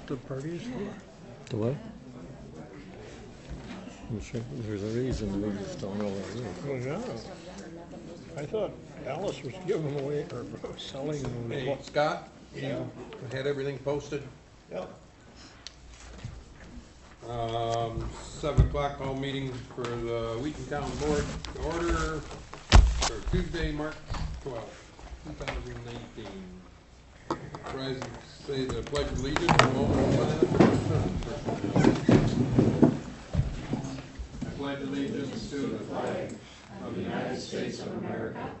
the party is for? The what? I'm sure there's a reason, we just don't know what it is. Well, yeah. I thought Alice was giving away or selling them. Hey, Scott? Yeah. You had everything posted? Yep. 7 o'clock call meeting for the Wheaton Town Board to order for Tuesday, March 12th, 2019. Rise and say the Pledge of Allegiance for a moment of silence. I pledge allegiance to the flag of the United States of America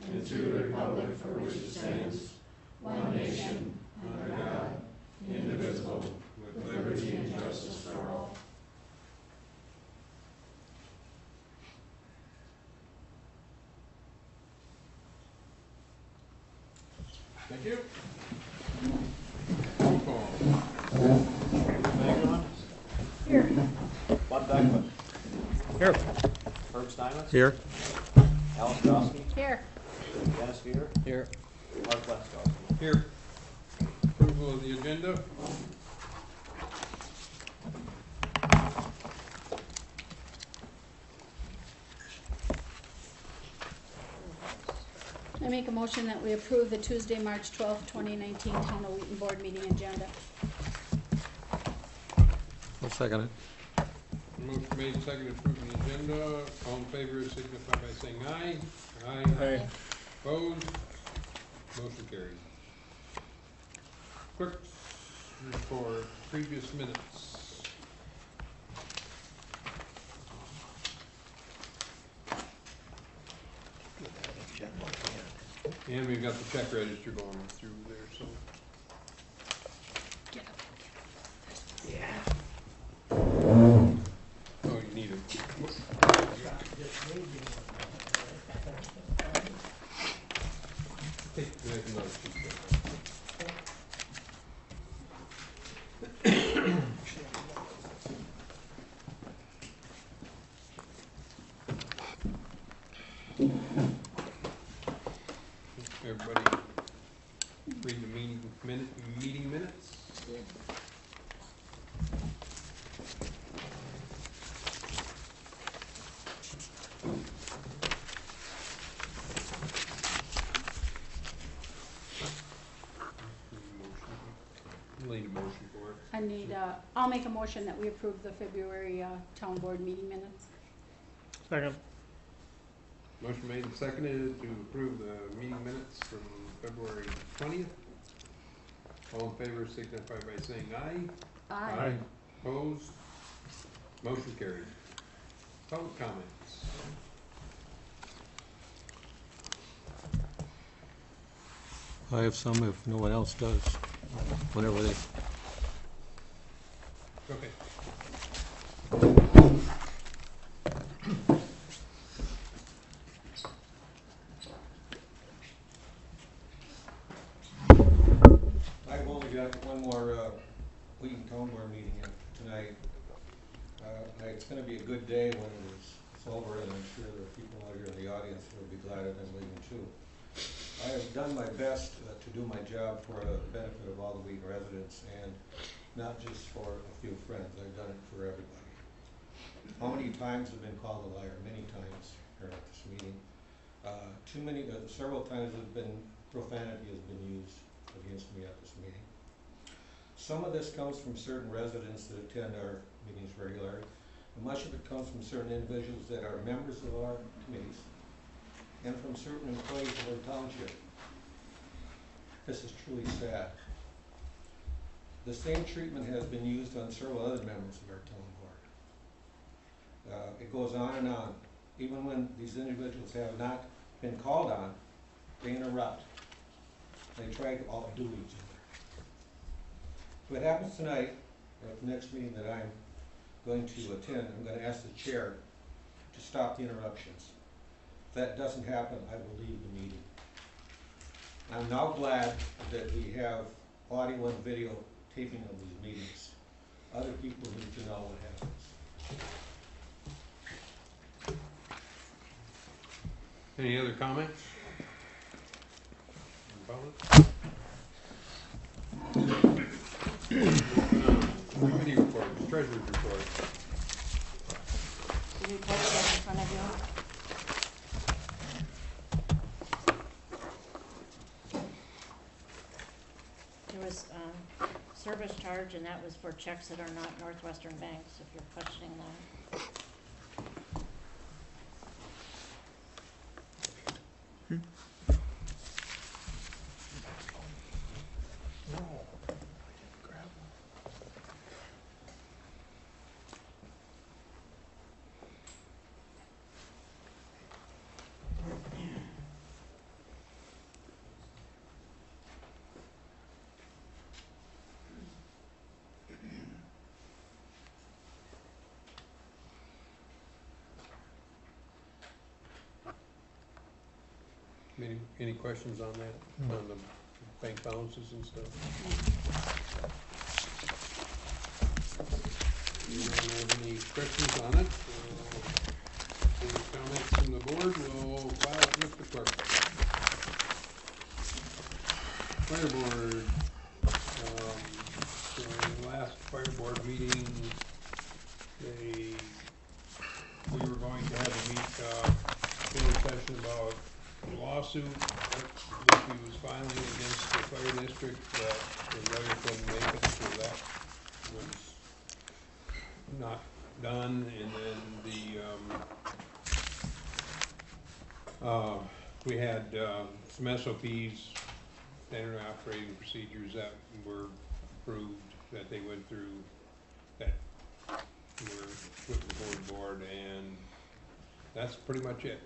and to the republic for which it stands, one nation, under God, indivisible, with liberty and justice for all. Thank you. Roll call. Here. Bob Dykeman. Here. Herb Steinmetz. Here? Alice Drosky. Here. Dennis Feeder. Here. Mark Lesko. Here. Approval of the agenda. I make a motion that we approve the Tuesday, March 12th, 2019 Town of Wheaton Board meeting agenda. I'll second it. Motion made, seconded, approving the agenda. All in favor signify by saying aye. Aye. Aye. Opposed? Motion carried. Clerk's report, previous minutes. And we've got the check register going through there, so. Oh, you need it. Hey, there's another sheet there. Everybody read the meeting minutes? Need a motion for it. I need, I'll make a motion that we approve the February Town Board meeting minutes. Second. Motion made and seconded to approve the meeting minutes from February 20th. All in favor signify by saying aye. Aye. Opposed? Motion carried. Public comments. I have some if no one else does, whenever they. Okay. I've only got one more Wheaton Town Board meeting tonight. It's going to be a good day when it's over, and I'm sure the people out here in the audience will be glad that I'm leaving too. I have done my best to do my job for the benefit of all the Wheaton residents, and not just for a few friends. I've done it for everybody. How many times have been called a liar? Many times here at this meeting. Too many, several times profanity has been used against me at this meeting. Some of this comes from certain residents that attend our meetings regularly, and much of it comes from certain individuals that are members of our committees, and from certain employees of our township. This is truly sad. The same treatment has been used on several other members of our town board. It goes on and on. Even when these individuals have not been called on, they interrupt. They try to outdo each other. What happens tonight, at the next meeting that I'm going to attend, I'm going to ask the chair to stop the interruptions. If that doesn't happen, I will leave the meeting. I'm now glad that we have audio and video taping of these meetings. Other people need to know what happens. Any other comments? Committee reports, treasurer's report. The report is in front of you. There was service charge, and that was for checks that are not Northwestern banks, if you're questioning that. Any questions on that, on the bank balances and stuff? You don't have any questions on it? Any comments from the board? We'll file it with the clerk. Fire board, so the last fire board meeting, we were going to have a session about lawsuit which he was filing against the fire district, but the lawyer couldn't make it, so that was not done. And then we had some SOPs, standard operating procedures, that were approved, that they went through, that were put before the board, and that's pretty much it.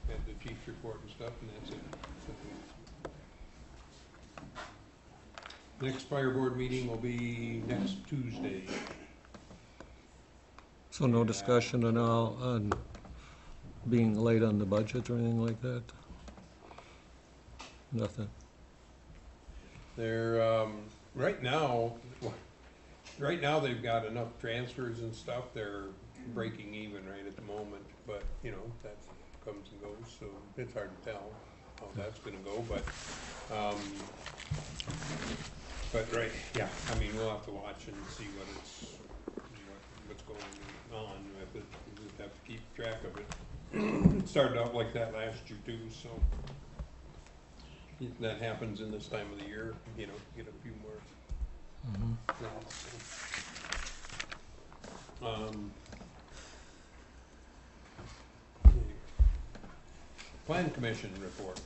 And the chief's report and stuff, and that's it. Next fire board meeting will be next Tuesday. So no discussion at all on being late on the budget or anything like that? Nothing? They're, right now they've got enough transfers and stuff, they're breaking even right at the moment, but, you know, that comes and goes, so it's hard to tell how that's gonna go, but right, yeah, I mean, we'll have to watch and see what's going on with it. We'll have to keep track of it. It started out like that last year too, so if that happens in this time of the year, you know, get a few more. Plan Commission report.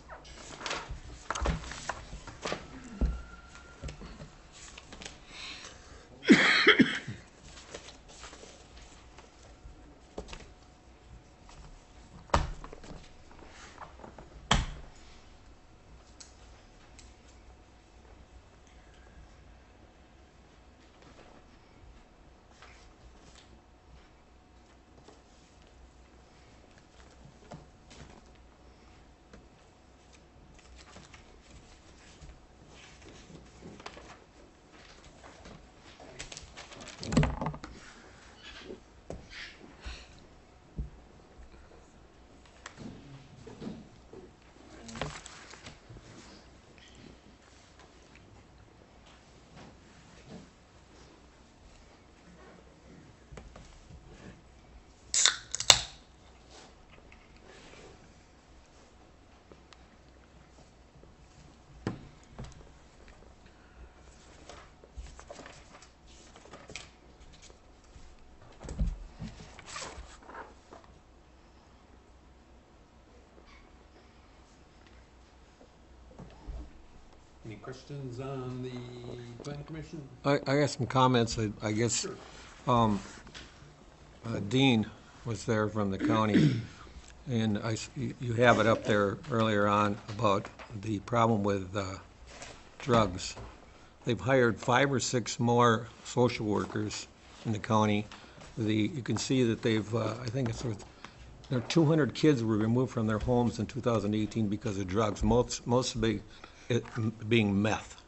Any questions on the Plan Commission? I got some comments, I guess. Sure. Dean was there from the county, and you have it up there earlier on about the problem with drugs. They've hired 5 or 6 more social workers in the county. You can see that they've, I think it's there are 200 kids were removed from their homes in 2018 because of drugs, most of it being meth.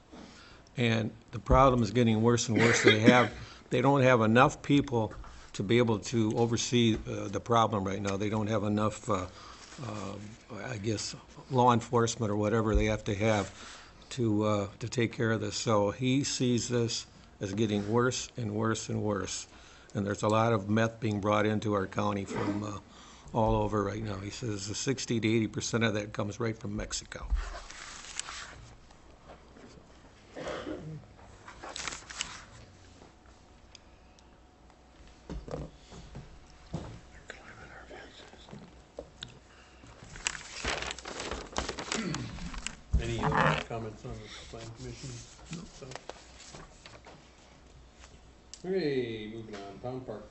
And the problem is getting worse and worse. They don't have enough people to be able to oversee the problem right now. They don't have enough, I guess, law enforcement or whatever they have to take care of this. So he sees this is getting worse and worse and worse. And there's a lot of meth being brought into our county from all over right now. He says 60 to 80% of that comes right from Mexico. Any other comments on the plan commission stuff? Okay, moving on, town parks.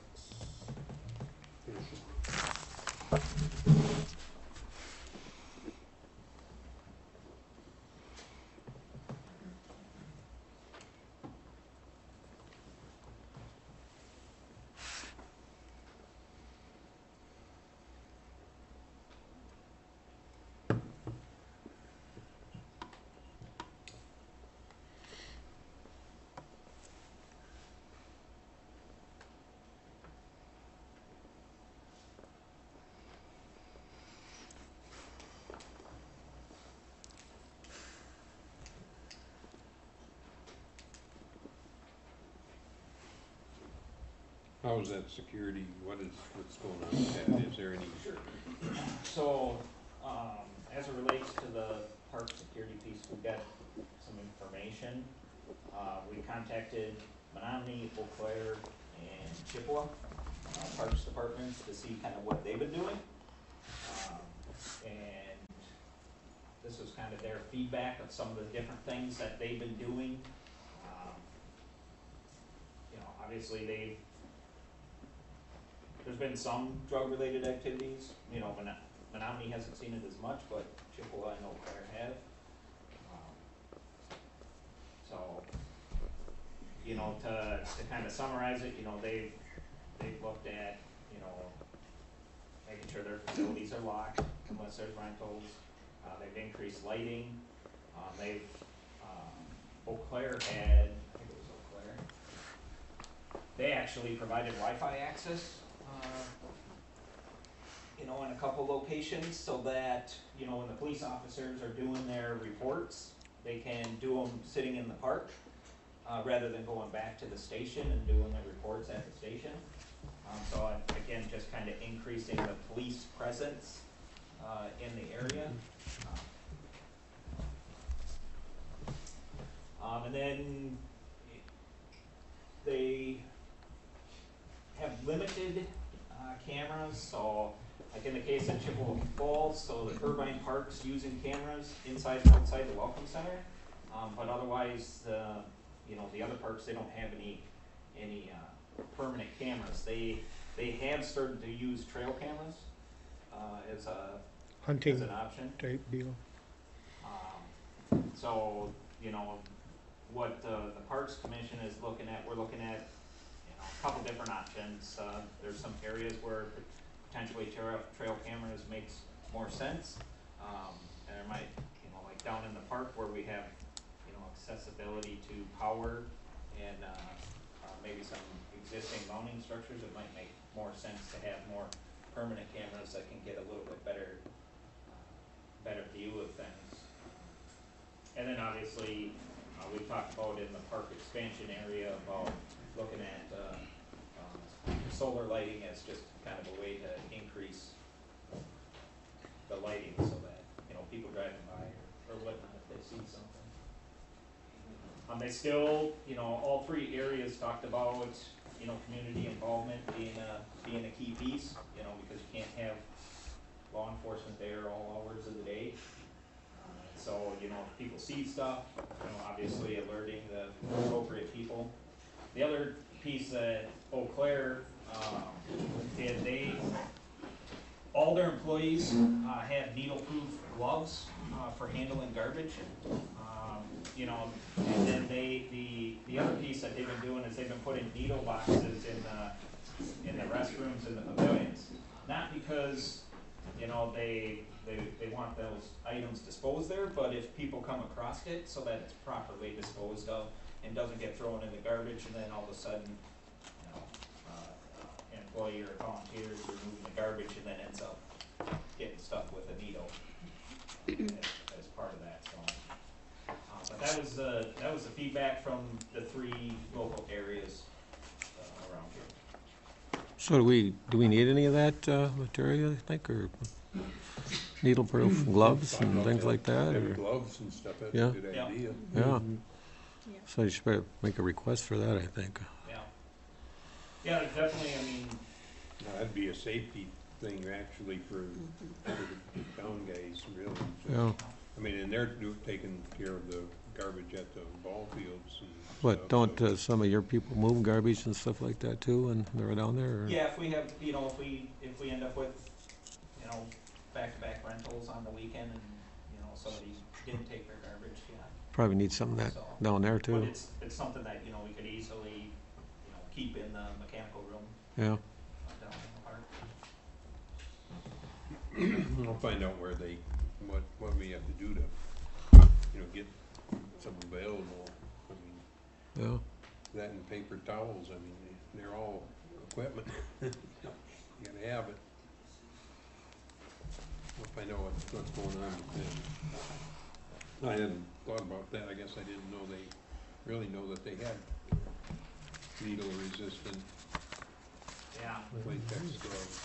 How is that security, what's going on with that, is there any? So, as it relates to the park security piece, we've got some information. We contacted Menominee, Eau Claire, and Chippewa, Parks Departments to see kind of what they've been doing. And this was kind of their feedback of some of the different things that they've been doing. You know, obviously there's been some drug-related activities. You know, Menominee hasn't seen it as much, but Chippewa and Eau Claire have. So, you know, to kind of summarize it, you know, they've looked at, you know, making sure their facilities are locked unless there's rentals. They've increased lighting. Eau Claire had, I think it was Eau Claire, they actually provided Wi-Fi access, you know, in a couple locations so that, you know, when the police officers are doing their reports, they can do them sitting in the park rather than going back to the station and doing their reports at the station. So again, just kind of increasing the police presence in the area. And then they have limited cameras, so like in the case of Chippewa Falls, so the Irvine Park's using cameras inside and outside the Welcome Center, but otherwise, you know, the other parks, they don't have any permanent cameras. They have started to use trail cameras as an option. Type deal. So, you know, what the Parks Commission is looking at, we're looking at, you know, a couple different options. There's some areas where potentially trail cameras makes more sense. And there might, you know, like down in the park where we have, you know, accessibility to power and maybe some existing mounting structures, it might make more sense to have more permanent cameras that can get a little bit better view of things. And then obviously, we've talked about in the park expansion area about looking at solar lighting as just kind of a way to increase the lighting so that, you know, people driving by or whatnot, if they see something. They still, you know, all three areas talked about, you know, community involvement being a key piece, you know, because you can't have law enforcement there all hours of the day. So, you know, if people see stuff, you know, obviously alerting the appropriate people. The other piece that Eau Claire did, all their employees had needle-proof gloves for handling garbage. You know, and then the other piece that they've been doing is they've been putting needle boxes in the restrooms in the pavilions. Not because, you know, they want those items disposed there, but if people come across it, so that it's properly disposed of and doesn't get thrown in the garbage, and then all of a sudden, you know, an employee or volunteers removing the garbage and then ends up getting stuck with a needle as part of that. So, but that was the feedback from the 3 local areas around here. So do we need any of that material, you think, or needle-proof gloves and things like that? Heavy Or? gloves and stuff, that's Yeah. a good Yeah. idea. Yeah, Yeah. so you should make a request for that, I think. Yeah. Yeah, definitely, I mean, Now, that'd be a safety thing actually for the town guys, really. So, Yeah, I mean, and they're taking care of the garbage at the ball fields and but stuff, don't so- some of your people move garbage and stuff like that too, when they're down there? Or? yeah, if we have, you know, if we end up with, you know, back-to-back rentals on the weekend and, you know, somebody didn't take their garbage, yeah. Probably need some of that So- down there But too. it's something that, you know, we could easily, you know, keep in the mechanical room Yeah, down in the park. I'll find out where what we have to do to, you know, get some available. I mean, yeah. that and paper towels, I mean, they're all equipment. You gotta have it. I'll find out what's going on with them. I hadn't thought about that, I guess I didn't know they really know that they had needle resistant Yeah. latex gloves.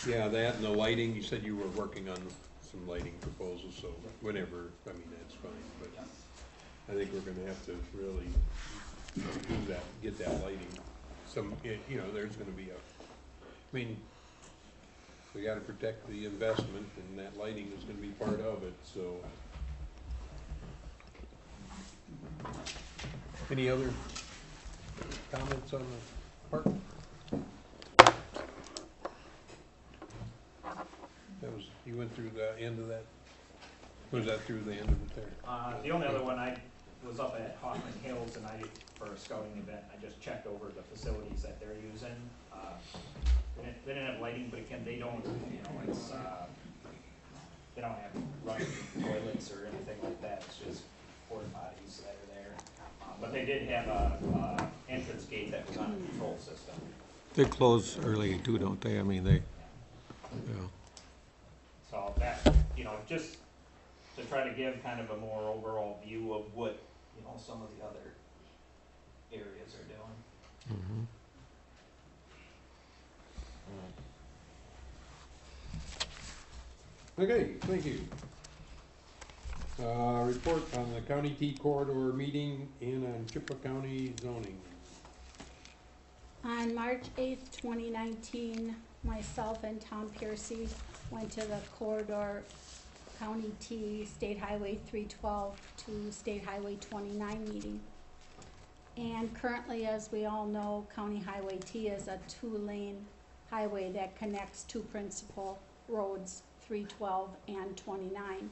Yeah, that and the lighting, you said you were working on some lighting proposals, so whenever, I mean, that's fine, but I think we're gonna have to really do that, get that lighting. You know, there's gonna be I mean, we gotta protect the investment, and that lighting is gonna be part of it, so. Any other comments on the park? You went through the end of that? Was that through the end of it there? The only other one, I was up at Hoffman Hills and for a scouting event, I just checked over the facilities that they're using. They didn't have lighting, but again, they don't, you know, it's, they don't have running toilets or anything like that, it's just porta potties that are there. But they did have a entrance gate that was on a control system. They close early too, don't they? I mean, yeah. So that, you know, just to try to give kind of a more overall view of what, you know, some of the other areas are doing. Mhm. Okay, thank you. Report on the County T corridor meeting and on Chippewa County zoning. On March 8th, 2019, myself and Tom Piercy went to the corridor County T State Highway 312 to State Highway 29 meeting. And currently, as we all know, County Highway T is a 2-lane highway that connects 2 principal roads, 312 and 29.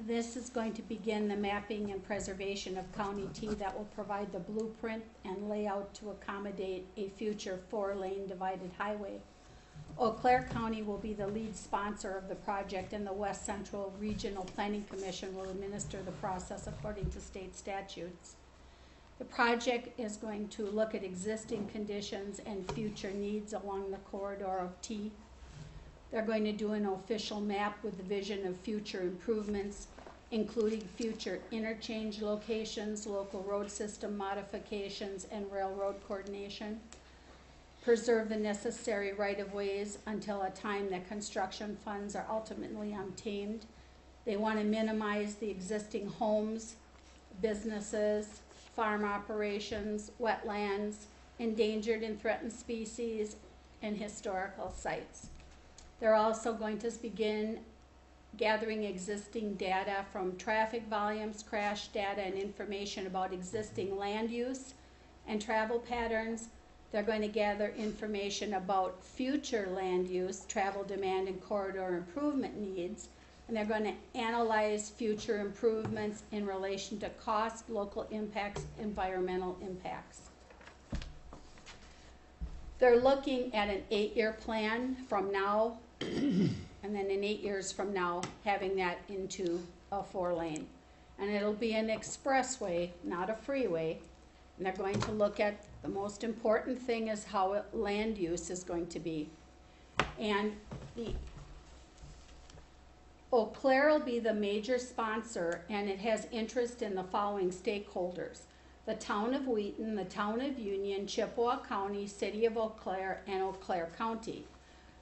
This is going to begin the mapping and preservation of County T that will provide the blueprint and layout to accommodate a future 4-lane divided highway. Eau Claire County will be the lead sponsor of the project, and the West Central Regional Planning Commission will administer the process according to state statutes. The project is going to look at existing conditions and future needs along the corridor of T. They're going to do an official map with the vision of future improvements, including future interchange locations, local road system modifications, and railroad coordination. Preserve the necessary right-of-ways until a time that construction funds are ultimately obtained. They want to minimize the existing homes, businesses, farm operations, wetlands, endangered and threatened species, and historical sites. They're also going to begin gathering existing data from traffic volumes, crash data, and information about existing land use and travel patterns. They're going to gather information about future land use, travel demand, and corridor improvement needs. And they're going to analyze future improvements in relation to cost, local impacts, environmental impacts. They're looking at an 8-year plan from now, and then in 8 years from now, having that into a 4-lane. And it'll be an expressway, not a freeway. And they're going to look at, the most important thing is how land use is going to be. And Eau Claire will be the major sponsor, and it has interest in the following stakeholders: the town of Wheaton, the town of Union, Chippewa County, city of Eau Claire, and Eau Claire County.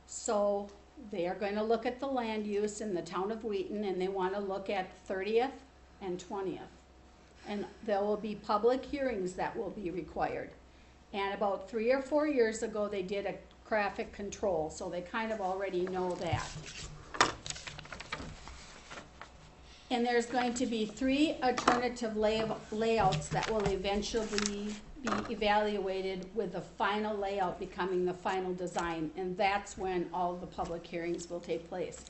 So they are going to look at the land use in the town of Wheaton, and they want to look at 30th and 20th. And there will be public hearings that will be required. And about 3 or 4 years ago, they did a traffic control, so they kind of already know that. And there's going to be 3 alternative layouts that will eventually be evaluated, with the final layout becoming the final design, and that's when all the public hearings will take place.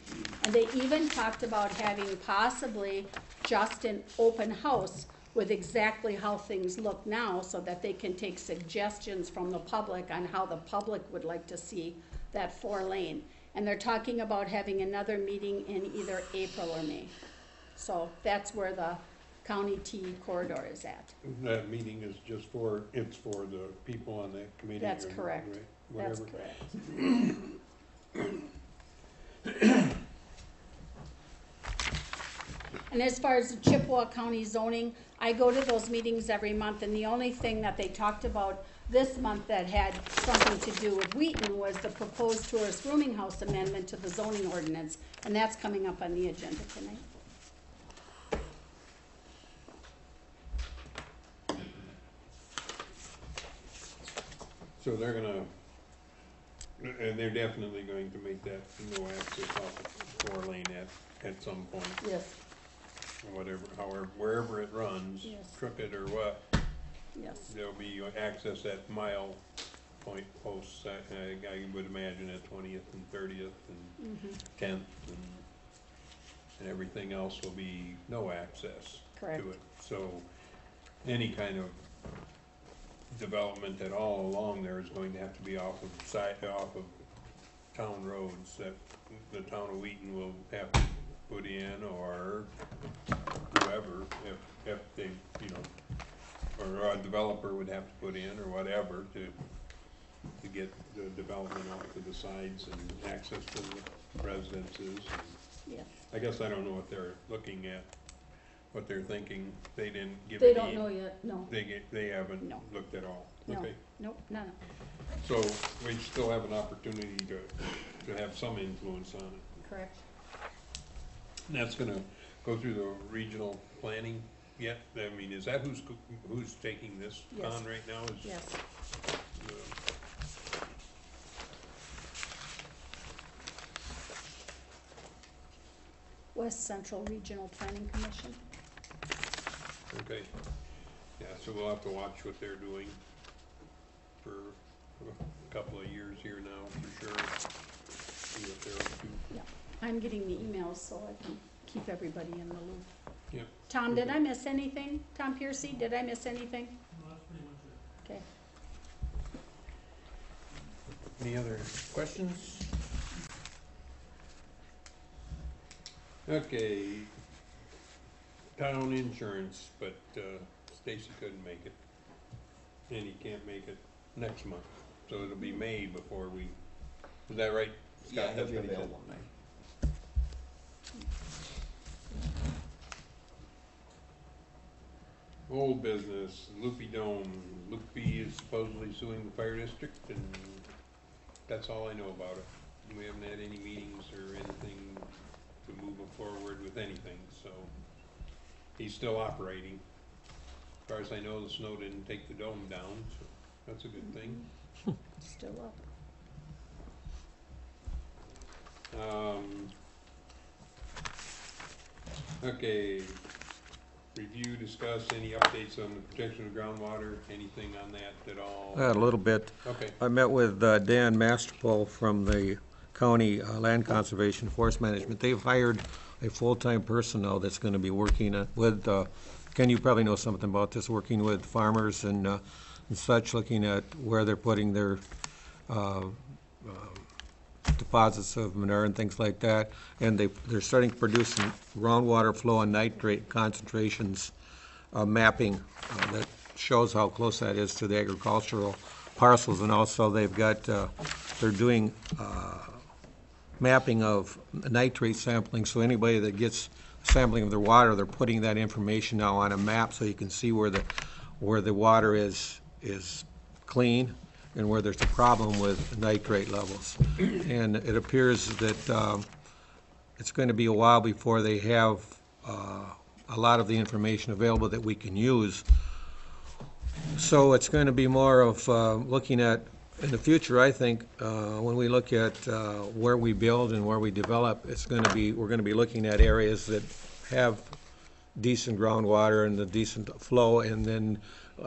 And they even talked about having possibly just an open house with exactly how things look now, so that they can take suggestions from the public on how the public would like to see that 4-lane. And they're talking about having another meeting in either April or May. So that's where the County T corridor is at. That meeting is just for, it's for the people on that committee? That's or correct. right, That's whatever. correct. And as far as the Chippewa County zoning, I go to those meetings every month, and the only thing that they talked about this month that had something to do with Wheaton was the proposed tourist rooming house amendment to the zoning ordinance, and that's coming up on the agenda tonight. So they're gonna, and they're definitely going to make that no access off of 4-lane at some point. Yes, Whatever, however, wherever it runs, Yes. crooked or what, yes, there'll be access at mile point posts, I would imagine at 20th and 30th and 10th, and everything else will be no access correct. to it. So any kind of development at all along there is going to have to be off of town roads that the town of Wheaton will have to put in, or whoever, if they, you know, or a developer would have to put in, or whatever, to get the development off to the sides and access to the residences. Yes. I guess I don't know what they're looking at, what they're thinking. They didn't give They any. don't know yet, no, They haven't No. looked at all. no, Okay. nope, none. So we still have an opportunity to have some influence on it. Correct. And that's gonna go through the regional planning yet? I mean, is that who's taking this Yes. on right now? Is Yes, the- West Central Regional Planning Commission. Okay, yeah, so we'll have to watch what they're doing for a couple of years here now, for sure. See what they're up to. Yeah, I'm getting the emails so I can keep everybody in the loop. Yep. Tom, did I miss anything? Tom Piercy, did I miss anything? No, that's pretty much it. Okay. Any other questions? Okay, town insurance, but Stacy couldn't make it, and he can't make it next month, so it'll be May before we, is that right, Scott? Yeah, he'll That's be what he said. available in May. Old business, Loopy Dome. Loopy is supposedly suing the fire district, and that's all I know about it. We haven't had any meetings or anything to move forward with anything, so he's still operating. As far as I know, the snow didn't take the dome down, so that's a good thing. Still up. Okay, review, discuss any updates on the protection of groundwater, anything on that at all? A little bit. Okay, I met with Dan Masterpole from the county land conservation forest management. They've hired a full-time person now that's going to be working with, Ken, you probably know something about this, working with farmers and such, looking at where they're putting their deposits of manure and things like that. And they're starting to produce some groundwater flow and nitrate concentrations mapping that shows how close that is to the agricultural parcels. And also they've got, they're doing mapping of nitrate sampling, so anybody that gets sampling of their water, they're putting that information now on a map so you can see where the water is clean and where there's a problem with nitrate levels. And it appears that it's going to be a while before they have a lot of the information available that we can use. So it's going to be more of looking at, in the future, I think, when we look at where we build and where we develop, we're going to be looking at areas that have decent groundwater and the decent flow, and then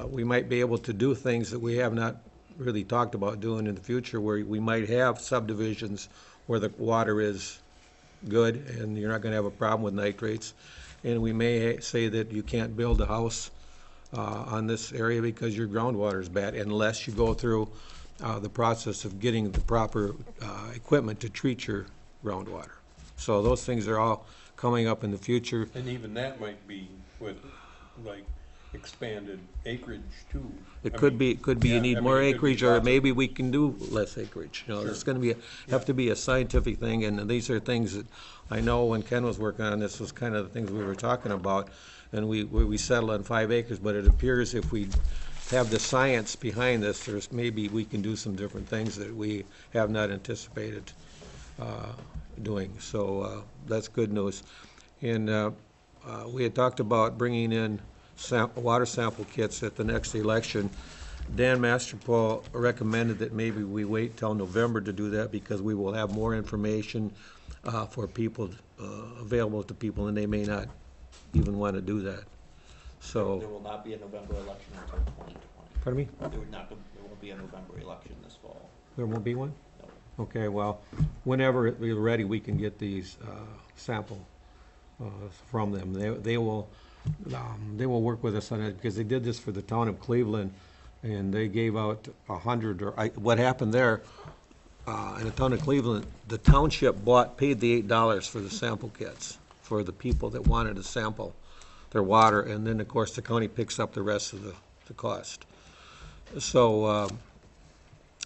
we might be able to do things that we have not really talked about doing in the future, where we might have subdivisions where the water is good and you're not going to have a problem with nitrates. And we may say that you can't build a house on this area because your groundwater is bad, unless you go through the process of getting the proper equipment to treat your groundwater. So those things are all coming up in the future. And even that might be with, like, expanded acreage too. It could be yeah, you need I mean, more it could be acreage, or lots of- maybe we can do less acreage. You know, Sure. it's gonna be, have to be a scientific thing, and these are things that, I know when Ken was working on this, was kind of the things we were talking about, and we settled on 5 acres, but it appears if we have the science behind this, maybe we can do some different things that we have not anticipated doing. So that's good news. And we had talked about bringing in water sample kits at the next election. Dan Masterpaul recommended that maybe we wait till November to do that, because we will have more information for people, available to people, and they may not even want to do that. There So, will not be a November election until 2020. pardon me? There won't be a November election this fall. There won't be one? No. Okay, well, whenever we're ready, we can get these sample from them. They will work with us on it, because they did this for the town of Cleveland, and they gave out 100, what happened there, in the town of Cleveland, the township paid the $8 for the sample kits for the people that wanted to sample their water, and then, of course, the county picks up the rest of the cost. So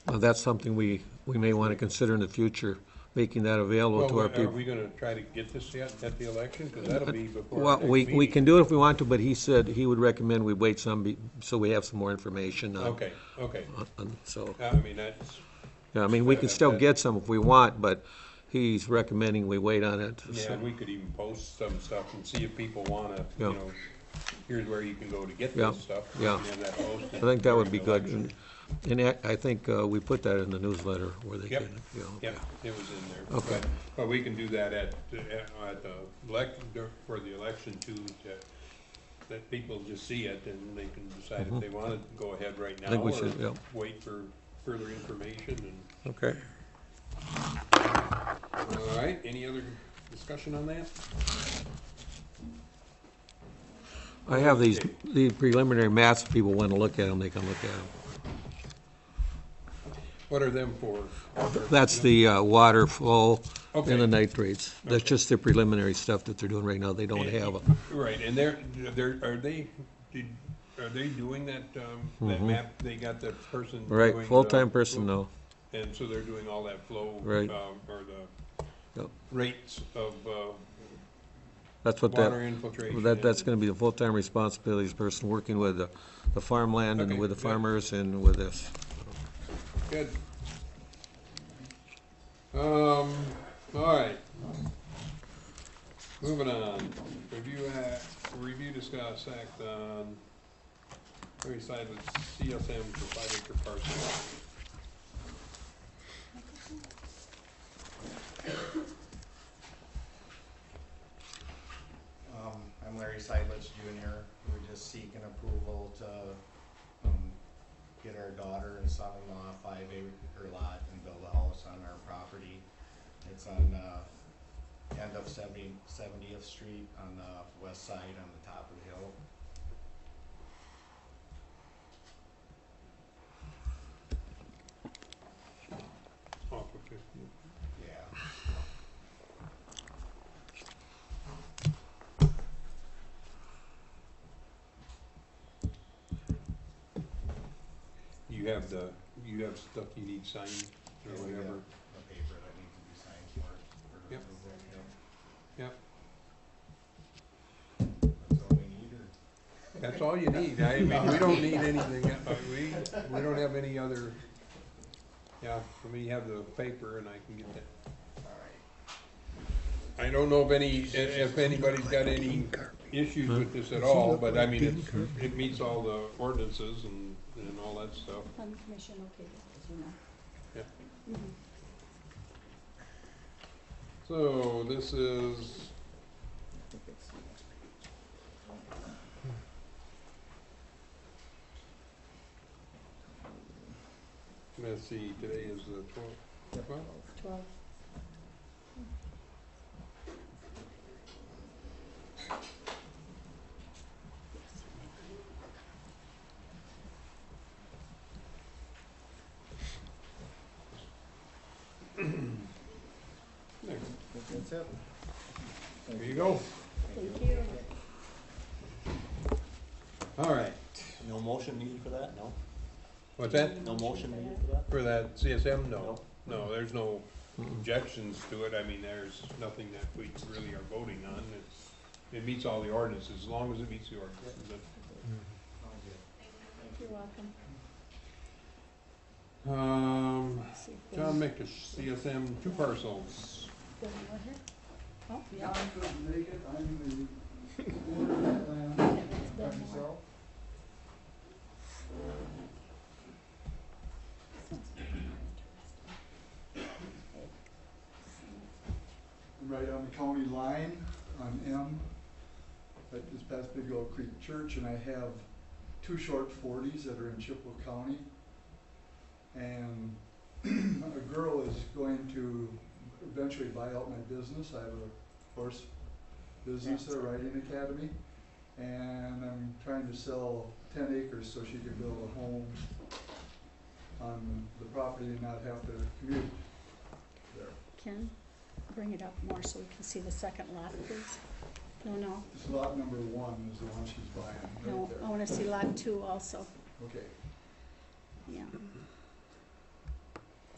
that's something we may want to consider in the future, making that available to our Well, are people. we gonna try to get this yet at the election? Because that'll be before our Well, next we meeting. can do it if we want to, but he said he would recommend we wait so we have some more information on. Okay. So, I mean, that's, yeah, I mean, we can still get some if we want, but he's recommending we wait on it. yeah, So, and we could even post some stuff and see if people wanna, Yeah. you know, here's where you can go to get Yeah, this stuff. yeah. And have that posted I think that would be during good. the election. And I think we put that in the newsletter where they Yep. can, you know. Yep, it was in there. Okay. But we can do that at the for the election too, that people just see it and they can decide if they wanna go ahead right now. Mm-hmm. think we or should, yeah. wait for further information and, Okay. all right, any other discussion on that? I have the preliminary maps, if people want to look at them, they can look at them. What are them for? That's the water flow and the Okay. nitrates. That's Okay. just the preliminary stuff that they're doing right now. They don't have a, Right, and are they doing that, that map, they got that person Mm-hmm. right, doing, full-time person, no. and so they're doing all that flow, Right. Or the Yep. rates of, That's what water infiltration. that's gonna be the full-time responsibility, this person working with the farmland and Okay, with the good. farmers and with this. Good. All right. Moving on. Review, discuss, act on very side with CSM for 5-acre parcel. I'm Larry Seidlitz Jr. We're just seeking approval to get our daughter and son-in-law a 5-acre lot and build a house on our property. It's on end of 70th Street on the west side on the top of the hill. Off of 50. Yeah. You have stuff you need signed or And we got whatever. the paper that needs to be signed for it. That's all you need. I mean, we don't need anything, we don't have any other, yeah, let me have the paper and I can get that. I don't know if anybody's got any issues with this at all, but I mean, it meets all the ordinances and all that stuff. Planning commission, okay, as you know. Yep. Mhm. So this is, let's see, today is the 12th. 12. There. That's it. There you go. Thank you. All right. No motion needed for that, no? What's that? No motion needed for that? For that CSM? No. No. No, there's no objections to it. I mean, there's nothing that we really are voting on. It meets all the ordinances, as long as it meets the ordinances. You're welcome. See if John Mickish, CSM, 2 parcels. Bill Moore here. Oh, I yeah. couldn't make it, I'm the owner of that land Bill Moore. myself. I'm right on the county line on M, that just past Big Oak Creek Church, and I have 2 short 40s that are in Chippewa County. And a girl is going to eventually buy out my business. I have a horse business, a riding academy, and I'm trying to sell 10 acres so she can build a home on the property and not have to commute there. Ken, bring it up more so we can see the second lot, please. No. This lot number 1 is the one she's buying, No, right I wanna see lot 2 also. there. Okay. Yeah.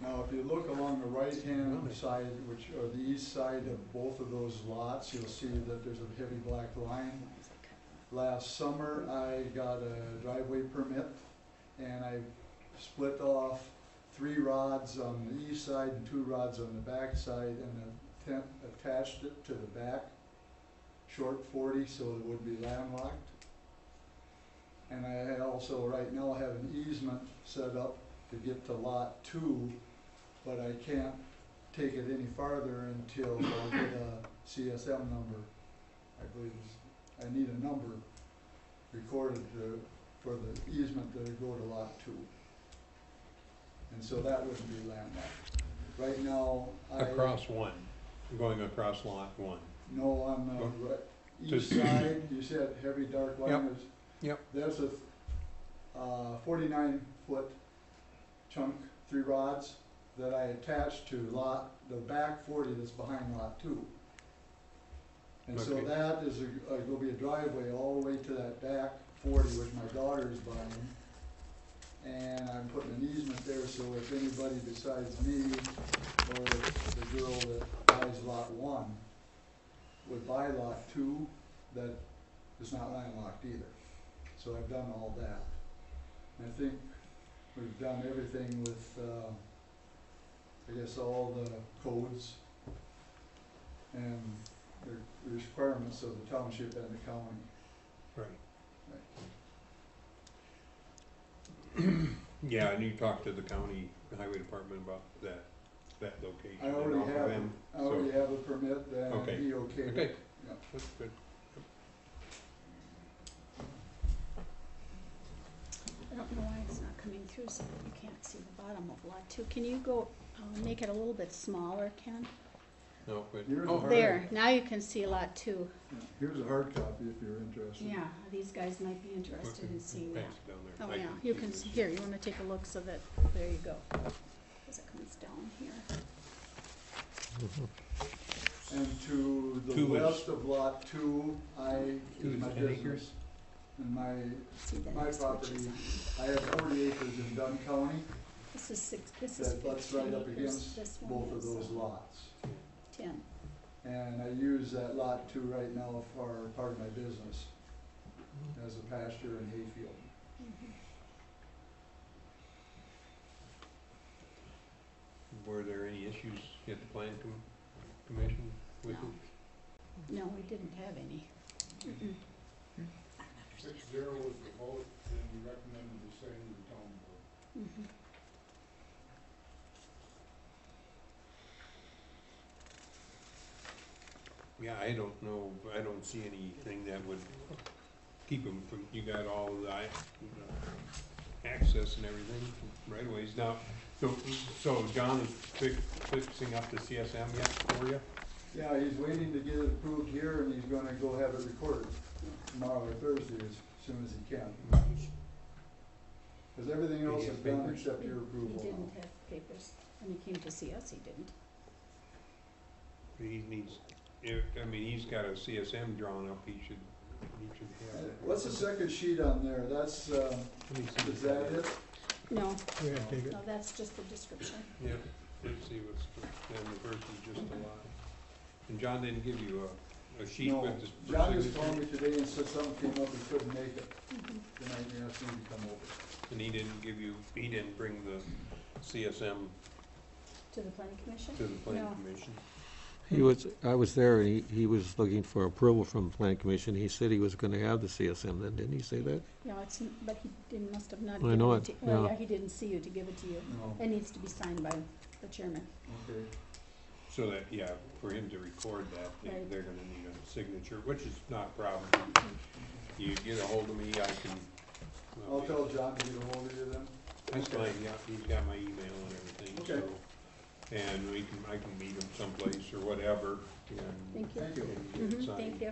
Now, if you look along the right-hand side, which are the east side of both of those lots, you'll see that there's a heavy black line. Last summer, I got a driveway permit, and I split off 3 rods on the east side and 2 rods on the back side, and attached it to the back, short 40, so it would be landlocked. And I also, right now, have an easement set up to get to lot 2, but I can't take it any farther until I get a CSM number. I believe I need a number recorded for the easement to go to lot 2. And so that wouldn't be landlocked. Right now, Across 1, going across lot 1. No, on the east Just- side, you said heavy dark line. Yep. Yep. There's a 49-foot chunk, 3 rods, that I attached to the back 40 that's behind lot 2. And so Okay. that is will be a driveway all the way to that back 40, which my daughter is buying. And I'm putting an easement there, so if anybody besides me or the girl that buys lot 1 would buy lot 2, that is not landlocked either. So I've done all that. And I think we've done everything with, I guess, all the codes and the requirements of the township and the county. Right. Yeah, and you talked to the county highway department about that location. I and already offer have, them, I already so- have a permit and Okay. he okayed it. Okay, Yeah. that's good. I don't know why it's not coming through so that you can't see the bottom of lot 2. Can you go, make it a little bit smaller, Ken? No, but, Here's oh, a hard- There, now you can see lot 2. Yeah. Here's a hard copy if you're interested. Yeah, these guys might be interested in seeing that. pass it down there. Oh, I yeah, you can, see this. here, you wanna take a look so that, there you go. As it comes down here. And to the 2 is- west of lot 2, 2 is is my 10 business. acres? And See the my next property, switches on. I have 40 acres in Dunn County This is 15 right up acres, against this both one of is those lots. 10. And I use that lot 2 right now for part of my business. as a pasture and hayfield. Were there any issues at the plan commission with No. it? No, we didn't have any. 6-0 was the vote, and we recommended the same to the town board. Mhm. Yeah, I don't know, I don't see anything that would keep them from, you got all the access and everything right away. Now, so John is fixing up the CSM yet for you? Yeah, he's waiting to get it approved here, and he's gonna go have it recorded tomorrow or Thursday as soon as he can. Cause everything Did he else is have done papers? except your He approval. didn't have papers. When he came to see us, he didn't. He needs, I mean, he's got a CSM drawn up, he should have it. What's the second sheet on there? That's, Let me see is what that it? No, Yeah, take it. no, that's just the description. Yeah, let's see what's, then the first is just a lot. And John didn't give you a sheet No, with the John just signature? told me today and said something came up, he couldn't make it. Mhm. Then I asked him to come over. And he didn't give you, he didn't bring the CSM To the planning commission? to the planning No. commission? I was there, and he was looking for approval from the planning commission. He said he was gonna have the CSM then, didn't he say that? No, it's, but he didn't, must have not I given know it it, to, well, yeah. yeah, he didn't see you to give it to you. No, It needs to be signed by the chairman. okay. So that, yeah, for him to record that, Right. they're gonna need a signature, which is not a problem. You get a hold of me, I can. I'll tell John to get a hold of you then. That's fine, yeah, he's got my email and everything, Okay. so. And I can meet him someplace or whatever, and. Thank you. Thank you. and get it Mhm, signed. thank you.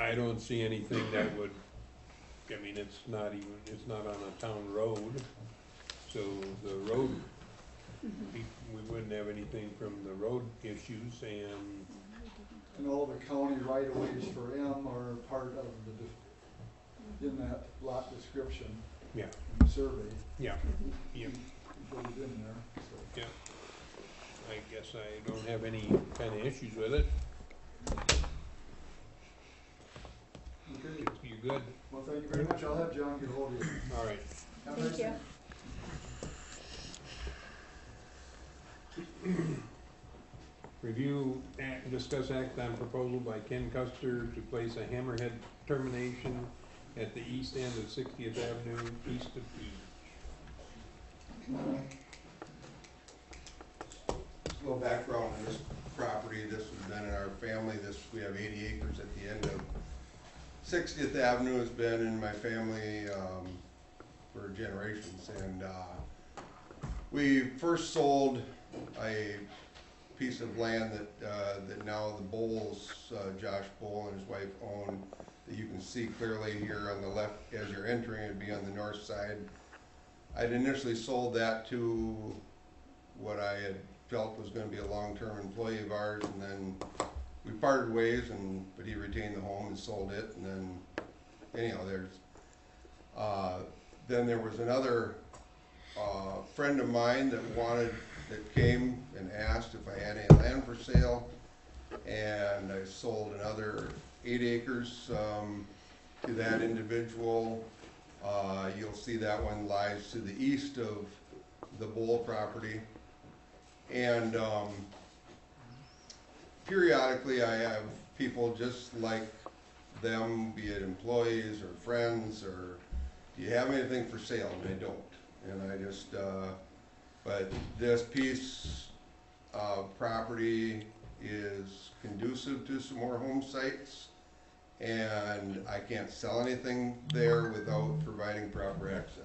I don't see anything that would, I mean, it's not on a town road, so the road, we wouldn't have anything from the road issues, and, And all the county right of ways for M are part of in that lot description, yeah, in the survey. yeah, yeah. Put it in there, so. Yeah, I guess I don't have any kind of issues with it. Okay, You good? well, thank you very much. I'll have John get a hold of you. All right. Have a nice Thank you. day. Review and discuss act on proposal by Ken Custer to place a hammerhead termination at the east end of 60th Avenue, east of Beach. Just a little background on this property. This has been in our family. We have 80 acres at the end of 60th Avenue. Has been in my family for generations. And we first sold a piece of land that now the Bowles, Josh Bowl and his wife own, that you can see clearly here on the left as you're entering. It'd be on the north side. I'd initially sold that to what I had felt was going to be a long-term employee of ours, and then we parted ways, but he retained the home and sold it, and then anyhow, then there was another friend of mine that came and asked if I had any land for sale, and I sold another 8 acres to that individual. You'll see that one lies to the east of the Bowl property. And periodically I have people just like them, be it employees or friends, or do you have anything for sale? And they don't. And I just, but this piece of property is conducive to some more home sites, and I can't sell anything there without providing proper access.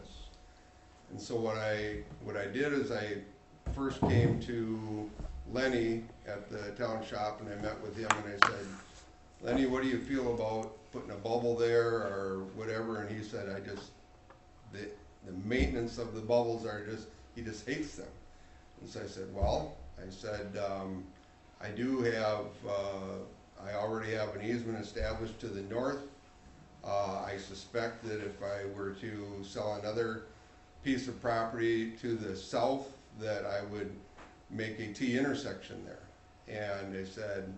And so what I did is I first came to Lenny at the town shop, and I met with him, and I said, Lenny, what do you feel about putting a bubble there or whatever? And he said, the maintenance of the bubbles he just hates them. And so I said, well, I do have, I already have an easement established to the north. I suspect that if I were to sell another piece of property to the south, that I would make a T intersection there. And I said,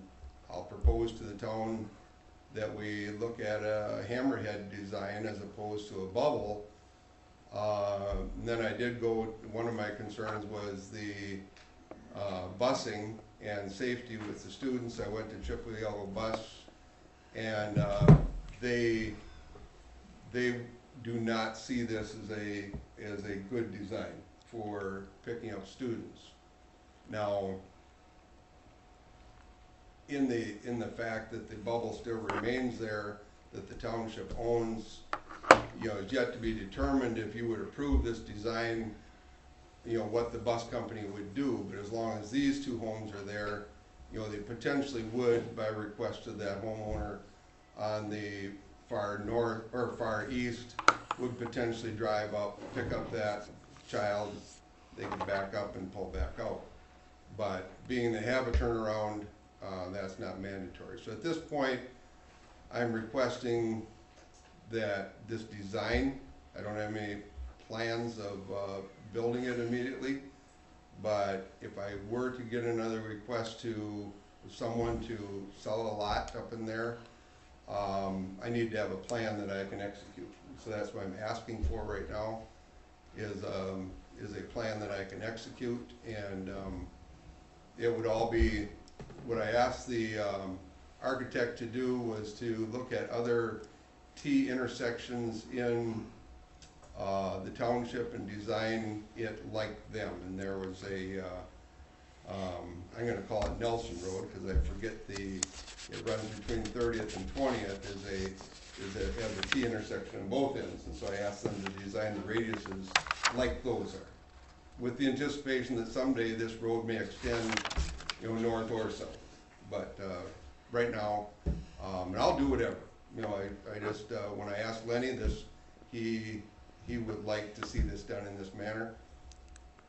I'll propose to the town that we look at a hammerhead design as opposed to a bubble. And then I did go, one of my concerns was the busing and safety with the students. I went to Chippewa Yellow Bus, and they do not see this as a good design for picking up students. Now, in the fact that the bubble still remains there, that the township owns, you know, is yet to be determined if you would approve this design, you know, what the bus company would do. But as long as these two homes are there, you know, they potentially would, by request of that homeowner on the far north or far east, would potentially drive up, pick up that child, they could back up and pull back out. But being they have a turnaround, that's not mandatory. So at this point, I'm requesting that this design, I don't have any plans of building it immediately, but if I were to get another request to someone to sell a lot up in there, I need to have a plan that I can execute. So that's what I'm asking for right now, is a plan that I can execute, and it would all be, what I asked the architect to do was to look at other T intersections in the township and design it like them. And there was a, I'm gonna call it Nelson Road, because I forget it runs between 30th and 20th, has a T intersection on both ends. And so I asked them to design the radiuses like those are, with the anticipation that someday this road may extend, you know, north or south. But right now, and I'll do whatever. You know, I just, when I asked Lenny this, he would like to see this done in this manner.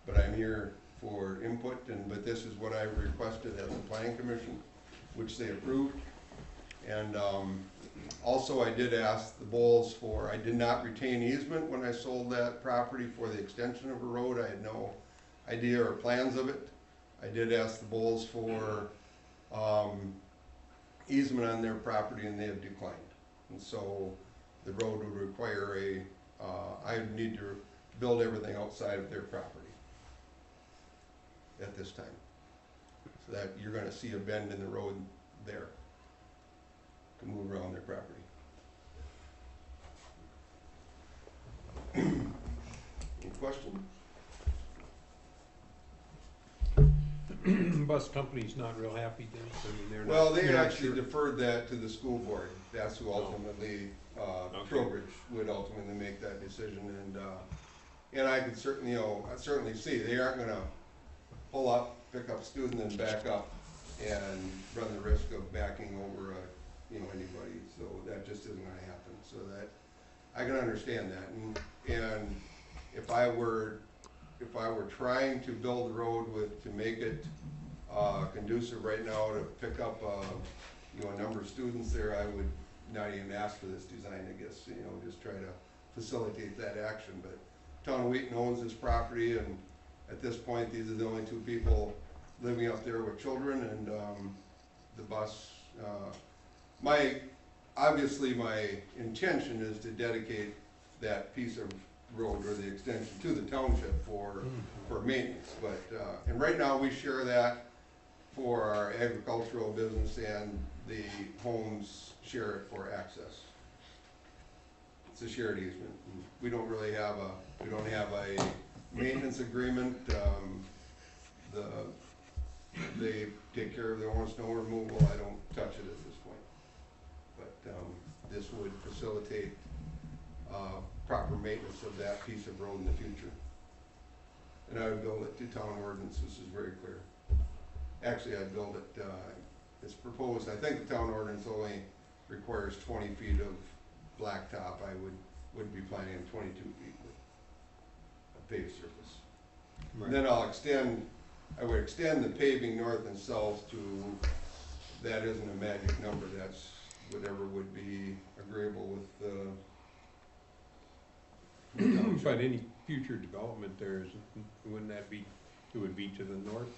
But I'm here for input, but this is what I requested at the planning commission, which they approved. And also I did ask the Bowles for, I did not retain easement when I sold that property for the extension of a road. I had no idea or plans of it. I did ask the Bowles for easement on their property, and they have declined. And so the road would require I would need to build everything outside of their property at this time. So that you're gonna see a bend in the road there to move around their property. Any questions? Bus company's not real happy then, I mean, they're not. Well, they they're not actually sure. deferred that to the school board. That's who ultimately, Okay. Trowbridge would ultimately make that decision, and I could certainly, you know, I certainly see, they aren't gonna pull up, pick up student and back up and run the risk of backing over, you know, anybody, so that just isn't gonna happen, so that, I can understand that, and if I were trying to build the road to make it conducive right now to pick up, you know, a number of students there, I would not even ask for this design, I guess, you know, just try to facilitate that action. But Town of Wheaton owns this property, and at this point, these are the only two people living up there with children, and the bus, obviously my intention is to dedicate that piece of road or the extension to the township for maintenance, but, and right now we share that for our agricultural business, and the homes share it for access. It's a shared easement. We don't really have a maintenance agreement. They take care of their own snow removal. I don't touch it at this point. But this would facilitate proper maintenance of that piece of road in the future. And I would build it to town ordinance. This is very clear. Actually, I'd build it, it's proposed, I think the town ordinance only requires 20 feet of blacktop. I would be planning on 22 feet with a paved surface. Right. And then I would extend the paving north and south to, that isn't a magic number, that's whatever would be agreeable with the But any future development there, wouldn't that be, it would be to the north?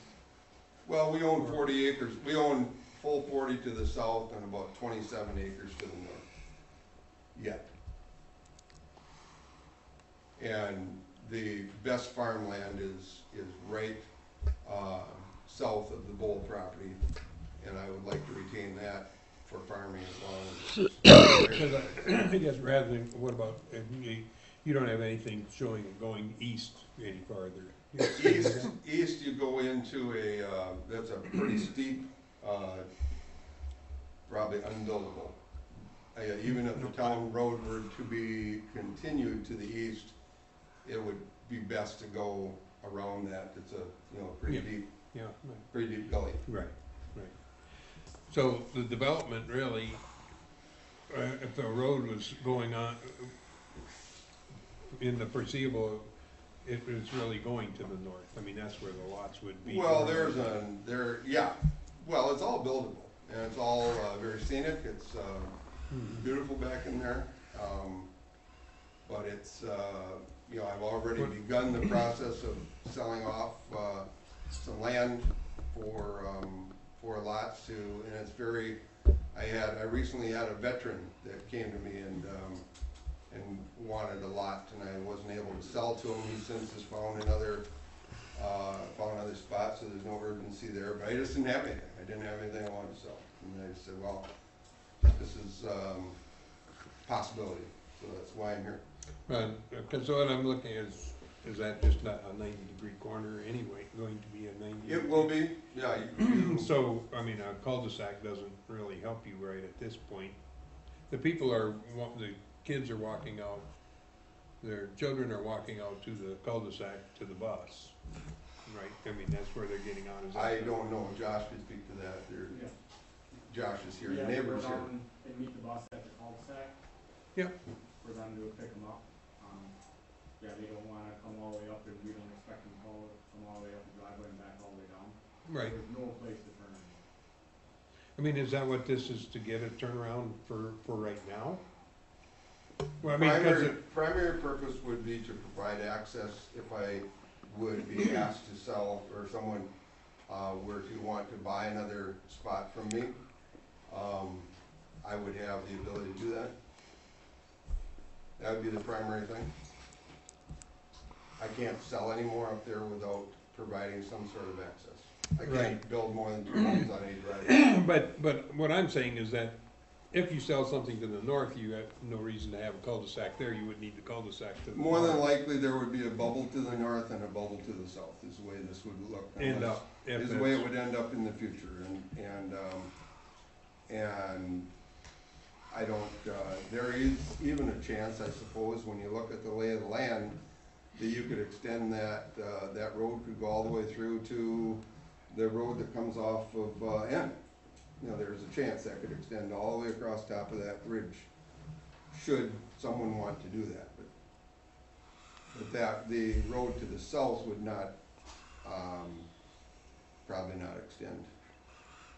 Well, we own 40 acres, we own full 40 to the south and about 27 acres to the north, yet. And the best farmland is right south of the Bowl property, and I would like to retain that for farming as long as. Because I guess rather than, what about, if you don't have anything showing it going east any farther? East you go into that's a pretty steep, probably unbuildable. Even if the town road were to be continued to the east, it would be best to go around that. It's a, pretty deep, Yeah, pretty deep gully. right. So the development really, if the road was going on in the foreseeable, it was really going to the north. I mean, that's where the lots would be. Well, well, it's all buildable, and it's all very scenic. It's beautiful back in there. But it's, I've already begun the process of selling off some land for lots to, and it's very, I recently had a veteran that came to me and wanted a lot, and I wasn't able to sell to him. He since has found another spot, so there's no urgency there, but I just didn't have anything. I didn't have anything I wanted to sell. And I just said, well, this is possibility, so that's why I'm here. Because what I'm looking at is that just not a 90-degree corner anyway, going to be a 90? It will be, yeah. So, I mean, a cul-de-sac doesn't really help you right at this point. The kids are walking out, their children are walking out to the cul-de-sac to the bus, right? I mean, that's where they're getting on. I don't know, Josh could speak to that. Josh is here, the neighbor's here. They meet the bus at the cul-de-sac. Yep. For them to pick them up. They don't wanna come all the way up, and we don't expect them to come all the way up the driveway and back all the way down. Right. There's no place to turn anymore. I mean, is that what this is, to get a turnaround for right now? Well, I mean, primary purpose would be to provide access if I would be asked to sell, or someone were to want to buy another spot from me. I would have the ability to do that. That would be the primary thing. I can't sell anymore up there without providing some sort of access. I can't build more than 2 homes on any driveway. But what I'm saying is that if you sell something to the north, you have no reason to have a cul-de-sac there. You would need the cul-de-sac to the More north. than likely, there would be a bubble to the north and a bubble to the south, is the way this would look. Is the way it would end up in the future, and I don't, there is even a chance, I suppose, when you look at the lay of the land, that you could extend that road could go all the way through to the road that comes off of N. There's a chance that could extend all the way across top of that bridge, should someone want to do that. But the road to the south would not, probably not extend.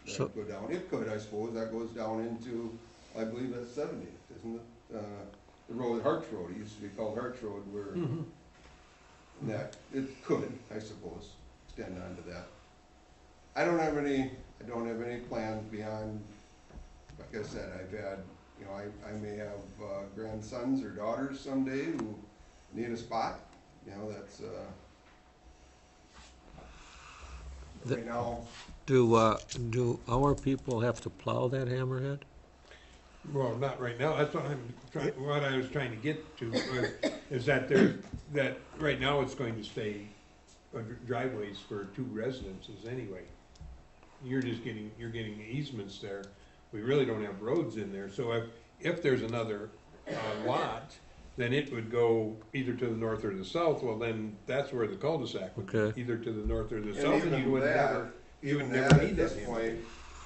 That would go down. It could, I suppose. That goes down into, I believe that's 70th, isn't it? The road, Harts Road. It used to be called Harts Road, where that it could, I suppose, extend onto that. I don't have any plans beyond. Like I said, I've had, I may have grandsons or daughters someday who need a spot. That's right now. Do our people have to plow that hammerhead? Well, not right now. That's what I was trying to get to is that right now it's going to stay driveways for 2 residences anyway. You're getting easements there. We really don't have roads in there. So if there's another lot, then it would go either to the north or the south. Well, then that's where the cul-de-sac would be, either to the north or the south, and you would never at this point,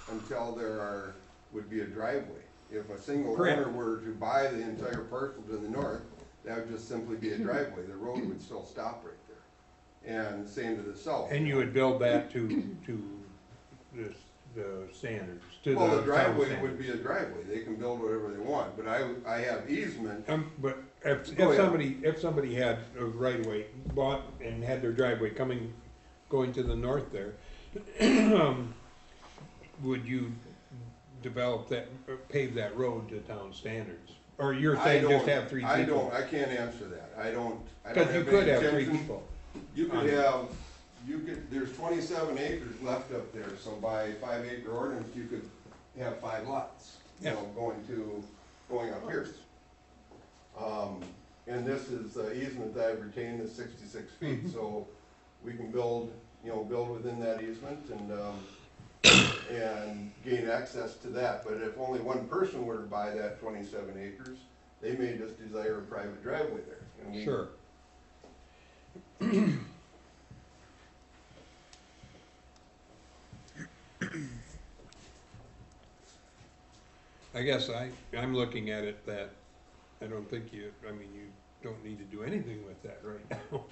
until there would be a driveway. If a single owner were to buy the entire parcel to the north, that would just simply be a driveway. The road would still stop right there. And same to the south. And you would build that to the standards. The driveway would be a driveway. They can build whatever they want, but I have easement. But if somebody had a right of way, bought and had their driveway going to the north there, would you develop that, or pave that road to town standards? Or you're I saying just don't- have 3 people? I can't answer that. I don't Because you have could any have 3 intention. people. You could have, there's 27 acres left up there, so by 5-acre ordinance, you could have 5 lots, you Yeah. know, going up here. And this is easement that I've retained is 66 feet, so we can build within that easement and gain access to that. But if only one person were to buy that 27 acres, they may just desire a private driveway there. And we- Sure. I guess I'm looking at it that I don't think you don't need to do anything with that right now.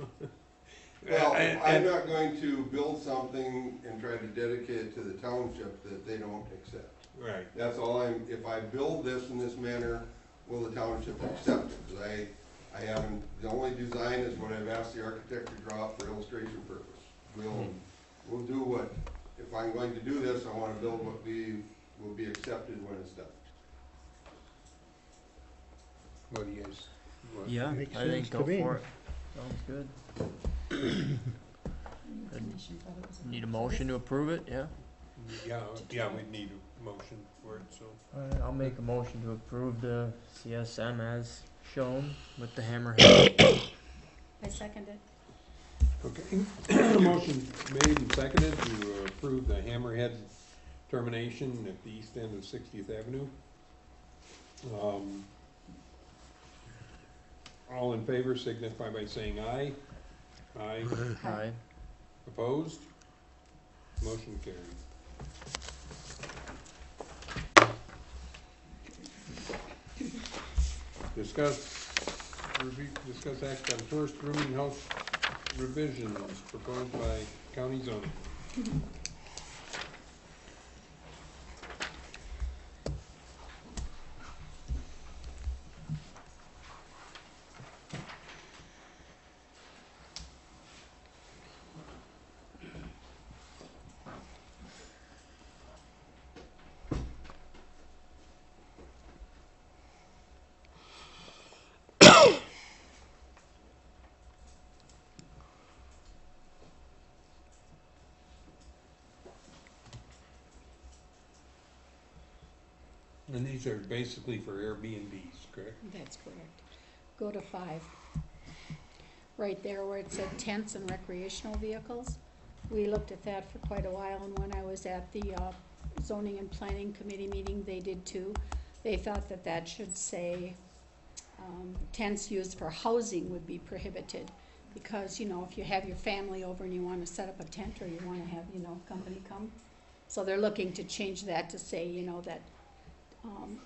Well, And- I'm not going to build something and try to dedicate it to the township that they don't accept. Right, That's all if I build this in this manner, will the township accept it? 'Cause I haven't, the only design is what I've asked the architect to draw up for illustration purpose. We'll do what, if I'm going to do this, I wanna build what will be accepted when it's done. what do you guys? Yeah, Makes I think sense to go me. for it. Sounds good. Need a motion to approve it, yeah? Yeah, we'd need a motion for it, so. Alright, I'll make a motion to approve the CSM as shown with the hammerhead. I second it. Okay, motion made and seconded to approve the Hammerhead termination at the east end of 60th Avenue. All in favor signify by saying aye. Aye. Aye. Opposed? Motion carried. Discuss act on tourist rooming house revisions proposed by county zoning. And these are basically for Airbnbs, correct? That's correct. Go to 5. Right there where it said tents and recreational vehicles. We looked at that for quite a while, and when I was at the zoning and planning committee meeting, they did too. They thought that that should say tents used for housing would be prohibited. Because, if you have your family over and you wanna set up a tent, or you wanna have, company come. So they're looking to change that to say, that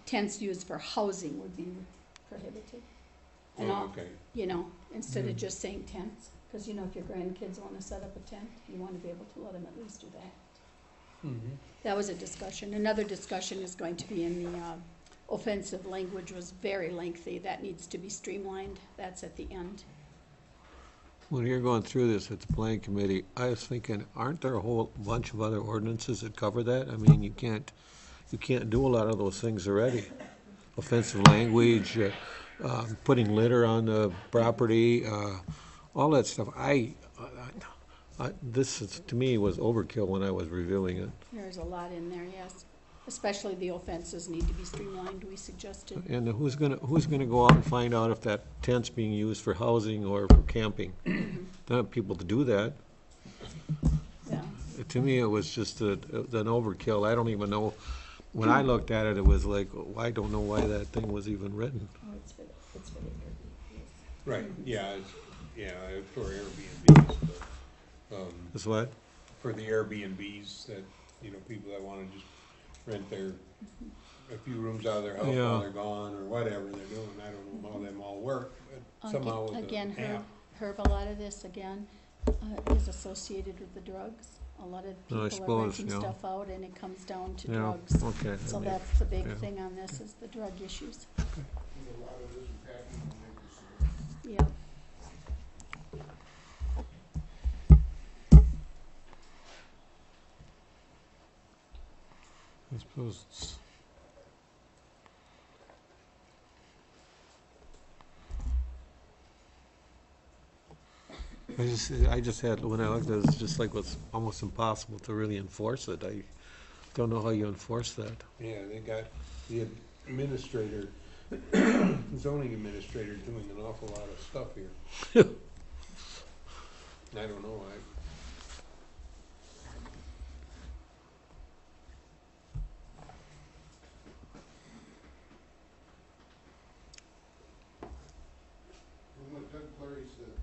tents used for housing would be prohibited. And Oh, okay. Instead of just saying tents, because if your grandkids wanna set up a tent, you wanna be able to let them at least do that. Mm-hmm. That was a discussion. Another discussion is going to be in the offensive language was very lengthy. That needs to be streamlined. That's at the end. When you're going through this at the planning committee, I was thinking, aren't there a whole bunch of other ordinances that cover that? I mean, you can't do a lot of those things already. Offensive language, putting litter on the property, all that stuff. This is, to me, was overkill when I was reviewing it. There's a lot in there, yes. Especially the offenses need to be streamlined, we suggested. And who's gonna go out and find out if that tent's being used for housing or for camping? Don't have people to do that. Yeah. To me, it was just an overkill. I don't even know, when I looked at it, it was like, I don't know why that thing was even written. Oh, it's for the Airbnb. Right, it's for Airbnbs, but, Is what? for the Airbnbs that, people that wanna just rent a few rooms out of their house Yeah. while they're gone, or whatever they're doing. I don't know how them all work, but somehow with Again, the app. Herb, a lot of this, again, is associated with the drugs. A lot of I people are suppose, renting yeah. stuff out, and it comes down to Yeah, drugs. okay. So that that's the big yeah. thing on this, is the drug issues. A lot of this is happening in Maple City. Yep. I suppose it's. I just had, when I looked at it, it's just like it's almost impossible to really enforce it. I don't know how you enforce that. Yeah, they got the administrator, zoning administrator doing an awful lot of stuff here. I don't know, From what Doug Clary said,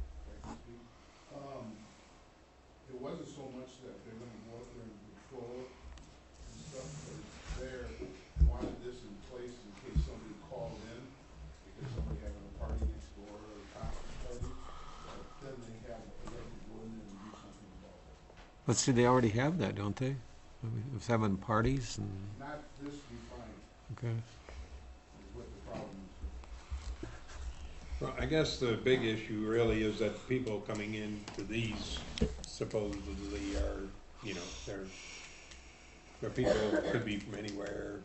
it wasn't so much that they're gonna go out there and patrol it and stuff, but it's there, wanted this in place in case somebody called in, because somebody having a party next door or a conference party, but then they have, they have to go in there and do something about it. But see, they already have that, don't they? I mean, it's having parties and, Not this defined, okay. is what the problem is. Well, I guess the big issue really is that people coming into these supposedly are, you know, they're people could be from anywhere,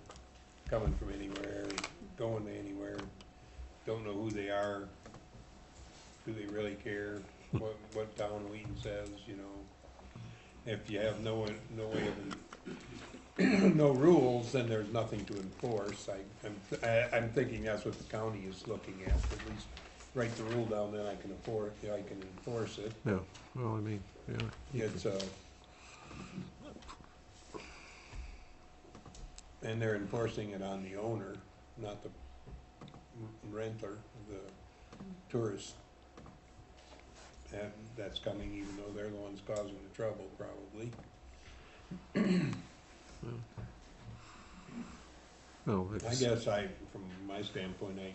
coming from anywhere, going to anywhere, don't know who they are, do they really care what town Wheaton says, you know? If you have no way of, no rules, then there's nothing to enforce. I'm thinking that's what the county is looking at least write the rule down, then I can enforce it. Yeah, well, I mean, yeah. It's, and they're enforcing it on the owner, not the renter, the tourist. And that's coming even though they're the ones causing the trouble, probably. No, I guess from my standpoint, I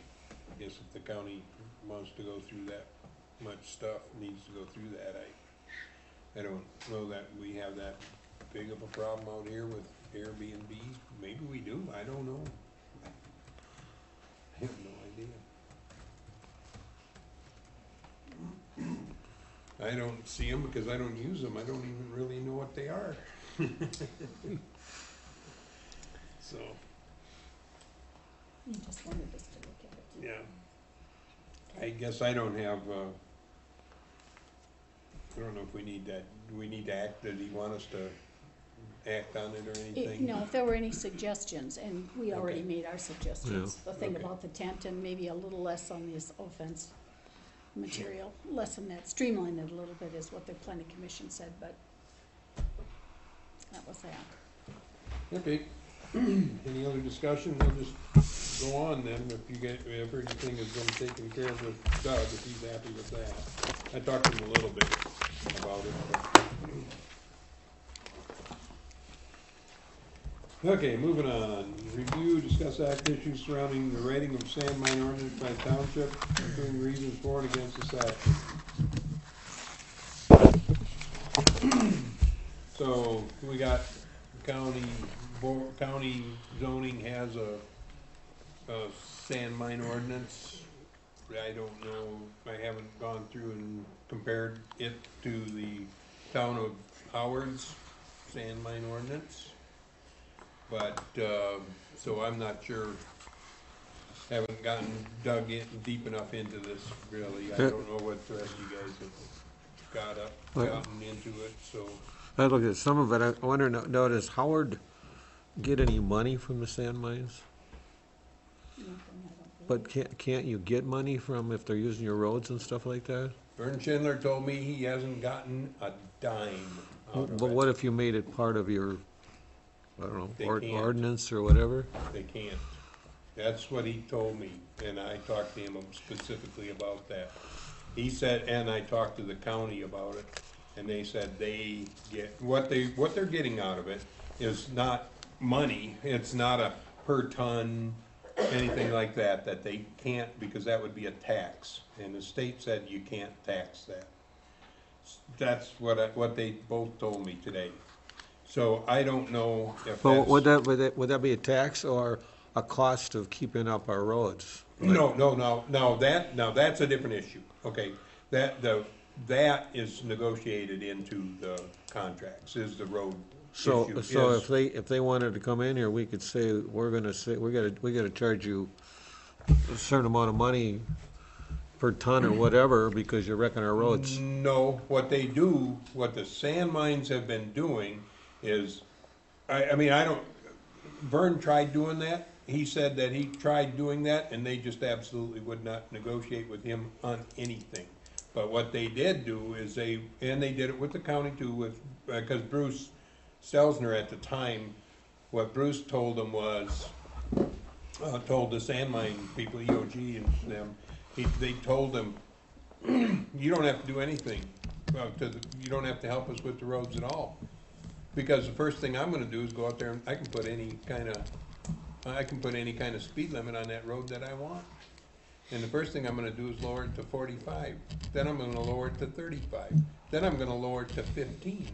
guess if the county wants to go through that much stuff, needs to go through that, I don't know that we have that big of a problem out here with Airbnb. Maybe we do, I don't know. I have no idea. I don't see them because I don't use them. I don't even really know what they are. So, You just wanted us to look at it. yeah. I guess I don't have, I don't know if we need that. Do we need to act? Did he want us to act on it or anything? No, if there were any suggestions, and we already Okay. made our suggestions. The thing Okay. about the tent and maybe a little less on this offense material, lessen that, streamline it a little bit is what the planning commission said, but that was that. Okay. Any other discussion? We'll just go on then. If everything has been taken care of with Doug, if he's happy with that. I talked to him a little bit about it. Okay, moving on. Review, discuss act issues surrounding the rating of sand mine ordinance by township, including reasons for and against this action. So, we got county zoning has a sand mine ordinance. I don't know, I haven't gone through and compared it to the town of Howard's sand mine ordinance. But, so I'm not sure, haven't dug in deep enough into this really. I don't know what the rest of you guys have gotten into it, so. I look at some of it, I wonder, now, does Howard get any money from the sand mines? But can't you get money from if they're using your roads and stuff like that? Vern Schindler told me he hasn't gotten a dime out of it. But what if you made it part of your, I don't know, They can't. ordinance or whatever? They can't. That's what he told me, and I talked to him specifically about that. He said, and I talked to the county about it, and they said they get, what they're getting out of it is not money, it's not a per ton, anything like that they can't, because that would be a tax, and the state said you can't tax that. That's what they both told me today. So I don't know if But that's. would that be a tax or a cost of keeping up our roads? No, that's a different issue. Okay, that is negotiated into the contracts, is the road So, issue so is- if they wanted to come in here, we could say, we gotta charge you a certain amount of money per ton or whatever, because you're wrecking our roads. No, what they do, what the sand mines have been doing is, I mean, I don't, Vern tried doing that. He said that he tried doing that and they just absolutely would not negotiate with him on anything. But what they did do is they did it with the county too, with, because Bruce Stelzner at the time, what Bruce told them was, told the sand mine people, EOG and them, they told them, you don't have to do anything, you don't have to help us with the roads at all. Because the first thing I'm gonna do is go out there and I can put any kind of speed limit on that road that I want. And the first thing I'm gonna do is lower it to 45, then I'm gonna lower it to 35, then I'm gonna lower it to 15,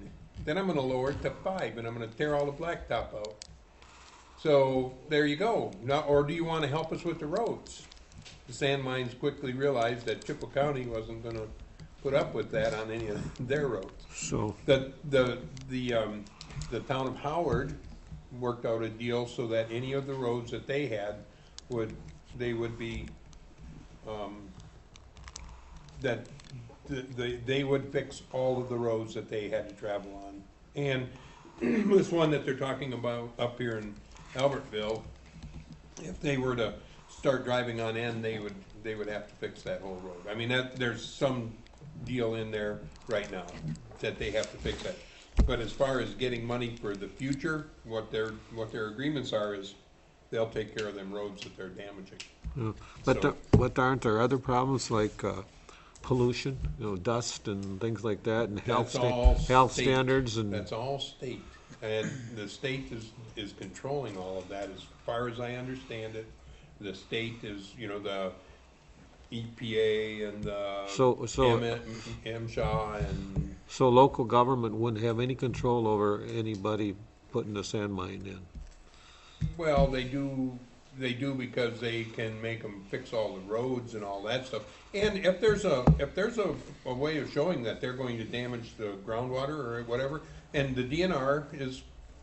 then I'm gonna lower it to 5, and I'm gonna tear all the blacktop out. So, there you go. Now, or do you wanna help us with the roads? The sand mines quickly realized that Chippewa County wasn't gonna put up with that on any of their roads. So, The town of Howard worked out a deal so that any of the roads that they had would be, that they would fix all of the roads that they had to travel on. And this one that they're talking about up here in Albertville, if they were to start driving on end, they would have to fix that whole road. I mean, there's some deal in there right now that they have to fix that. But as far as getting money for the future, what their agreements are is they'll take care of them roads that they're damaging. yeah. So- But aren't there other problems like pollution, dust and things like that, and That's all health state. standards and? That's all state, and the state is controlling all of that, as far as I understand it. The state is, the EPA and the MSHA and, So local government wouldn't have any control over anybody putting a sand mine in? well, they do because they can make them fix all the roads and all that stuff. And if there's a way of showing that they're going to damage the groundwater or whatever, and the DNR is,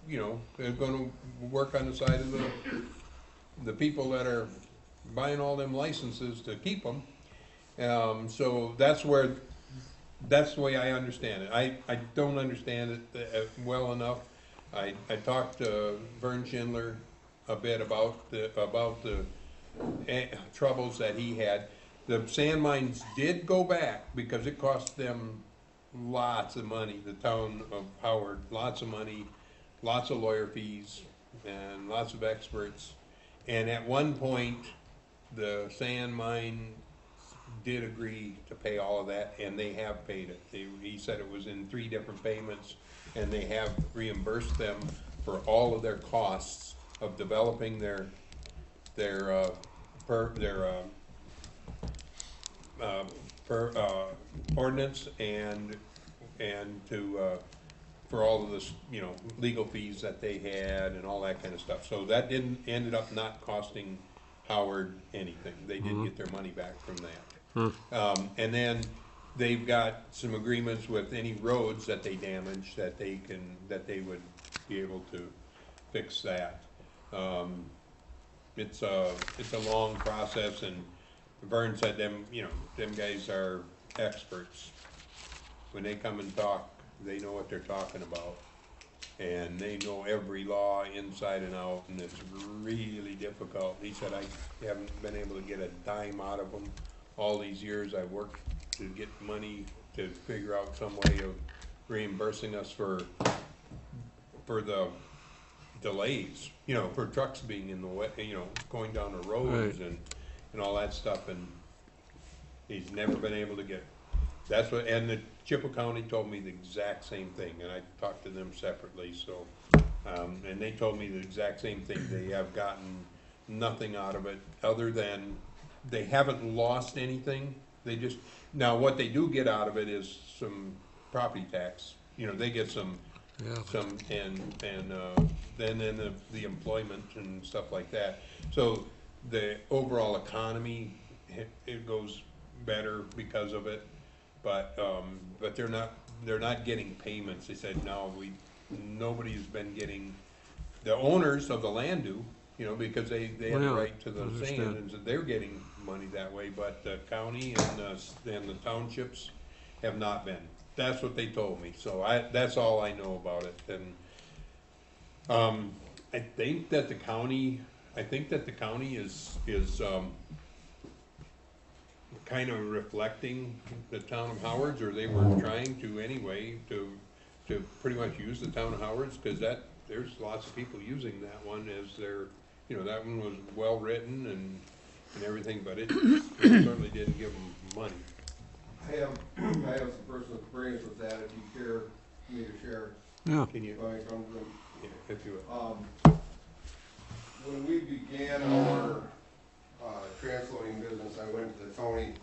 they're gonna work on the side of the people that are buying all them licenses to keep them. So that's the way I understand it. I don't understand it well enough. I talked to Vern Schindler a bit about the troubles that he had. The sand mines did go back because it cost them lots of money, the town of Howard, lots of money, lots of lawyer fees, and lots of experts. And at one point, the sand mine did agree to pay all of that, and they have paid it. He said it was in 3 different payments, and they have reimbursed them for all of their costs of developing their ordinance and for all of this, legal fees that they had and all that kind of stuff. So that ended up not costing Howard anything. They did get their money back from that. And then they've got some agreements with any roads that they damage that they would be able to fix that. It's a long process, and Vern said them guys are experts. When they come and talk, they know what they're talking about, and they know every law inside and out, and it's really difficult. He said, I haven't been able to get a dime out of them all these years. I've worked to get money to figure out some way of reimbursing us for the delays, for trucks being in the way, going down the roads and all that stuff, and he's never been able to get. That's what, and the Chippewa County told me the exact same thing, and I talked to them separately, so, and they told me the exact same thing. They have gotten nothing out of it, other than they haven't lost anything. They just, now what they do get out of it is some property tax. They get some, and then the employment and stuff like that. So the overall economy, it goes better because of it. But they're not getting payments. They said, no, nobody's been getting, the owners of the land do, you know, because they have the Well, right to the understand. sand, and so they're getting money that way, but the county and the townships have not been. That's what they told me, so that's all I know about it, and, I think that the county is, kind of reflecting the town of Howard's, or they were trying to anyway, to pretty much use the town of Howard's, cause there's lots of people using that one as their, you know, that one was well-written and everything, but it certainly didn't give them money. I have some personal experience with that, if you care for me to share. Yeah. Can you, If I come to- yeah, if you would. When we began our transloading business, I went to the county,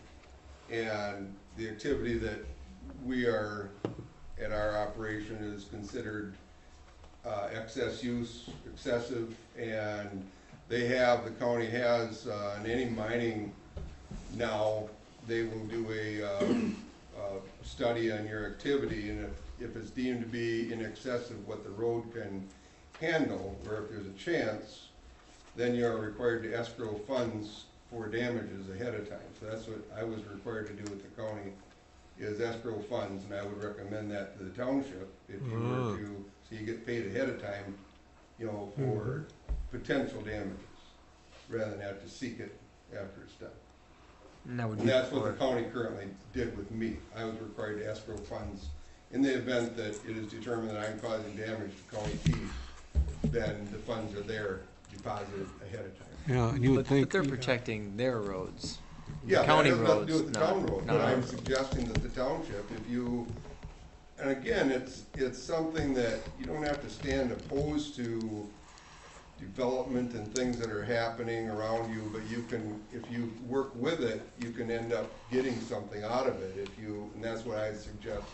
and the activity that we are, at our operation, is considered excess use, excessive, and the county has, in any mining now, they will do a study on your activity, and if it's deemed to be in excess of what the road can handle, or if there's a chance, then you're required to escrow funds for damages ahead of time. So that's what I was required to do with the county, is escrow funds, and I would recommend that to the township, if you were to, so you get paid ahead of time, you know, for potential damages, rather than have to seek it after it's done. And that would And be that's what the for, county currently did with me. I was required to escrow funds. In the event that it is determined that I'm causing damage to County T, then the funds are there, deposited ahead of time. Yeah, and you would but think. they're protecting their roads. Yeah, that County has nothing to roads, do with the town road, not but our I'm road. suggesting that the township, if you, and again, it's something that you don't have to stand opposed to development and things that are happening around you, but you can, if you work with it, you can end up getting something out of it, and that's what I suggest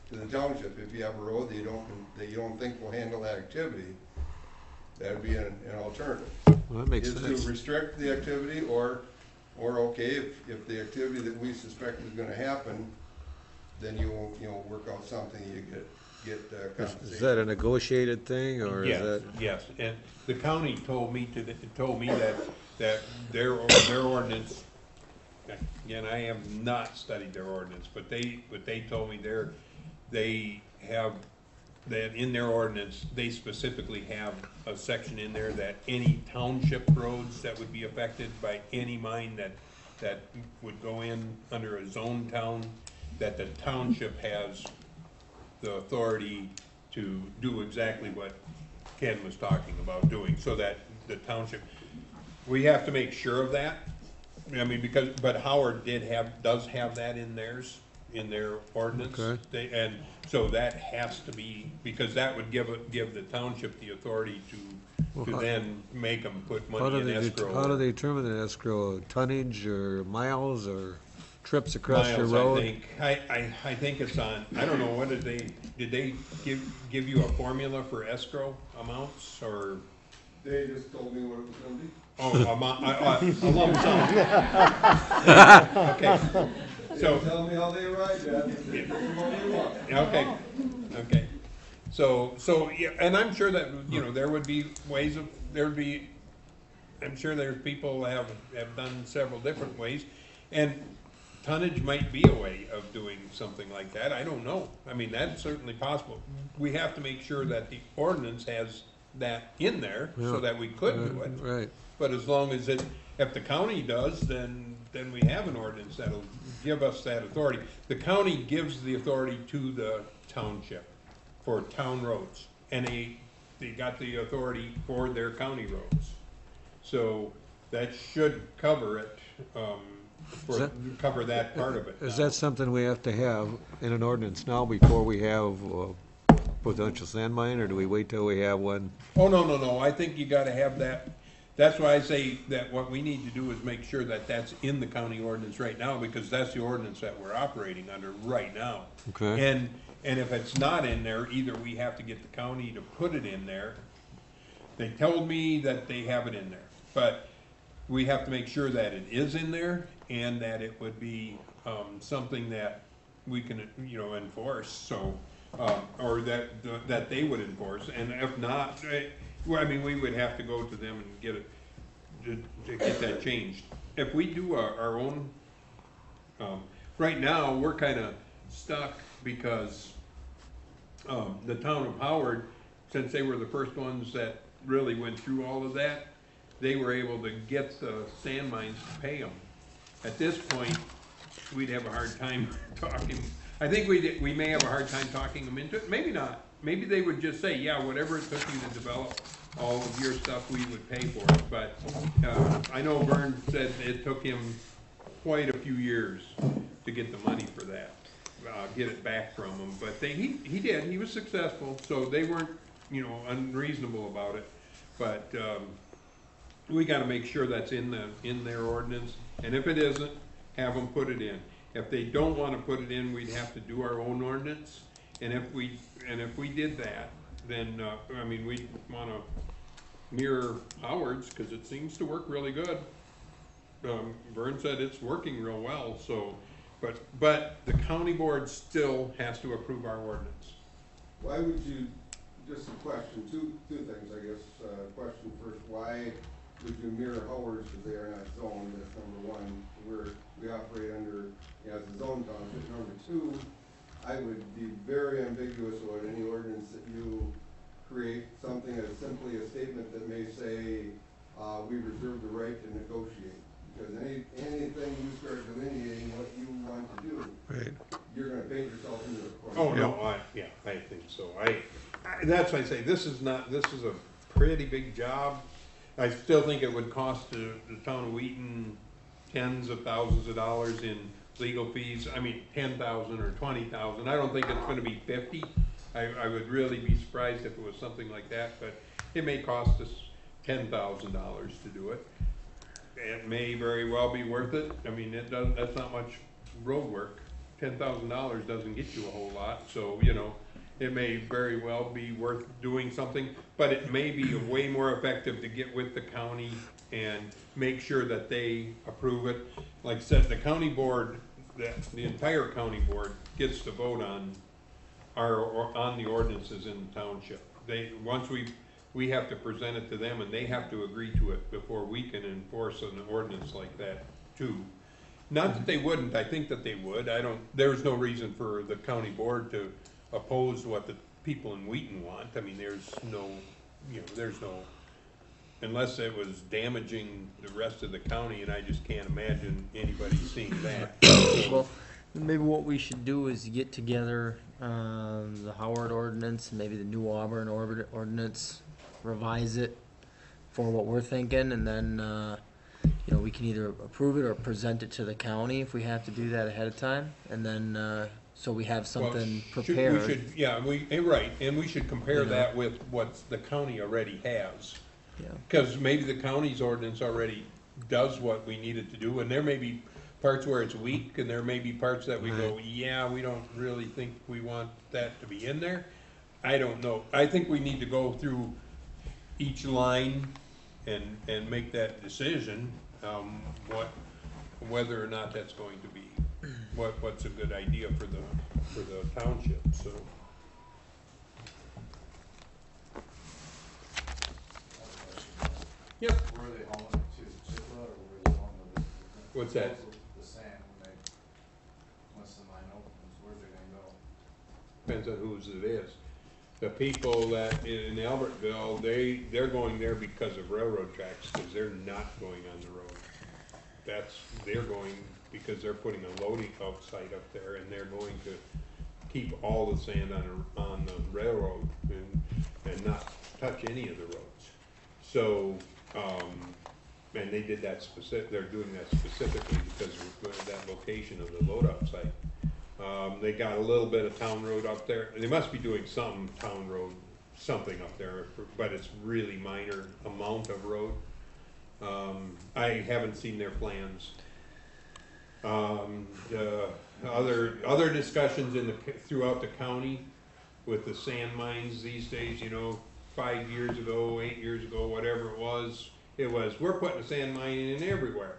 to the township. If you have a road that you don't think will handle that activity, that'd be an alternative. Well, that makes Is sense. to restrict the activity, or okay, if the activity that we suspect is gonna happen, then you'll work out something, you get compensation. Is that a negotiated thing, or is Yes, that? yes, and the county told me that their ordinance, again, I have not studied their ordinance, but they told me they have, that in their ordinance, they specifically have a section in there that any township roads that would be affected by any mine that would go in under a zone town, that the township has the authority to do exactly what Ken was talking about doing, so that the township, we have to make sure of that. I mean, but Howard does have that in theirs, in their ordinance. Okay. And so that has to be, because that would give the township the authority to then make them put money in escrow. How do they determine the escrow, tonnage, or miles, or trips across your Miles, road? I think it's on, I don't know, what did they give you a formula for escrow amounts, or? They just told me what it was gonna be. Oh, a lump sum. Okay. So, Tell me how they arrived at it, they put what we want. okay. So, yeah, and I'm sure that, you know, there would be ways of, I'm sure there's people have done several different ways, and tonnage might be a way of doing something like that, I don't know. I mean, that's certainly possible. We have to make sure that the ordinance has that in there, so Yeah. that we could do it. Right. But as long as if the county does, then we have an ordinance that'll give us that authority. The county gives the authority to the township for town roads, and they got the authority for their county roads. So that should cover it, cover that part of it. Is now. that something we have to have in an ordinance now before we have potential sand mine, or do we wait till we have one? Oh, no, I think you gotta have that. That's why I say that what we need to do is make sure that that's in the county ordinance right now, because that's the ordinance that we're operating under right now. Okay. And if it's not in there, either we have to get the county to put it in there. They told me that they have it in there, but we have to make sure that it is in there, and that it would be, something that we can, you know, enforce, so. or that they would enforce, and if not, well, I mean, we would have to go to them and get it, to get that changed. If we do our own, right now, we're kinda stuck because, the town of Howard, since they were the first ones that really went through all of that, they were able to get the sand mines to pay them. At this point, we'd have a hard time talking, I think we may have a hard time talking them into it, maybe not. Maybe they would just say, yeah, whatever it took you to develop all of your stuff, we would pay for it, but, I know Vern said it took him quite a few years to get the money for that, get it back from them, but he did, he was successful, so they weren't, unreasonable about it, but, we gotta make sure that's in their ordinance, and if it isn't, have them put it in. If they don't wanna put it in, we'd have to do our own ordinance, and if we did that, then, we'd wanna mirror Howard's, cause it seems to work really good. Vern said it's working real well, so, but the county board still has to approve our ordinance. Why would you, just a question, two things, I guess. Question first, why would you mirror Howard's, because they are not zoned, that's number one. We operate under, as a zone township. Number two, I would be very ambiguous about any ordinance that you create something as simply a statement that may say, we reserve the right to negotiate. Because anything you start delineating what you want to do, Right. you're gonna paint yourself into a corner. Oh, no, I think so. That's why I say, this is a pretty big job. I still think it would cost the town of Wheaton tens of thousands of dollars in legal fees. 10,000 or 20,000. I don't think it's gonna be 50. I would really be surprised if it was something like that, but it may cost us $10,000 to do it. It may very well be worth it. That's not much road work. $10,000 doesn't get you a whole lot, so, it may very well be worth doing something, but it may be way more effective to get with the county and make sure that they approve it. Like I said, the county board, the entire county board gets to vote on on the ordinances in the township. Once we have to present it to them, and they have to agree to it before we can enforce an ordinance like that too. Not that they wouldn't, I think that they would. There's no reason for the county board to oppose what the people in Wheaton want. There's no, unless it was damaging the rest of the county, and I just can't imagine anybody seeing that. Well, maybe what we should do is get together, the Howard ordinance, and maybe the New Auburn ordinance, revise it for what we're thinking, and then, we can either approve it or present it to the county if we have to do that ahead of time, and then, so we have something prepared. Right, and we should compare that with what the county already has. Yeah. Because maybe the county's ordinance already does what we need it to do, and there may be parts where it's weak, and there may be parts that we go, yeah, we don't really think we want that to be in there. I don't know. I think we need to go through each line and make that decision, whether or not that's going to be, what's a good idea for the township, so. Yep. Were they hauling it to Chippewa, or were they hauling it? What's that? The sand, when they, once the mine opens, where's it gonna go? Depends on whose it is. The people that in Albertville, they're going there because of railroad tracks, because they're not going on the road. They're going because they're putting a loading outside up there, and they're going to keep all the sand on the railroad and not touch any of the roads. So, and they did that they're doing that specifically because of that location of the load up site. They got a little bit of town road up there. They must be doing some town road, something up there, but it's really minor amount of road. I haven't seen their plans. The other discussions throughout the county with the sand mines these days, 5 years ago, 8 years ago, whatever it was, we're putting a sand mine in everywhere.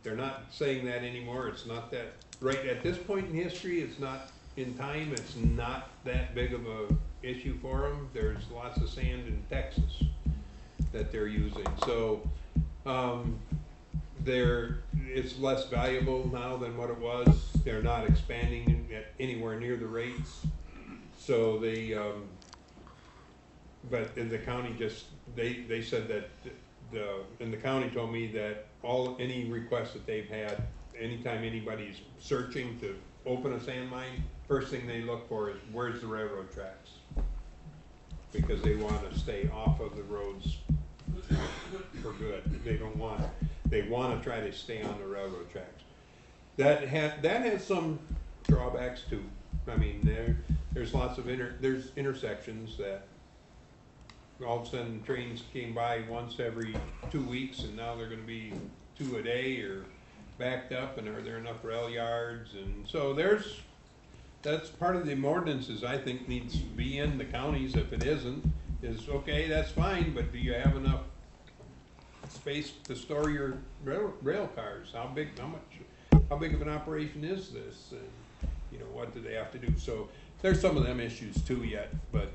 They're not saying that anymore. It's not that, right at this point in history, it's not in time, it's not that big of a issue for them. There's lots of sand in Texas that they're using, so, it's less valuable now than what it was. They're not expanding at anywhere near the rates, so they, but in the county just, they said that and the county told me that any requests that they've had, anytime anybody's searching to open a sand mine, first thing they look for is where's the railroad tracks? Because they wanna stay off of the roads for good. They wanna try to stay on the railroad tracks. That has some drawbacks too. I mean, there's lots of there's intersections that all of a sudden trains came by once every 2 weeks, and now they're gonna be 2 a day, or backed up, and are there enough rail yards? And so that's part of the ordinances I think needs to be in the counties. If it isn't, is okay, that's fine, but do you have enough space to store your rail cars? How big of an operation is this? And, you know, what do they have to do? So there's some of them issues too yet, but,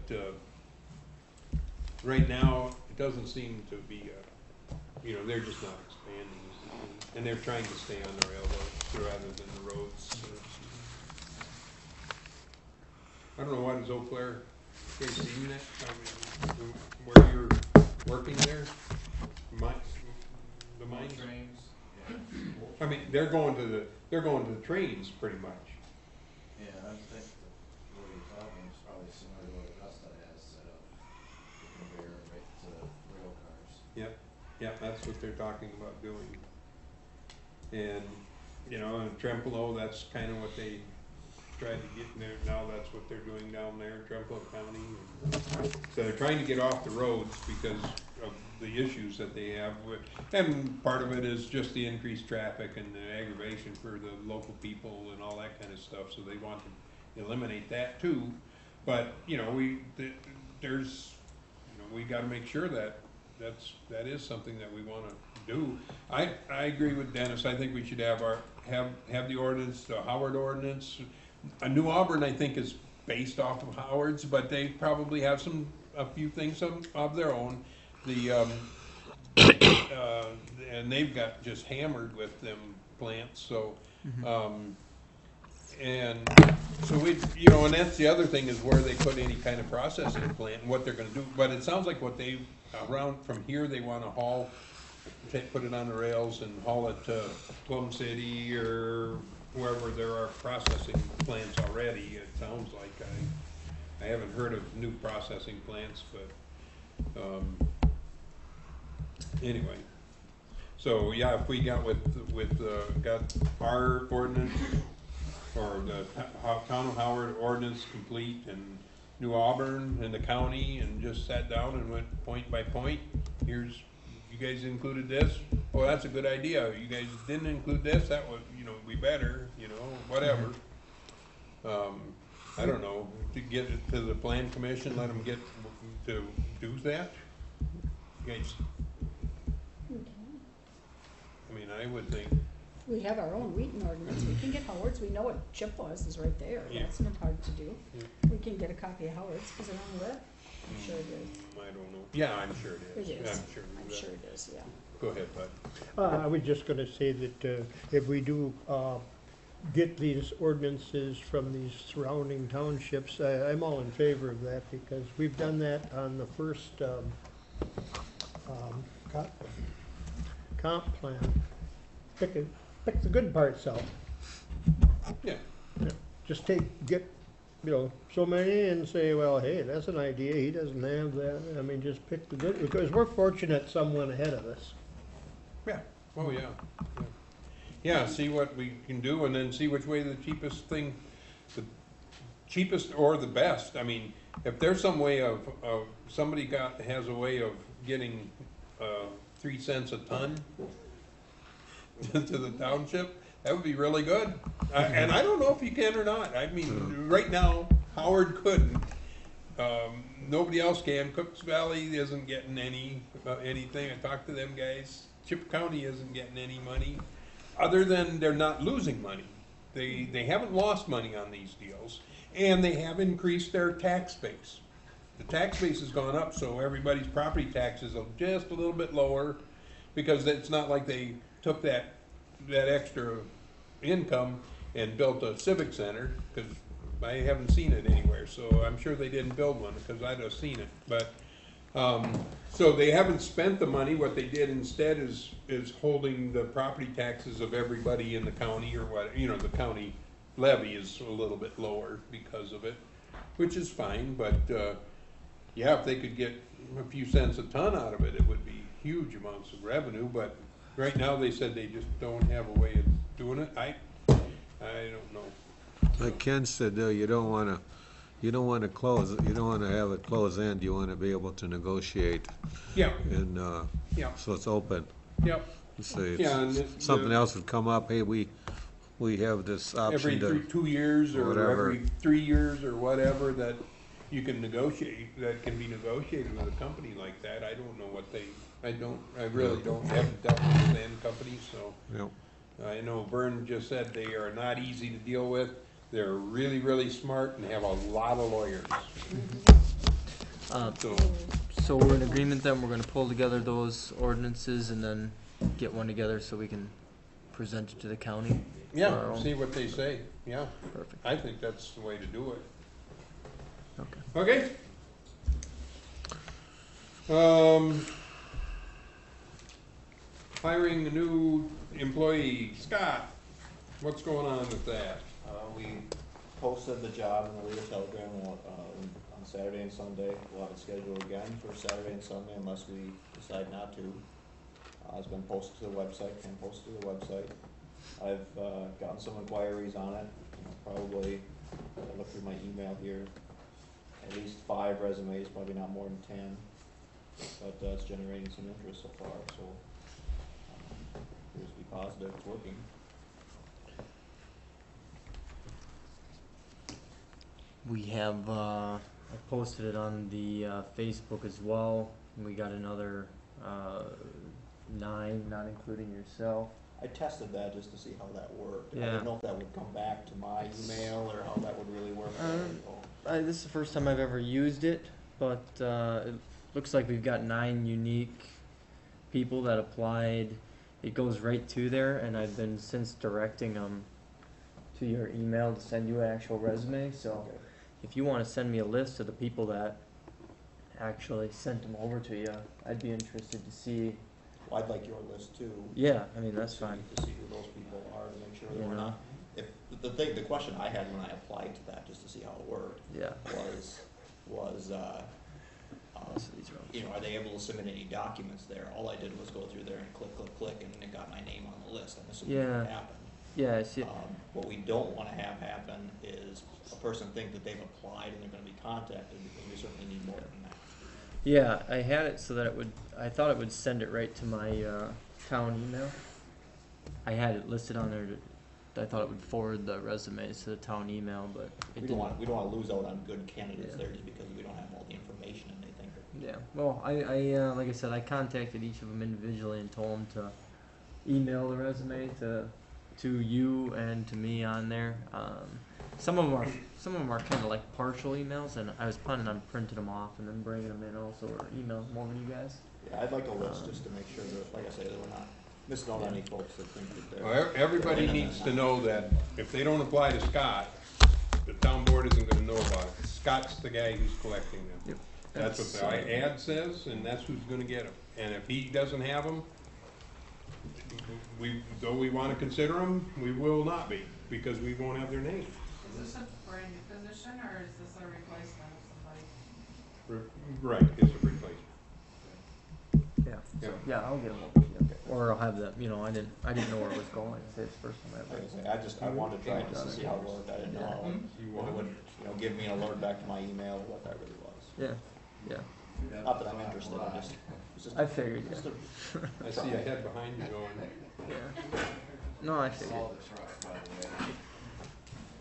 right now, it doesn't seem to be, they're just not expanding, and they're trying to stay on the railroads rather than the roads. I don't know, what is Eau Claire, you guys seen that? I mean, where you're working there? The mines? Trains, yeah. I mean, they're going to the trains pretty much. Yeah, I think what you're talking is probably similar to what Augusta has set up, the conveyor right to rail cars. Yep, that's what they're talking about doing. And, in Trempealeau, that's kind of what they tried to get in there. Now that's what they're doing down there, Trempealeau County. So they're trying to get off the roads because of the issues that they have with, and part of it is just the increased traffic and the aggravation for the local people and all that kind of stuff, so they want to eliminate that too. But, we gotta make sure that is something that we wanna do. I agree with Dennis. I think we should have the ordinance, the Howard ordinance. New Auburn, I think, is based off of Howard's, but they probably have a few things of their own. And they've got just hammered with them plants, so, and so and that's the other thing, is where they put any kind of processing plant and what they're gonna do. But it sounds like what they, around from here, they wanna put it on the rails and haul it to Plum City or wherever there are processing plants already. It sounds like, I haven't heard of new processing plants, but, anyway. So, yeah, if we got got our ordinance, or the Town of Howard ordinance complete, and New Auburn and the county, and just sat down and went point by point, you guys included this, oh, that's a good idea, you guys didn't include this, that would, be better, whatever. I don't know, to get it to the plan commission, let them get to do that. You guys, I mean, I would think, We have our own Wheaton ordinance, we can get Howard's, we know what Chippewa's is right there, Yeah. that's not hard to do. We can get a copy of Howard's, is it on the web? I'm sure it is. I don't know, yeah, I'm sure it is. It is. I'm sure it is, yeah. Go ahead, Bud. I was just gonna say that, if we do, get these ordinances from these surrounding townships, I'm all in favor of that, because we've done that on the first, comp plan. Pick the good parts out. Yeah. Just get, so many and say, well, hey, that's an idea, he doesn't have that. I mean, just pick the good, because we're fortunate someone ahead of us. Yeah, oh, yeah. Yeah, see what we can do, and then see which way the cheapest or the best. I mean, if there's some way of somebody has a way of getting 3 cents a ton to the township, that would be really good. And I don't know if you can or not. I mean, right now, Howard couldn't. Nobody else can. Cooks Valley isn't getting anything. I talked to them guys. Chippewa County isn't getting any money, other than they're not losing money. They haven't lost money on these deals, and they have increased their tax base. The tax base has gone up, so everybody's property taxes are just a little bit lower, because it's not like they took that extra income and built a civic center, because I haven't seen it anywhere, so I'm sure they didn't build one, because I'd have seen it, but, so they haven't spent the money. What they did instead is holding the property taxes of everybody in the county, or what, you know, the county levy is a little bit lower because of it, which is fine, but, yeah, if they could get a few cents a ton out of it, it would be huge amounts of revenue, but right now they said they just don't have a way of doing it. I don't know. Like Ken said, though, you don't wanna close, you don't wanna have it close end, you wanna be able to negotiate. Yeah, And, yeah, so it's open. yep. Say, Yeah, and if something else would come up, hey, we have this Every option to, 2 years or whatever. every 3 years or whatever that you can negotiate, that can be negotiated with a company like that. I don't know what I really don't, haven't dealt with land companies, so. you know, I know Vern just said they are not easy to deal with. They're really, really smart and have a lot of lawyers. So, So we're in agreement then, we're gonna pull together those ordinances and then get one together so we can present it to the county? for our yeah, own- see what they say, yeah. Perfect, I think that's the way to do it. okay. Okay? Hiring a new employee, Scott, what's going on with that? We posted the job in the Leader Telegram on Saturday and Sunday. We'll have it scheduled again for Saturday and Sunday unless we decide not to. It's been posted to the website, I've gotten some inquiries on it, probably, I looked through my email here, at least 5 resumes, probably not more than 10. But it's generating some interest so far, so appears to be positive, it's working. We have, I posted it on the Facebook as well. We got another 9, not including yourself. I tested that just to see how that worked. I Yeah. didn't know if that would come back to my email or how that would really work. This is the first time I've ever used it, but it looks like we've got 9 unique people that applied. It goes right to there, and I've been since directing them to your email to send you an actual resume. So Okay. if you want to send me a list of the people that actually sent them over to you, I'd be interested to see. Well, I'd like your list too. Yeah, I mean, that's fine. To see who those people are, to make sure that You we're know. not, if, the question I had when I applied to that, just to see how it worked, Yeah. was, These are all- you know, are they able to submit any documents there? All I did was go through there and click, and it got my name on the list. I'm assuming Yeah. that happened. Yeah, I see. What we don't wanna have happen is a person think that they've applied and they're gonna be contacted, because we certainly need more than that. Yeah, I had it so that I thought it would send it right to my town email. I had it listed on there. I thought it would forward the resumes to the town email, but it We didn't. don't wanna lose out on good candidates Yeah. there just because we don't have all the information and they think that. Yeah, well, I like I said, I contacted each of them individually and told them to email the resume to you and to me on there. Some of them are kind of like partial emails, and I was planning on printing them off and then bringing them in also, or emailing them over to you guys. Yeah, I'd like a list just to make sure that, like I say, that we're not missing out on any folks that think that they're. Well, everybody needs to know that if they don't apply to Scott, the town board isn't gonna know about it. Scott's the guy who's collecting them. Yep. That's what the ad says, and that's who's gonna get them. And if he doesn't have them, though we wanna consider them, we will not be, because we won't have their name. Is this a brand new position, or is this a replacement of somebody? Right, it's a replacement. Yeah. Yeah. Yeah, I'll get them over to you, or I'll have them. You know, I didn't know where it was going. I say it's the first time I Like ever. I say, I wanted to try it just to see how it worked. I didn't know how it You would, want, give me an alert back to my email, what that really was. Yeah, yeah. Not that I'm interested, it's just. I figured. just Yeah. a I see a head behind you going, Yeah. No, I figured. Saw the truck, by the way.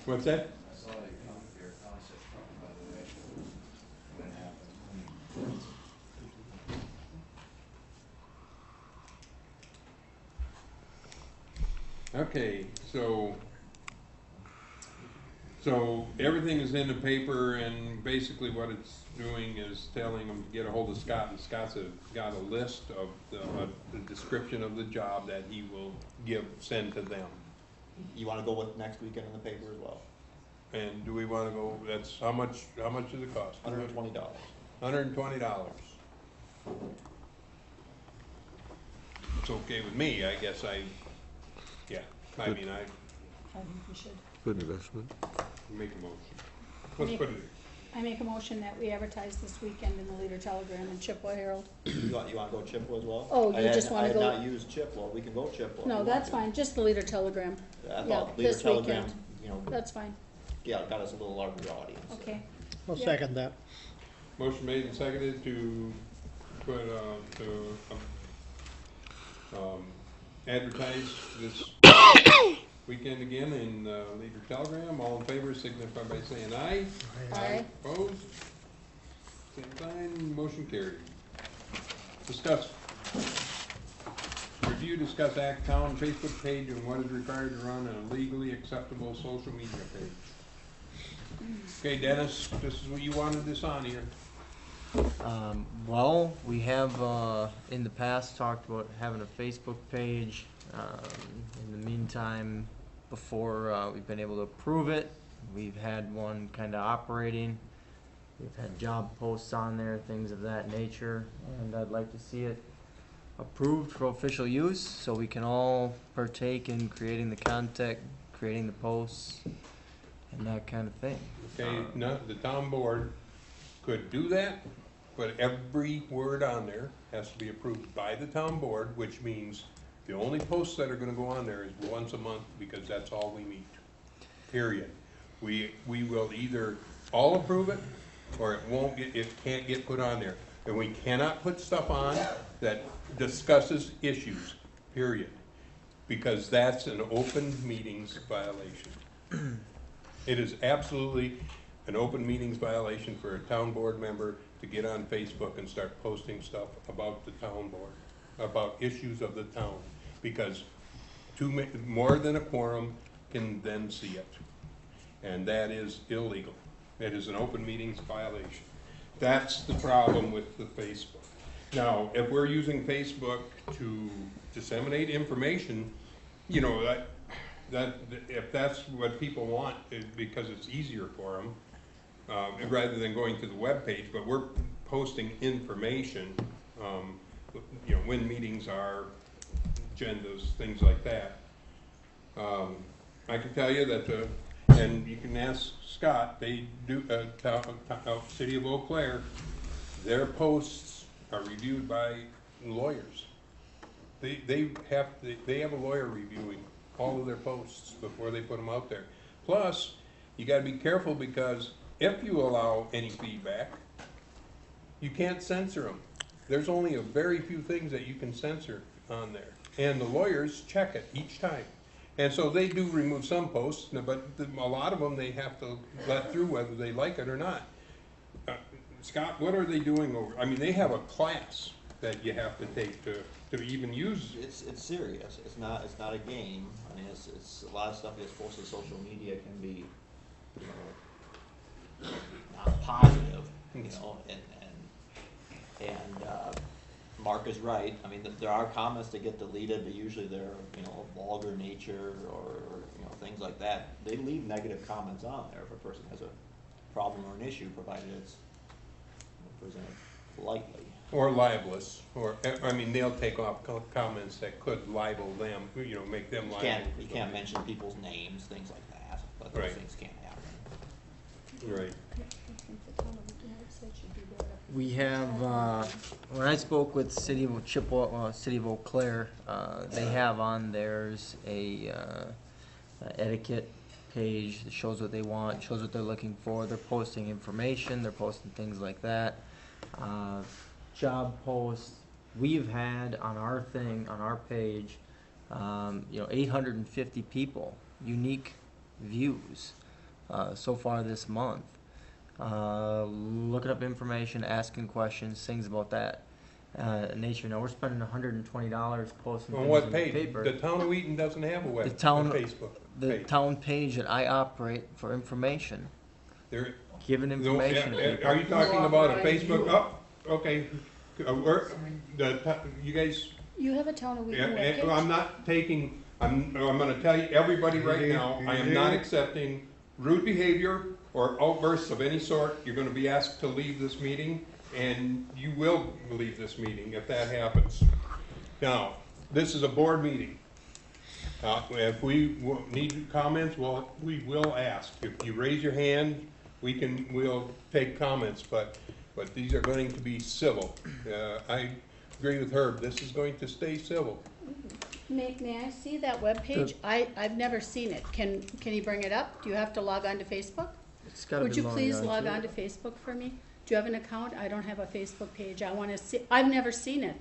what's that? I saw you come with your concept truck, by the way, when it happened. Okay, so So everything is in the paper, and basically what it's doing is telling them to get a hold of Scott, and Scott's got a list of the description of the job that he will send to them. You wanna go with next weekend in the paper as well? And do we wanna go, that's, how much does it cost? $120. $120. It's okay with me, I guess I mean, I I think we should. Good investment. make a motion. Let's put it, I make a motion that we advertise this weekend in the Leader Telegram and Chippewa Herald. You wanna go Chippewa as well? Oh, you just wanna go- I had not used Chippewa, we can go Chippewa. if No, you that's want fine, just the Leader Telegram. to. I Yeah, thought Leader this Telegram, weekend. you know, That's fine, got us a little larger audience. okay. I'll Yeah. second that. motion made and seconded to put, advertise this weekend again in the Leader Telegram. All in favor signify by saying aye. Aye. Opposed? Same sign, motion carried. Discuss. Review, discuss, act, town Facebook page and what is required to run a legally acceptable social media page. Okay, Dennis, this is what you wanted this on here. Well, we have, in the past talked about having a Facebook page. In the meantime, before, we've been able to approve it, we've had one kinda operating. We've had job posts on there, things of that nature, and I'd like to see it approved for official use, so we can all partake in creating the content, creating the posts, and that kind of thing. Okay, the town board could do that, but every word on there has to be approved by the town board, which means the only posts that are gonna go on there is once a month, because that's all we meet, period. We will either all approve it, or it can't get put on there. And we cannot put stuff on that discusses issues, period, because that's an open meetings violation. It is absolutely an open meetings violation for a town board member to get on Facebook and start posting stuff about the town board, about issues of the town, because more than a quorum can then see it. And that is illegal. It is an open meetings violation. That's the problem with the Facebook. Now, if we're using Facebook to disseminate information, you know, that if that's what people want, because it's easier for them, rather than going to the webpage, but we're posting information, you know, when meetings are, agendas, things like that. I can tell you that, and you can ask Scott, they do, City of Eau Claire, their posts are reviewed by lawyers. They have a lawyer reviewing all of their posts before they put them out there. Plus, you gotta be careful, because if you allow any feedback, you can't censor them. There's only a very few things that you can censor on there, and the lawyers check it each time. And so they do remove some posts, but a lot of them they have to let through whether they like it or not. Scott, what are they doing over? I mean, they have a class that you have to take to even use. It's serious. It's not a game. I mean, it's a lot of stuff that's posted to social media can be, you know, not positive, you know, and Mark is right. I mean, there are comments that get deleted, but usually they're, you know, vulgar nature or, you know, things like that. They leave negative comments on there if a person has a problem or an issue, provided it's presented politely. Or libelous, or, I mean, they'll take off comments that could libel them, you know, make them liable. You can't mention people's names, things like that, but those Right. things can't happen. Right. We have, when I spoke with City of Chippewa, City of Eau Claire, they have on theirs a etiquette page that shows what they want, shows what they're looking for. They're posting information, they're posting things like that. Job posts, we've had on our thing, on our page, you know, 850 people, unique views, so far this month. Looking up information, asking questions, things about that. nature. Now, we're spending $120 posting On things what in the page? paper. The town of Wheaton doesn't have a The town- Facebook The page. town page that I operate for information, There, giving no, information to people. are you talking about a Facebook? Oh, okay. You guys, You have a Town of Wheaton I'm webpage? not taking, I'm gonna tell you, everybody right now, I am not accepting rude behavior or outbursts of any sort. You're gonna be asked to leave this meeting, and you will leave this meeting if that happens. Now, this is a board meeting. If we need comments, well, we will ask. If you raise your hand, we'll take comments, but these are going to be civil. I agree with Herb, this is going to stay civil. May I see that webpage? I've never seen it. Can you bring it up? Do you have to log on to Facebook? It's gotta Would be you logged please on log to on it. to Facebook for me? Do you have an account? I don't have a Facebook page. I wanna see, I've never seen it,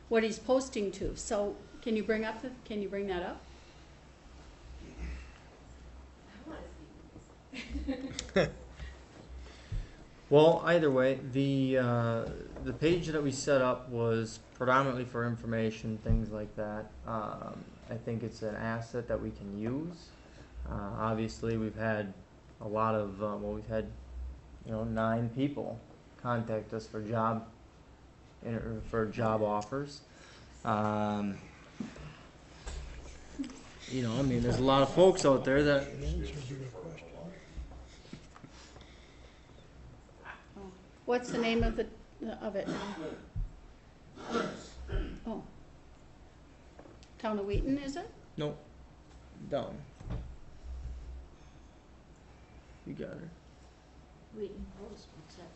what he's posting to. So can you bring that up? Well, either way, the page that we set up was predominantly for information, things like that. I think it's an asset that we can use. Obviously, we've had a lot of, we've had, 9 people contact us for job offers. There's a lot of folks out there that. What's the name of it Oh. Town of Wheaton, is it? Nope. Down. You got her. Wheaton Post, what's that?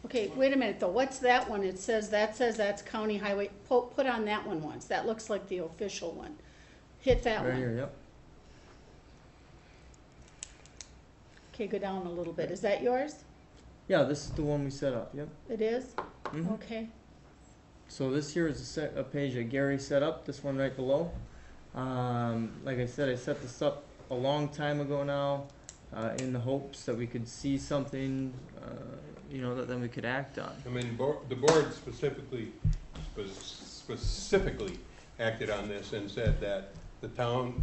Okay, wait a minute though. What's that one? It says that's county highway. Put on that one once. That looks like the official one. Hit that Right one. here, yep. Okay, go down a little bit. Is that yours? Yeah, this is the one we set up, yep. It is? Mhm. Okay. So this here is a page that Gary set up, this one right below. Like I said, I set this up a long time ago now, in the hopes that we could see something, that then we could act on. I mean, the board specifically acted on this and said that the town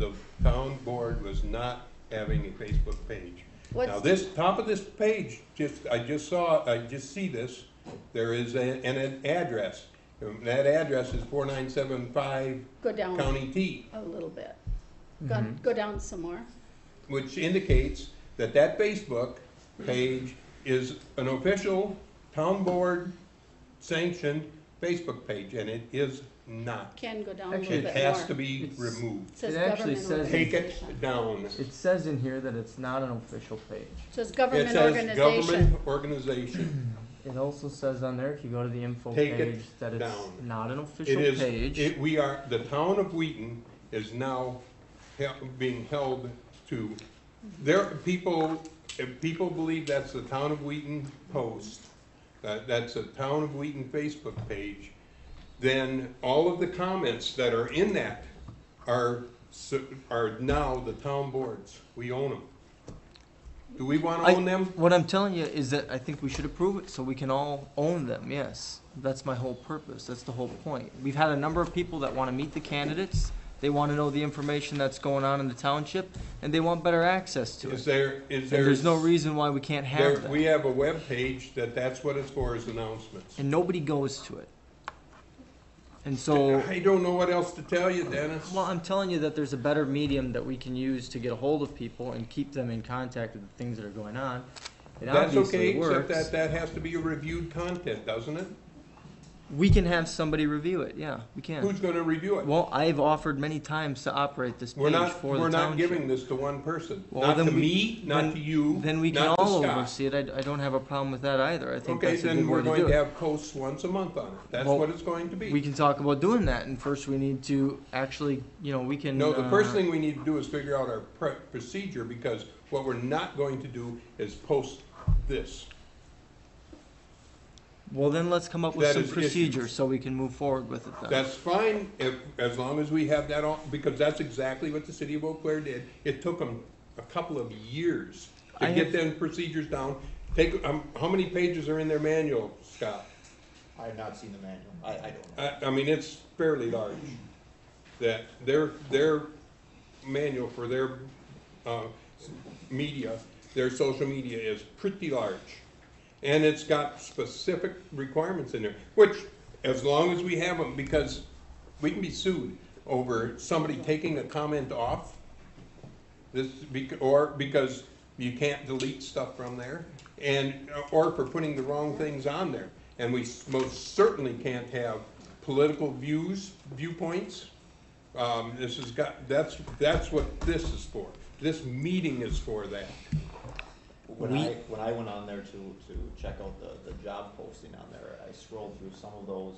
board was not having a Facebook page. Now, top of this page, I just see this, there is an address. That address is 4975 Go down County T, a little bit. Mhm. Go down some more. which indicates that Facebook page is an official town board sanctioned Facebook page, and it is not. Ken, go down a Actually, little It bit has more. to be It's- removed. It says It actually government says- Take organization. it down. It says in here that it's not an official page. It says It government says organization. government organization. It also says on there, if you go to the info Take it page, that it's down. not an It official is, page. the town of Wheaton is now being held to, if people believe that's the town of Wheaton post, that's a town of Wheaton Facebook page, then all of the comments that are in that are now the town boards. We own them. Do we wanna own them? What I'm telling you is that I think we should approve it so we can all own them, yes. That's my whole purpose, that's the whole point. We've had a number of people that wanna meet the candidates, they wanna know the information that's going on in the township, and they want better access to Is it. there? And there's no reason why we can't have We that. have a web page that's what it's for, is announcements. And nobody goes to it. And so, I don't know what else to tell you, Dennis. well, I'm telling you that there's a better medium that we can use to get a hold of people and keep them in contact with the things that are going on. It That's obviously okay, except works. that has to be a reviewed content, doesn't it? We can have somebody review it, yeah, we can. Who's gonna review it? Well, I've offered many times to operate this We're page not, for the we're not township. giving this to one person. Well, Not then to we- me, not then- to you, Then we can not to all Scott. oversee it, I don't have a problem with that either, I think Okay, that's a then good we're way to going do to it. have posts once a month on it. That's Well, what it's going to be. We can talk about doing that, and first we need to actually, we can. No, the first thing we need to do is figure out our procedure, because what we're not going to do is post this. Well, then let's come up with That some is procedures issues. so we can move forward with it then. That's fine, as long as we have that all, because that's exactly what the city of Eau Claire did. It took them a couple of years to I get have- them procedures down. How many pages are in their manual, Scott? I have not seen the manual, I don't know. I mean, it's fairly large. That their manual for their, media, their social media is pretty large. And it's got specific requirements in there, which, as long as we have them, because we can be sued over somebody taking a comment off, or because you can't delete stuff from there, or for putting the wrong things on there. And we most certainly can't have political viewpoints. That's what this is for. This meeting is for that. When I went on there to check out the job posting on there, I scrolled through some of those,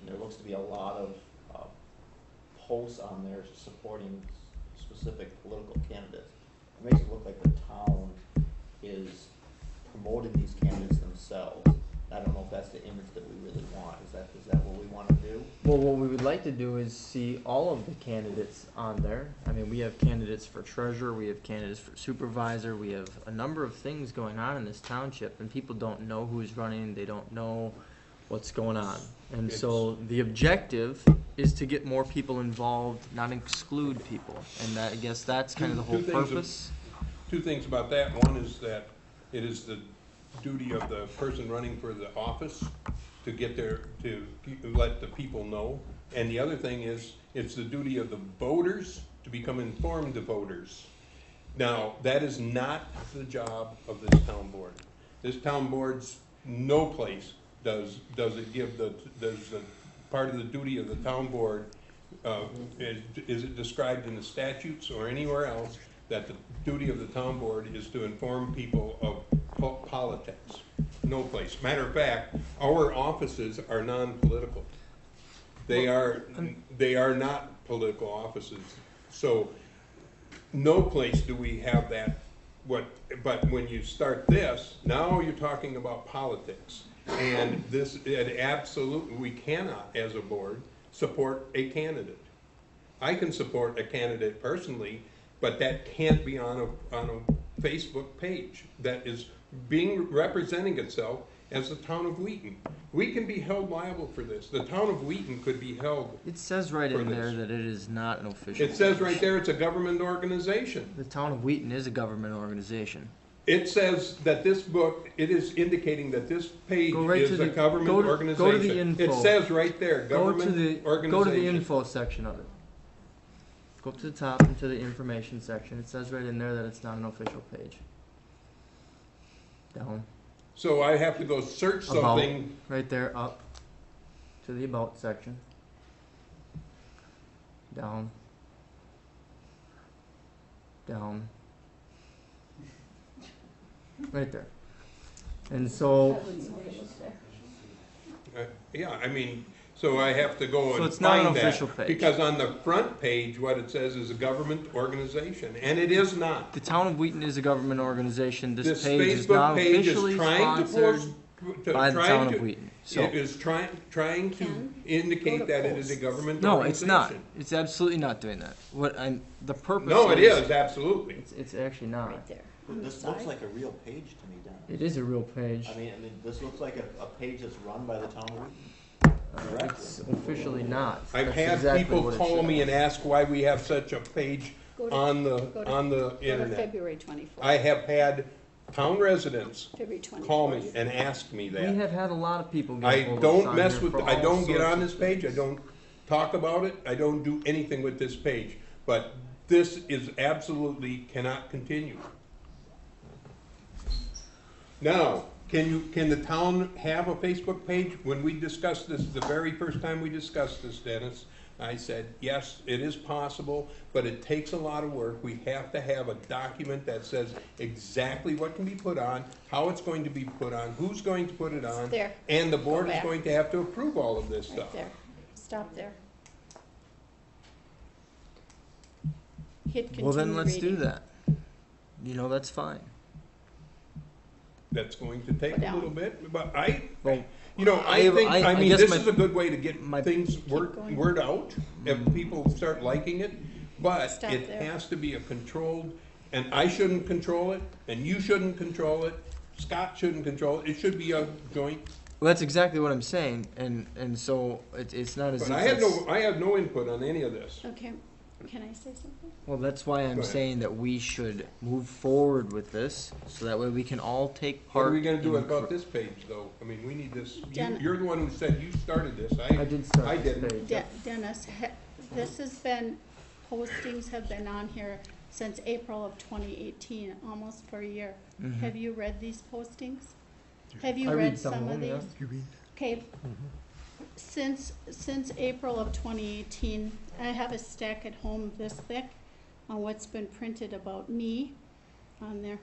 and there looks to be a lot of posts on there supporting specific political candidates. It makes it look like the town is promoting these candidates themselves. I don't know if that's the image that we really want. Is that what we want to do? Well, what we would like to do is see all of the candidates on there. I mean, we have candidates for treasurer, we have candidates for supervisor, we have a number of things going on in this township, and people don't know who's running, they don't know what's going on. And so the objective is to get more people involved, not exclude people. And I guess that's kind of the whole purpose. Two things about that. One is that it is the duty of the person running for the office to get there, to let the people know. And the other thing is, it's the duty of the voters to become informed voters. Now, that is not the job of this town board. This town board's no place does it give does the part of the duty of the town board, is it described in the statutes or anywhere else that the duty of the town board is to inform people of politics? No place. Matter of fact, our offices are non-political. They are not political offices. So no place do we have that. But when you start this, now you're talking about politics. And it absolutely, we cannot, as a board, support a candidate. I can support a candidate personally, but that can't be on a Facebook page that is representing itself as the town of Wheaton. We can be held liable for this. The town of Wheaton could be held. It says right in there that it is not an official. It says right there it's a government organization. The town of Wheaton is a government organization. It says that this book, it is indicating that this page is a government organization. Go to the info. It says right there, government organization. Go to the info section of it. Go up to the top into the information section. It says right in there that it's not an official page. Down. So I have to go search something. About, right there, up to the about section. Down. Down. Right there. And so, yeah, I mean, so I have to go so and it's not find an that. official page. Because on the front page, what it says is a government organization, and it is not. The town of Wheaton is a government organization. This page is Facebook not page officially is trying sponsored by the town of Wheaton. So it is trying to indicate that it is a government no, organization. it's not. It's absolutely not doing that. The purpose. No, it is absolutely. It's actually not. Right there. This looks like a real page to me, Don. It is a real page. I mean, this looks like a page that's run by the town of Wheaton. It's officially not. I've That's had exactly people what it call should me be. and ask why we have such a page on the internet. February 24th. I have had town residents February 24th. call me and ask me We that. have had a lot of people get I hold of us don't on mess here with, for I all don't get sorts on of this page, I things. don't talk about it, I don't do anything with this page. But this is absolutely cannot continue. Now, can the town have a Facebook page? When we discussed this, the very first time we discussed this, Dennis, I said, yes, it is possible, but it takes a lot of work. We have to have a document that says exactly what can be put on, how it's going to be put on, who's going to put it on. There. And the board Go is back. going to have to approve all of this Right stuff. there. Stop there. Hit continue Well, then let's do reading. that. You know, that's fine. That's going to take Go a down. little bit, but Well, I mean, guess this my- is a good way to get my- things going. word out, if people start liking it, but Stop it there. has to be a controlled, and I shouldn't control it, and you shouldn't control it, Scott shouldn't control it, it should be a joint Well, that's exactly what I'm saying, and so it's not as if But I had no input on any of this. Okay, can I say something? Well, that's why Go I'm ahead. saying that we should move forward with this, so that way we can all take What part. are we gonna do in about this page, though? I mean, we need this, Jen- you're the one who said you started this, I did start I this didn't. page. Dennis, this has been, postings have been on here since April of 2018, almost for a year. Mhm. Have you read these postings? Have you I read read some some of of them, these? yeah. Okay, since April of 2018, I have a stack at home this thick on what's been printed about me on there.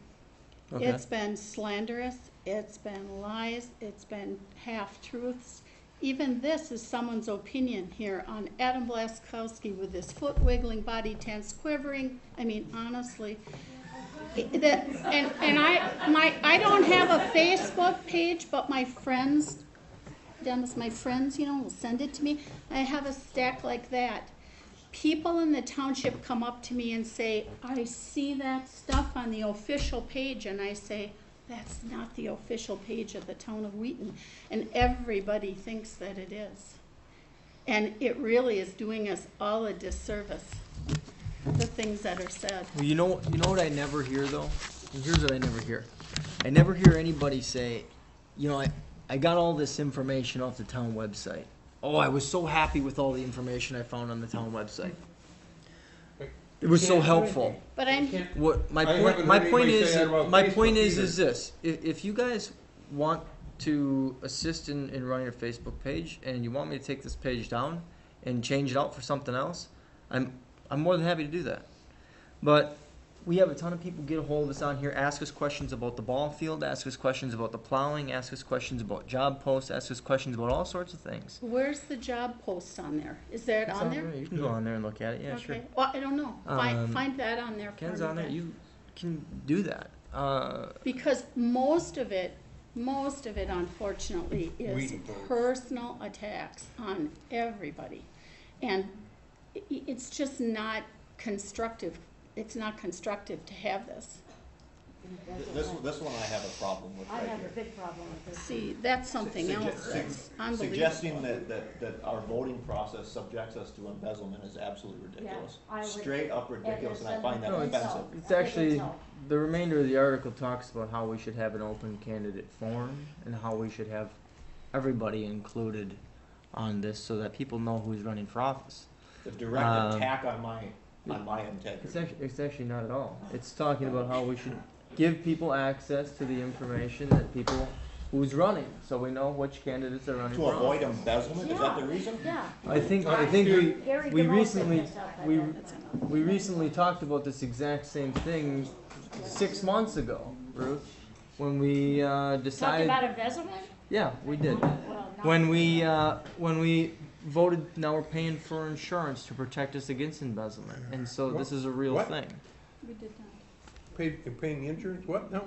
Okay. It's been slanderous, it's been lies, it's been half-truths. Even this is someone's opinion here on Adam Blaskowski with his foot wiggling, body tense, quivering. I mean, honestly. I don't have a Facebook page, but my friends, Dennis, my friends, will send it to me. I have a stack like that. People in the township come up to me and say, I see that stuff on the official page, and I say, that's not the official page of the town of Wheaton. And everybody thinks that it is. And it really is doing us all a disservice, the things that are said. Well, you know what I never hear though? And here's what I never hear. I never hear anybody say, I got all this information off the town website. Oh, I was so happy with all the information I found on the town website. It was so helpful. But I'm, What my I point? haven't My heard point anybody is. say that about My Facebook point is either. this: if you guys want to assist in running a Facebook page, and you want me to take this page down and change it out for something else, I'm more than happy to do that. But we have a ton of people get a hold of us on here, ask us questions about the ball field, ask us questions about the plowing, ask us questions about job posts, ask us questions about all sorts of things. where's the job posts on there? Is that It's on there? You can go on there and look at it. Yeah, sure. Okay. Well, I don't know. Find Um, that on there for Ken's me on there. then. You can do that. Because most of it unfortunately is Wheaton folks. personal attacks on everybody. And it's just not constructive. It's not constructive to have this. This one I have a problem with I right have a here. big problem with this. See, that's something else that's unbelievable. Suggesting that our voting process subjects us to embezzlement is absolutely ridiculous. I would- Straight up ridiculous, and I it's find that No, offensive. It's actually, the remainder of the article talks about how we should have an open candidate forum and how we should have everybody included on this so that people know who's running for office. The direct attack on my integrity. It's actually not at all. It's talking about how we should give people access to the information that people who's running, so we know which candidates are running To for avoid office. embezzlement, is that the reason? Yeah. I think Gary we DeMoss recently picked this up, I we bet. we recently talked about this exact same thing 6 months ago, Ruth, when we Talking decided. about embezzlement? Yeah, we did. Well, not- When we voted, now we're paying for insurance to protect us against embezzlement, and so this is a real What? thing. We did not. Paying insurance, what? No.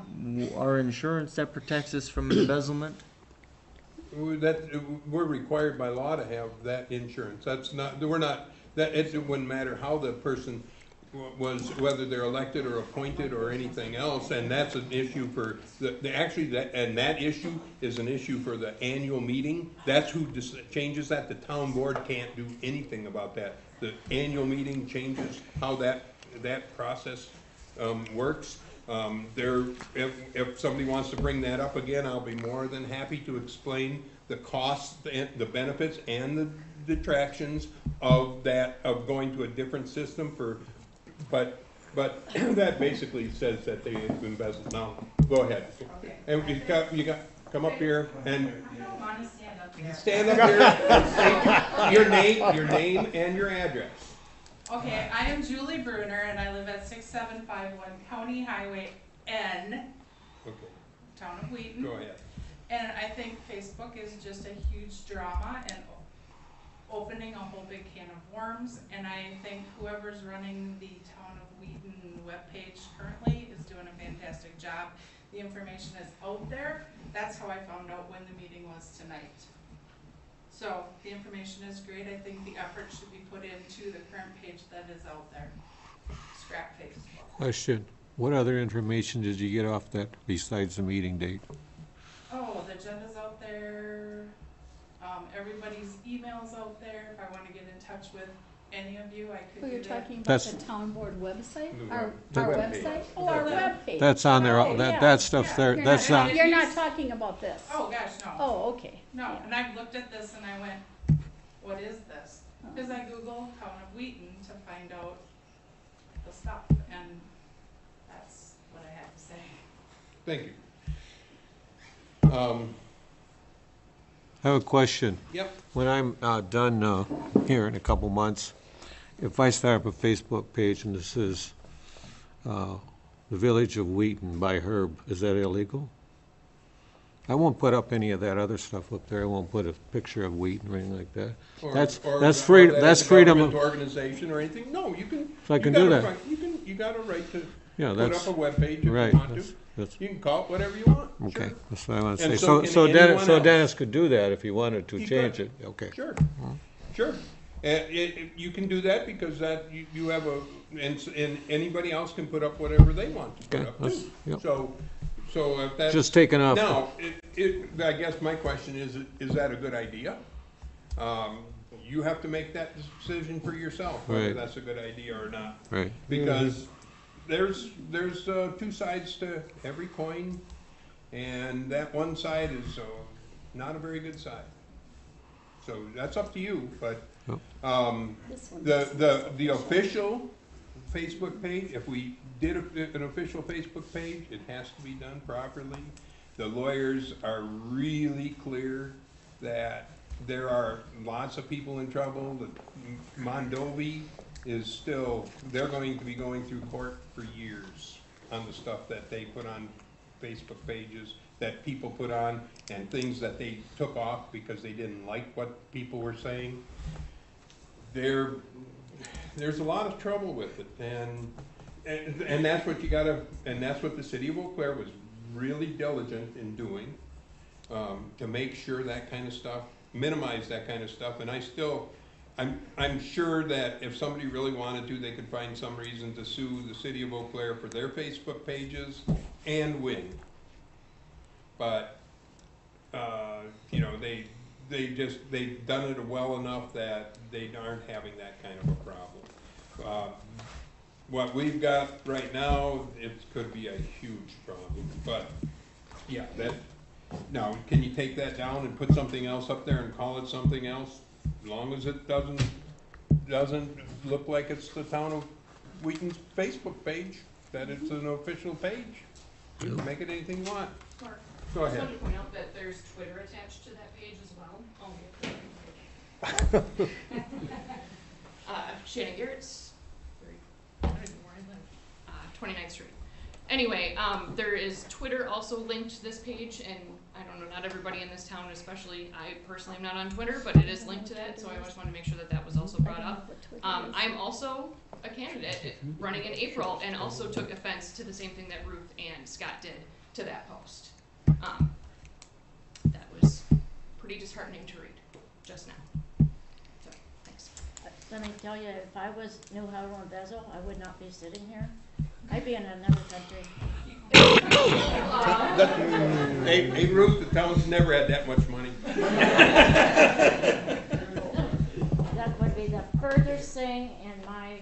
Our insurance that protects us from embezzlement. We're required by law to have that insurance. That's not, we're not, it wouldn't matter how the person was, whether they're elected or appointed or anything else, and that's an issue for, that issue is an issue for the annual meeting. That's who changes that. The town board can't do anything about that. The annual meeting changes how that process works. If somebody wants to bring that up again, I'll be more than happy to explain the costs, the benefits, and the detractions of going to a different system but that basically says that they embezzled. Now, go ahead. Okay. And you got, come up here and I don't wanna stand up here. stand up here and say your name and your address. Okay, I am Julie Bruner and I live at 6751 County Highway N, Okay, town of Wheaton. go ahead. And I think Facebook is just a huge drama and opening a whole big can of worms. And I think whoever's running the town of Wheaton webpage currently is doing a fantastic job. The information is out there. That's how I found out when the meeting was tonight. So the information is great. I think the effort should be put into the current page that is out there. Scrap Facebook. Question, what other information did you get off that besides the meeting date? Oh, the agenda's out there. Everybody's email's out there. If I wanna get in touch with any of you, I could Oh, do you're that. talking about That's- the town board website? The Our, web- our webpage. website? Oh, our webpage. That's on there, Oh, that, yeah. that stuff's there, You're that's not, not, you're not talking about this? Oh, gosh, no. Oh, okay. No, Yeah. and I've looked at this and I went, what is this? Oh. Cause I Googled town of Wheaton to find out the stuff, and that's what I had to say. Thank you. I have a question. Yep. When I'm done here in a couple months, if I start up a Facebook page and this is the Village of Wheaton by Herb, is that illegal? I won't put up any of that other stuff up there. I won't put a picture of Wheaton or anything like that. That's freedom. That's freedom of. Organization or anything. No, you can. So I can you do got that. You got a right to Yeah, put that's up a webpage if right. you want to. That's You can call it whatever you want. okay. Sure. That's what I want to And say. so So can Dennis, anyone else. Dennis could do that if he wanted to He change could. it. Okay. Sure. Sure. You can do that because that you have a and anybody else can put up whatever they want to put Okay, up that's- too. yep. So if that's Just taking off. Now, I guess my question is that a good idea? You have to make that decision for yourself, whether Right. that's a good idea or not. Right. Because there's two sides to every coin, and that one side is not a very good side. So that's up to you, but This one. the official Facebook page, if we did an official Facebook page, it has to be done properly. The lawyers are really clear that there are lots of people in trouble. The Mondovi is still, they're going to be going through court for years on the stuff that they put on Facebook pages, that people put on, and things that they took off because they didn't like what people were saying. There's a lot of trouble with it, and that's what you gotta, and that's what the city of Eau Claire was really diligent in doing, to make sure that kind of stuff, minimize that kind of stuff, and I'm sure that if somebody really wanted to, they could find some reason to sue the city of Eau Claire for their Facebook pages and win. But, you know, they've done it well enough that they aren't having that kind of a problem. What we've got right now, it could be a huge problem, but, yeah, now, can you take that down and put something else up there and call it something else? As long as it doesn't look like it's the town of Wheaton's Facebook page, that it's an official page. You can make it anything you want. Mark, Go I just ahead. wanted to point out that there's Twitter attached to that page as well. Shannon Garrett's, I don't even know where I live, 29th Street. Anyway, there is Twitter also linked to this page, and I don't know, not everybody in this town, especially I personally am not on Twitter, but it is linked to that, so I just wanted to make sure that that was also brought up. I'm also a candidate running in April, and also took offense to the same thing that Ruth and Scott did to that post. That was pretty disheartening to read just now. So, thanks. Let me tell you, if I knew how to embezzle, I would not be sitting here. I'd be in another country. Hey, Ruth, the town's never had that much money. That would be the furthest thing in my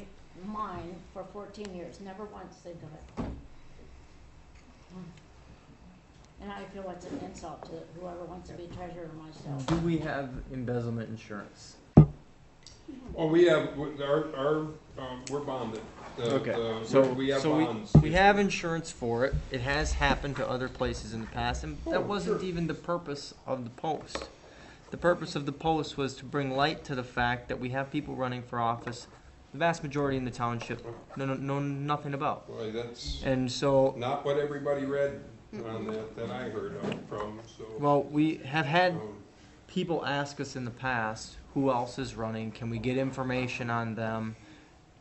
mind for 14 years. Never once think of it. And I feel it's an insult to whoever wants to be treasurer or myself. Do we have embezzlement insurance? Well, we have, we're bonded. We have bonds. we have insurance for it. It has happened to other places in the past, and that wasn't even the purpose of the post. The purpose of the post was to bring light to the fact that we have people running for office, the vast majority in the township know nothing about. Boy, that's And so, not what everybody read on that I heard from, so. well, we have had people ask us in the past, who else is running? Can we get information on them?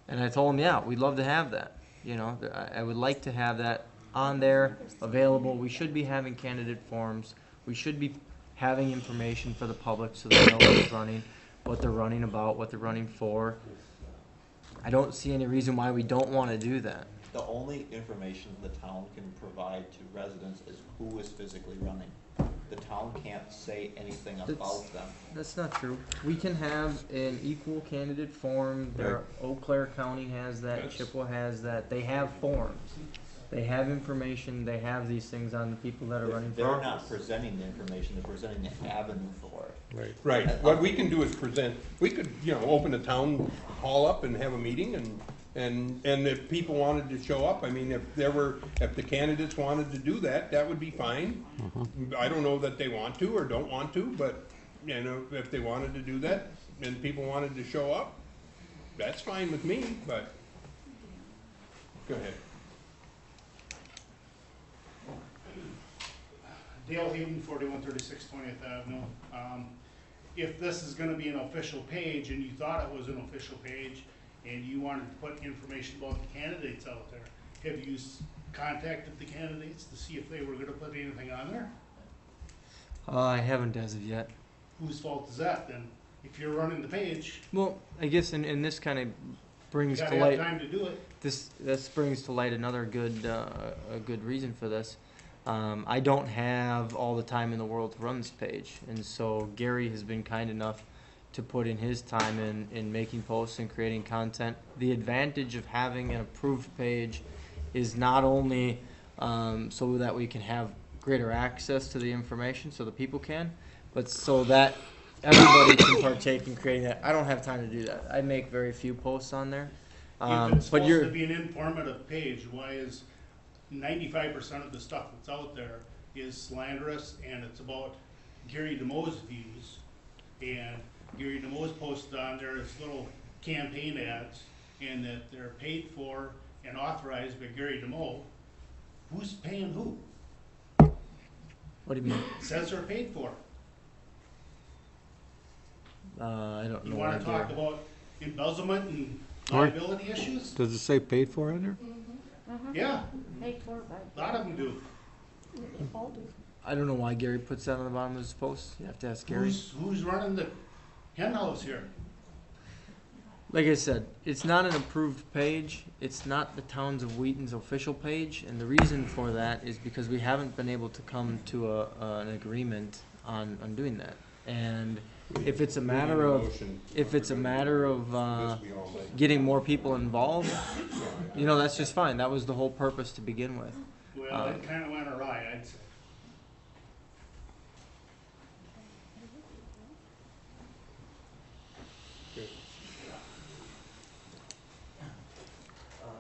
And I told them, yeah, we'd love to have that. You know, I would like to have that on there, available. We should be having candidate forums. We should be having information for the public so they know who's running, what they're running about, what they're running for. I don't see any reason why we don't want to do that. The only information the town can provide to residents is who is physically running. the town can't say anything about them. That's not true. We can have an equal candidate forum. There, Eau Claire County has that, Chippewa has that. They have forums. They have information, they have these things on the people that are running for They're office. not presenting the information, they're presenting the avenue for it. Right, what we can do is present, we could, you know, open a town hall up and have a meeting and if people wanted to show up, I mean, if the candidates wanted to do that, that would be fine. I don't know that they want to or don't want to, but, you know, if they wanted to do that and people wanted to show up, that's fine with me, but, go ahead. Dale Hayden, 4136 20th Avenue. If this is gonna be an official page and you thought it was an official page and you wanted to put information about the candidates out there, have you contacted the candidates to see if they were gonna put anything on there? I haven't as of yet. Whose fault is that then? If you're running the page, Well, I guess, and this kind of you brings to gotta have light, time to do it. this brings to light another good, a good reason for this. I don't have all the time in the world to run this page, and so Gary has been kind enough to put in his time in making posts and creating content. The advantage of having an approved page is not only so that we can have greater access to the information so the people can, but so that everybody can partake in creating that. I don't have time to do that. I make very few posts on there. If it's But supposed to be an informative page, why is 95% of the stuff that's out there is slanderous and it's about Gary DeMoe's views? And Gary DeMoe's posted on there his little campaign ads and that they're paid for and authorized by Gary DeMoe. Who's paying who? What do you mean? It says they're paid for. I don't know. You wanna where talk Gary- about embezzlement and Or- liability issues? Does it say paid for in there? Yeah, Paid for by. a lot of them do. I don't know why Gary puts that on the bottom of his post. You have to ask Gary. Who's running the hen house here? Like I said, it's not an approved page. It's not the Towns of Wheaton's official page, and the reason for that is because we haven't been able to come to an agreement on doing that. And if it's a matter of getting more people involved, you know, that's just fine. That was the whole purpose to begin with. Well, it kinda went awry, I'd say.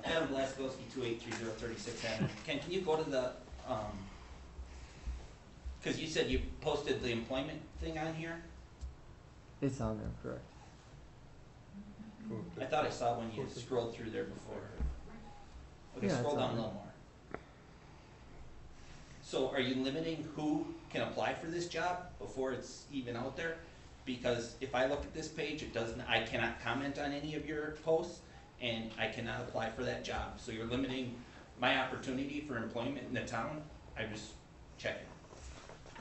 Adam Blaskowski, 283036 Avenue. Ken, can you go to the, because you said you posted the employment thing on here? It's on there, correct? I thought I saw when you scrolled through there before. Okay, Yeah, scroll it's down on a little more. So are you limiting who can apply for this job before it's even out there? Because if I look at this page, it doesn't, I cannot comment on any of your posts, and I cannot apply for that job. So you're limiting my opportunity for employment in the town? I'm just checking.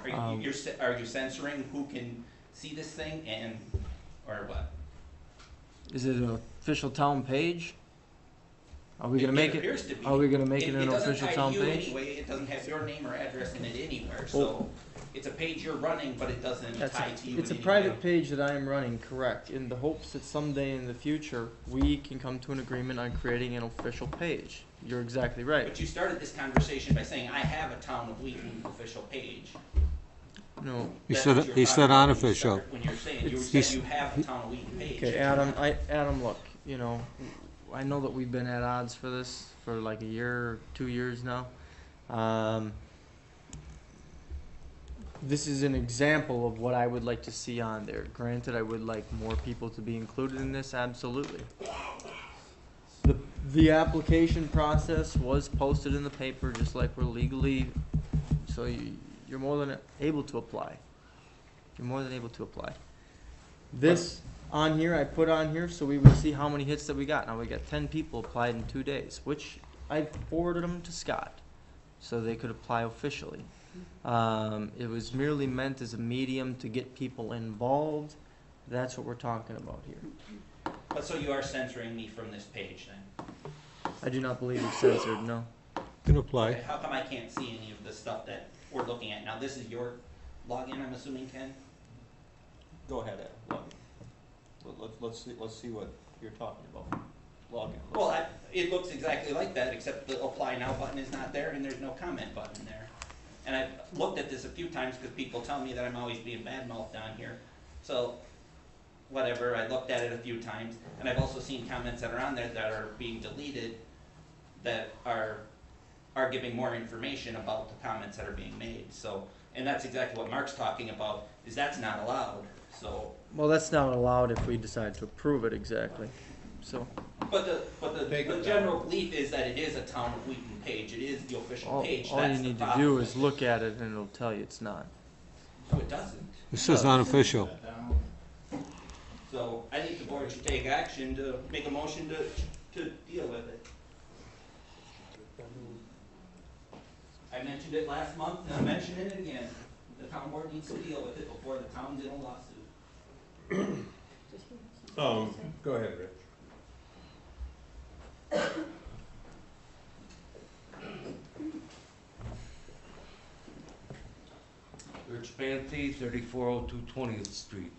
Are you, are you censoring who can see this thing and, or what? Is it an official town page? Are we gonna It make appears it? to be. Are we gonna make it an doesn't official tie town to you page? Anyway, it doesn't have your name or address in it anywhere, Well- so it's a page you're running, but it doesn't tie to you It's a in any private way. page that I am running, correct, in the hopes that someday in the future, we can come to an agreement on creating an official page. You're exactly right. But you started this conversation by saying, I have a Town of Wheaton official page. No. He That's said, what you're he talking said about unofficial. when you're saying, you He's- said you have a Town of Wheaton page. Okay, Adam, look, you know, I know that we've been at odds for this for like a year or 2 years now. This is an example of what I would like to see on there. Granted, I would like more people to be included in this, absolutely. The application process was posted in the paper just like we're legally, so you're more than able to apply. You're more than able to apply. This on here, I put on here so we would see how many hits that we got. Now we got 10 people applied in 2 days, which I forwarded them to Scott so they could apply officially. It was merely meant as a medium to get people involved. That's what we're talking about here. But so you are censoring me from this page then? I do not believe it's censored, no. Can apply. Okay, how come I can't see any of the stuff that we're looking at? Now, this is your log in, I'm assuming, Ken? Go ahead, Ed, log in. Let's see what you're talking about. Log in. Well, it looks exactly like that, except the apply now button is not there and there's no comment button there. And I've looked at this a few times because people tell me that I'm always being bad-mouthed on here. So, whatever, I looked at it a few times, and I've also seen comments that are on there that are being deleted that are giving more information about the comments that are being made. So, and that's exactly what Mark's talking about, is that's not allowed, so. Well, that's not allowed if we decide to approve it exactly, so. But the general belief is that it is a Town of Wheaton page, it is the official page, All you need to do is look at it and it'll tell you it's not. No, it doesn't. This is unofficial. So I think the board should take action to make a motion to deal with it. I mentioned it last month and I'm mentioning it again. The town board needs to deal with it before the town's in a lawsuit. Go ahead, Rich. Rich Banty, 3402 20th Street.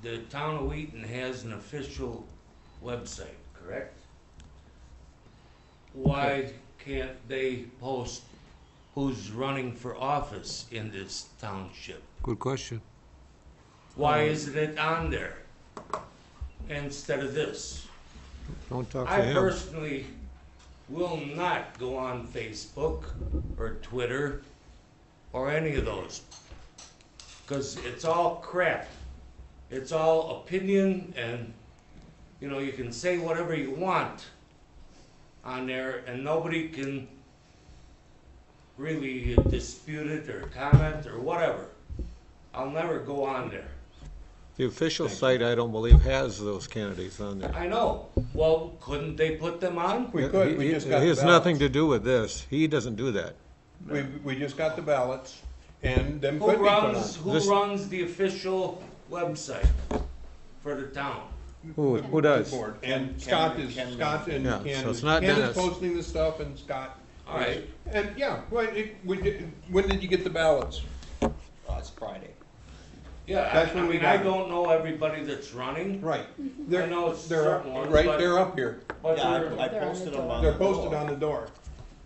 The town of Wheaton has an official website, correct? Why can't they post who's running for office in this township? Good question. Why isn't it on there instead of this? Don't talk to I him. personally will not go on Facebook or Twitter or any of those, because it's all crap. It's all opinion, and you know, you can say whatever you want on there and nobody can really dispute it or comment or whatever. I'll never go on there. The official site, I don't believe, has those candidates on there. I know. Well, couldn't they put them on? We could, we just got It the has nothing ballots. to do with this. He doesn't do that. We just got the ballots, and them Who could be put on. runs the official website for the town? Who does? Board. And Scott and Yeah, Ken, so it's not Ken is Dennis. posting the stuff, and Scott. All right. And, yeah, well, when did you get the ballots? It's Friday. Yeah, That's I when we mean, got I it. don't know everybody that's running. Right. I know it's They're certain ones, right, but- they're up here. But Yeah, they're- I posted them on the They're posted door. on the door.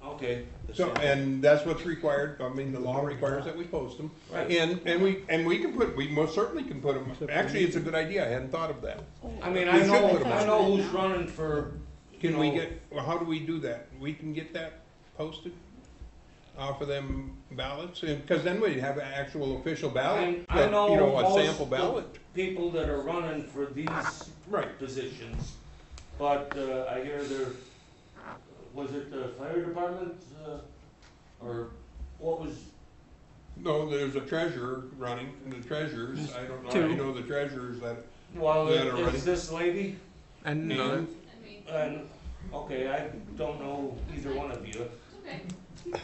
Okay. So, and that's what's required, I mean, the law requires that we post them. Right. And we can put, we most certainly can put them, actually, it's a good idea, I hadn't thought of that. I mean, We I should know, put 'em I on. know who's running for, Can we get, well, how do we do that? We can get that posted off of them ballots, and, cause then we have an actual official ballot. I that, know you know, a most sample of the ballot. people that are running for these Right. positions, but, I hear there, was it the fire department, or what was, No, there's a treasurer running, and the treasurers, I don't know, I Two. know the treasurers that, well, that are running. is this lady? And And, And, okay, I don't know either one of you, Okay.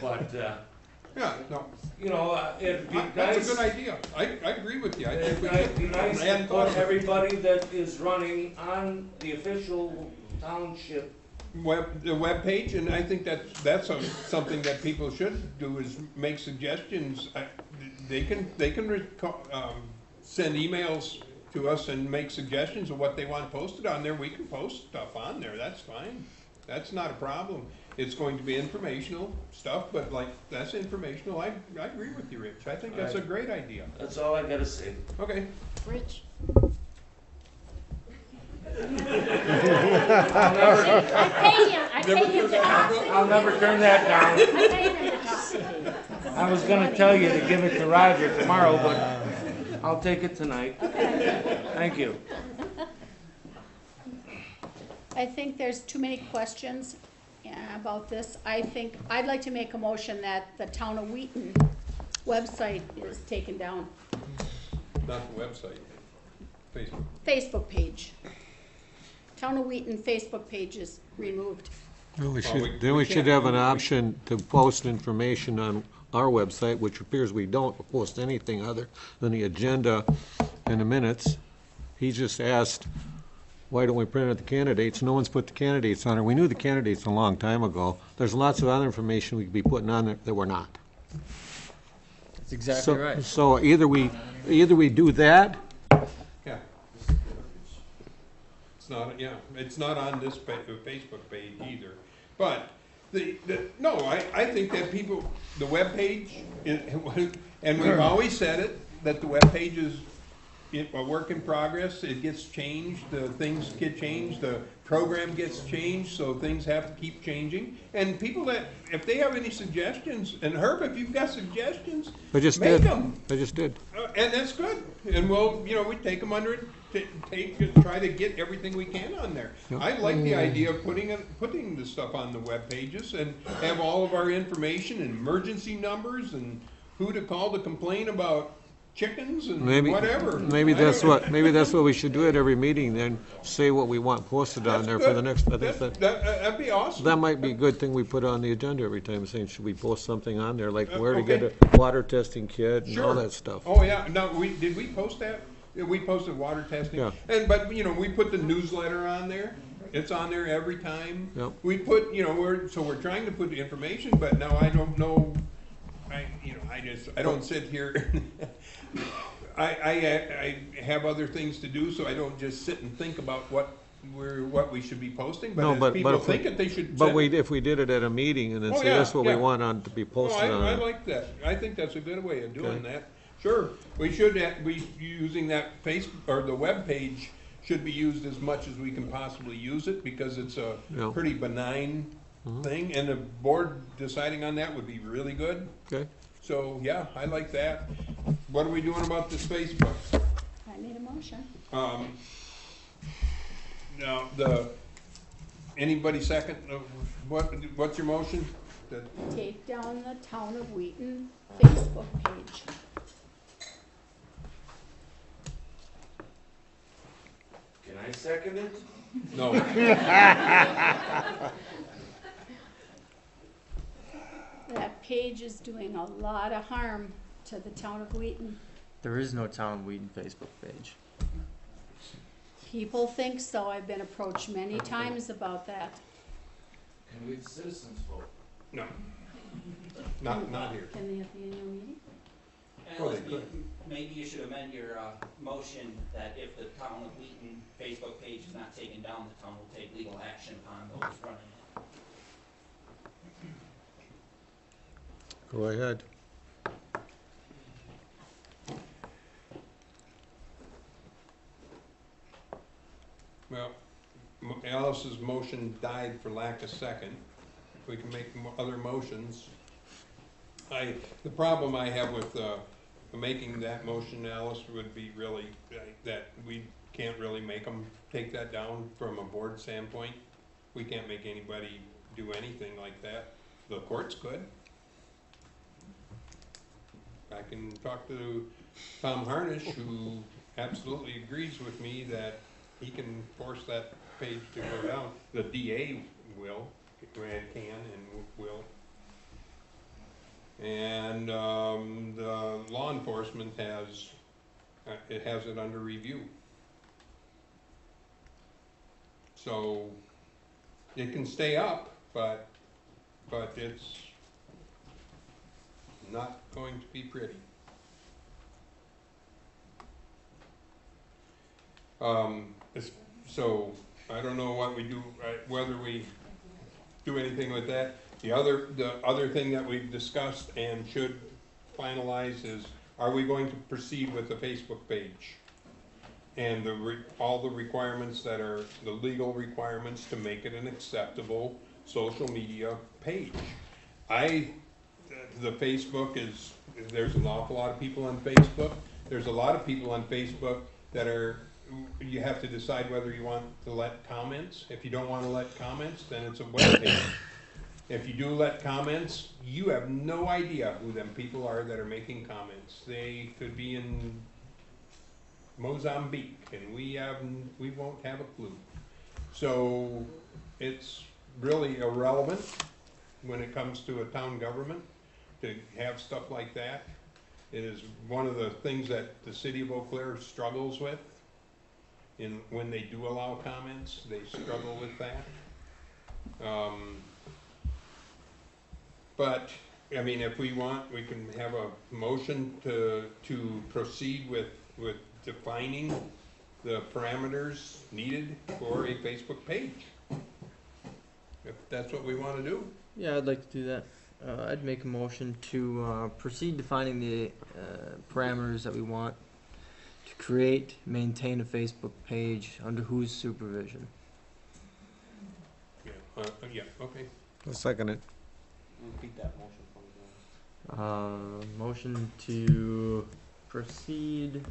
but, yeah, no, you know, it'd be that's nice. a good idea, I agree with you, I think we It'd be should. nice I to hadn't thought put of it. everybody that is running on the official township. The webpage, and I think that's something that people should do, is make suggestions. They can send emails to us and make suggestions of what they want posted on there. We can post stuff on there, that's fine. That's not a problem. It's going to be informational stuff, but like, that's informational. I agree with you, Rich. I think that's a great idea. That's all I gotta say. Okay. Rich? I paid him to talk to me. I'll never turn that down. I paid him to talk to me. I was gonna tell you to give it to Roger tomorrow, but I'll take it tonight. Thank you. I think there's too many questions about this. I'd like to make a motion that the Town of Wheaton website is taken down. Not the website, Facebook. Facebook page. Town of Wheaton Facebook page is removed. Then we we should can't- have an option to post information on our website, which appears we don't post anything other than the agenda and the minutes. He just asked, why don't we print out the candidates? No one's put the candidates on there. We knew the candidates a long time ago. There's lots of other information we could be putting on there that we're not. That's exactly right. So either we do that, Yeah. It's not, yeah, it's not on this Facebook page either. But no, I think that people, the webpage, and we've always said it, that the webpage is a work in progress. It gets changed, things get changed, the program gets changed, so things have to keep changing. And people that, if they have any suggestions, and Herb, if you've got suggestions, I just make did. them. I just did. And that's good. And we'll, we take them under it, try to get everything we can on there. Yep. I like the idea of putting the stuff on the web pages and have all of our information and emergency numbers and who to call to complain about chickens and whatever. Maybe that's what we should do at every meeting, then say what we want posted on there for the next, I think that'd be awesome. that might be a good thing we put on the agenda every time, saying, should we post something on there, like where to get a water testing kit and all that stuff. Oh, yeah. No, did we post that? Yeah, we posted water testing. Yeah. But we put the newsletter on there. It's on there every time. Yep. We put, we're trying to put the information, but now I don't know. I don't sit here. I have other things to do, so I don't just sit and think about what we should be posting. But if people think it, they should. But if we did it at a meeting and then say that's what we want on to be posted on. I like that. I think that's a good way of doing that. Sure, we should be using that Facebook or the web page should be used as much as we can possibly use it because it's a pretty benign thing, and the board deciding on that would be really good. Okay. So yeah, I like that. What are we doing about this Facebook? I made a motion. Now anybody second? What's your motion? Take down the Town of Wheaton Facebook page. Can I second it? No. That page is doing a lot of harm to the Town of Wheaton. There is no Town of Wheaton Facebook page. People think so. I've been approached many times about that. Can we citizens vote? No. Not here. Can they have the annual meeting? Alice, maybe you should amend your motion that if the Town of Wheaton Facebook page is not taken down, the town will take legal action upon those running it. Go ahead. Well, Alice's motion died for lack of second. We can make other motions. The problem I have with making that motion, Alice, would be really that we can't really make them take that down from a board standpoint. We can't make anybody do anything like that. The courts could. I can talk to Tom Harnish, who absolutely agrees with me that he can force that page to go down. The DA will, can and will. And the law enforcement has it under review. So it can stay up, but it's not going to be pretty. So I don't know what we do, whether we do anything with that. The other thing that we've discussed and should finalize is, are we going to proceed with the Facebook page? And all the requirements that are the legal requirements to make it an acceptable social media page. The Facebook there's an awful lot of people on Facebook. There's a lot of people on Facebook that you have to decide whether you want to let comments. If you don't want to let comments, then it's a web page. If you do let comments, you have no idea who them people are that are making comments. They could be in Mozambique, and we won't have a clue. So it's really irrelevant when it comes to a town government to have stuff like that. It is one of the things that the city of Eau Claire struggles with. When they do allow comments, they struggle with that. But I mean, if we want, we can have a motion to proceed with defining the parameters needed for a Facebook page. If that's what we wanna do. Yeah, I'd like to do that. I'd make a motion to proceed defining the parameters that we want to create, maintain a Facebook page under whose supervision. Yeah, okay. I'll second it. Repeat that motion for me, Motion to proceed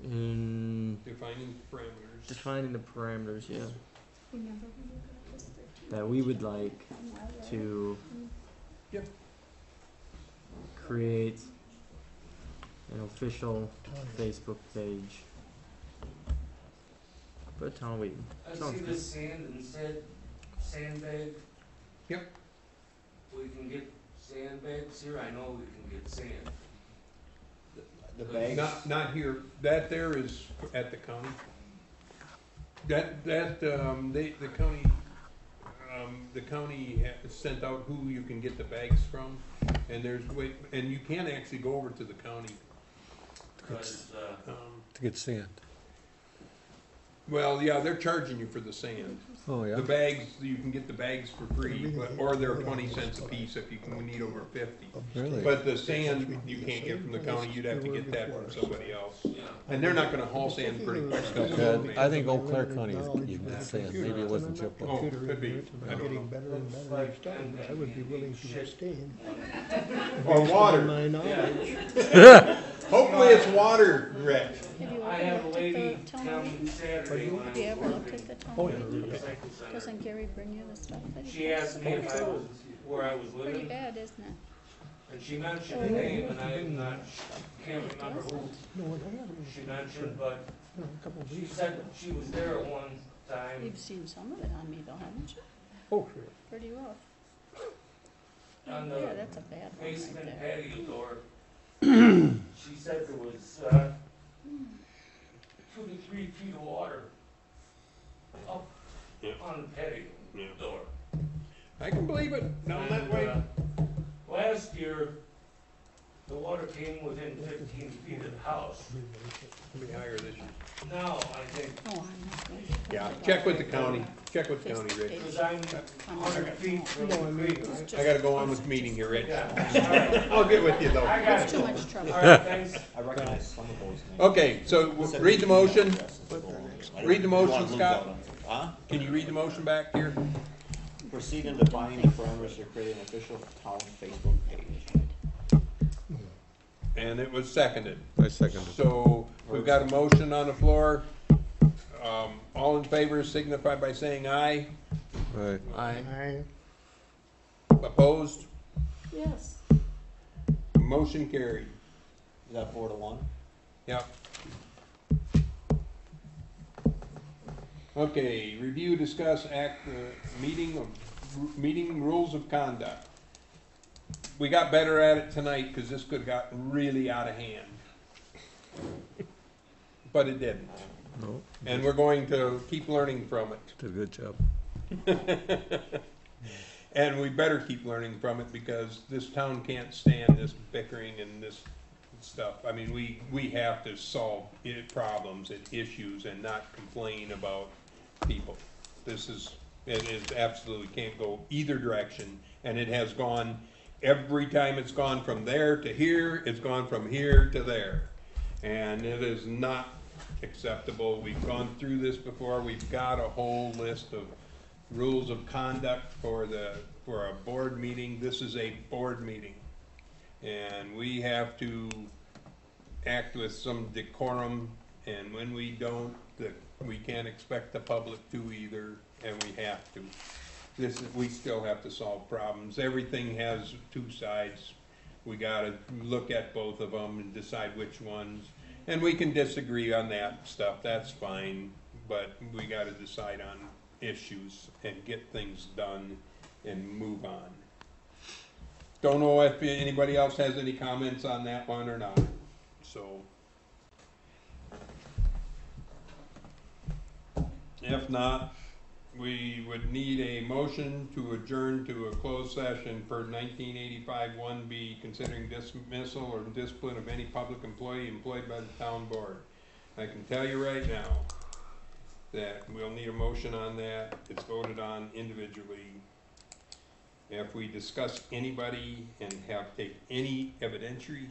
in Defining parameters. defining the parameters, yeah, Remember when you got this 13? that we would like to Yep. create an official Facebook page for the town of Wheaton. I Sounds see good. the sand and said sandbag. Yep. We can get sandbags here, I know we can get sand. The bags. Not here, that there is at the county. The county sent out who you can get the bags from, and and you can actually go over to the county. Cause, To get sand. Well, yeah, they're charging you for the sand. Oh, yeah? The bags, you can get the bags for free, or they're 20 cents a piece if you need over 50. Really? But the sand, you can't get from the county, you'd have to get that from somebody else. And they're not gonna haul sand pretty quick. Okay, I think Eau Claire County is getting that sand, maybe it wasn't Chippewa. Oh, could be, I don't Getting know. better and better each time, I would be willing to abstain. Or water. My knowledge. Hopefully it's water, Rich. Have you I ever have a looked at lady the town come meeting? Saturday when Have you ever looked at the town Oh, yeah. meeting? Cycle center. Doesn't Gary bring you the stuff that he She does? asked me if I was, where I was Pretty living, bad, isn't it? and she mentioned a name, and I am not, can't remember who No, I haven't. she mentioned, but No, a couple of she weeks. said she was there at one time. You've seen some of it on me though, haven't you? Oh, sure. Pretty rough. On Yeah, the that's a bad one basement right there. patio door. She said there was, 2 to 3 feet of water up Yeah. on the patio Yeah. door. I can believe it, down that And, way. Last year, the water came within 15 feet of the house. It'll be higher this year. Now, I think, Oh, I'm not going to. Yeah, check with the county, Rich. because I'm 100 feet from the creek. I gotta go on with meeting here, Rich. Yeah, all right. I'll get with you though. I got It's too you. much trouble. All right, thanks. I recognize some of those names. Okay, so read the motion. Read the motion, You wanna Scott. lose out on- Huh? Can you read the motion back here? Proceed in defining the parameters to create an official town Facebook page. And it was seconded. I second it. So we've got a motion on the floor. All in favor signify by saying aye. Right. Aye. Opposed? Yes. Motion carried. Is that 4 to 1? Yep. Okay, review, discuss, act, meeting rules of conduct. We got better at it tonight, cause this could've gotten really out of hand. But it didn't, No, and we're going to keep learning from it. did a good job. And we better keep learning from it, because this town can't stand this bickering and this stuff. I mean, we have to solve problems and issues and not complain about people. It is absolutely can't go either direction, and it has gone, every time it's gone from there to here, it's gone from here to there. And it is not acceptable. We've gone through this before. We've got a whole list of rules of conduct for a board meeting. This is a board meeting, and we have to act with some decorum, and when we don't, we can't expect the public to either, and we have to. We still have to solve problems. Everything has two sides. We gotta look at both of them and decide which ones, and we can disagree on that stuff, that's fine, but we gotta decide on issues and get things done and move on. Don't know if anybody else has any comments on that one or not, so. If not, we would need a motion to adjourn to a closed session per 1985 1B, considering dismissal or discipline of any public employee employed by the town board. I can tell you right now that we'll need a motion on that. It's voted on individually. If we discuss anybody and take any evidentiary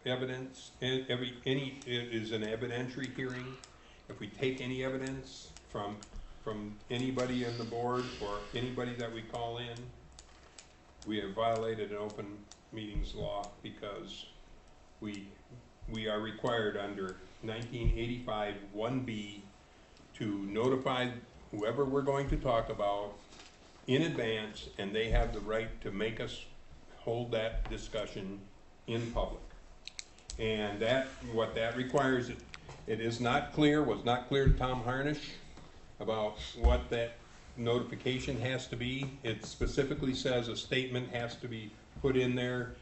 evidence, it is an evidentiary hearing. If we take any evidence from anybody on the board or anybody that we call in, we have violated an open meetings law, because we are required under 1985 1B to notify whoever we're going to talk about in advance, and they have the right to make us hold that discussion in public. And what that requires, it is not clear, was not clear to Tom Harnish about what that notification has to be. It specifically says a statement has to be put in there,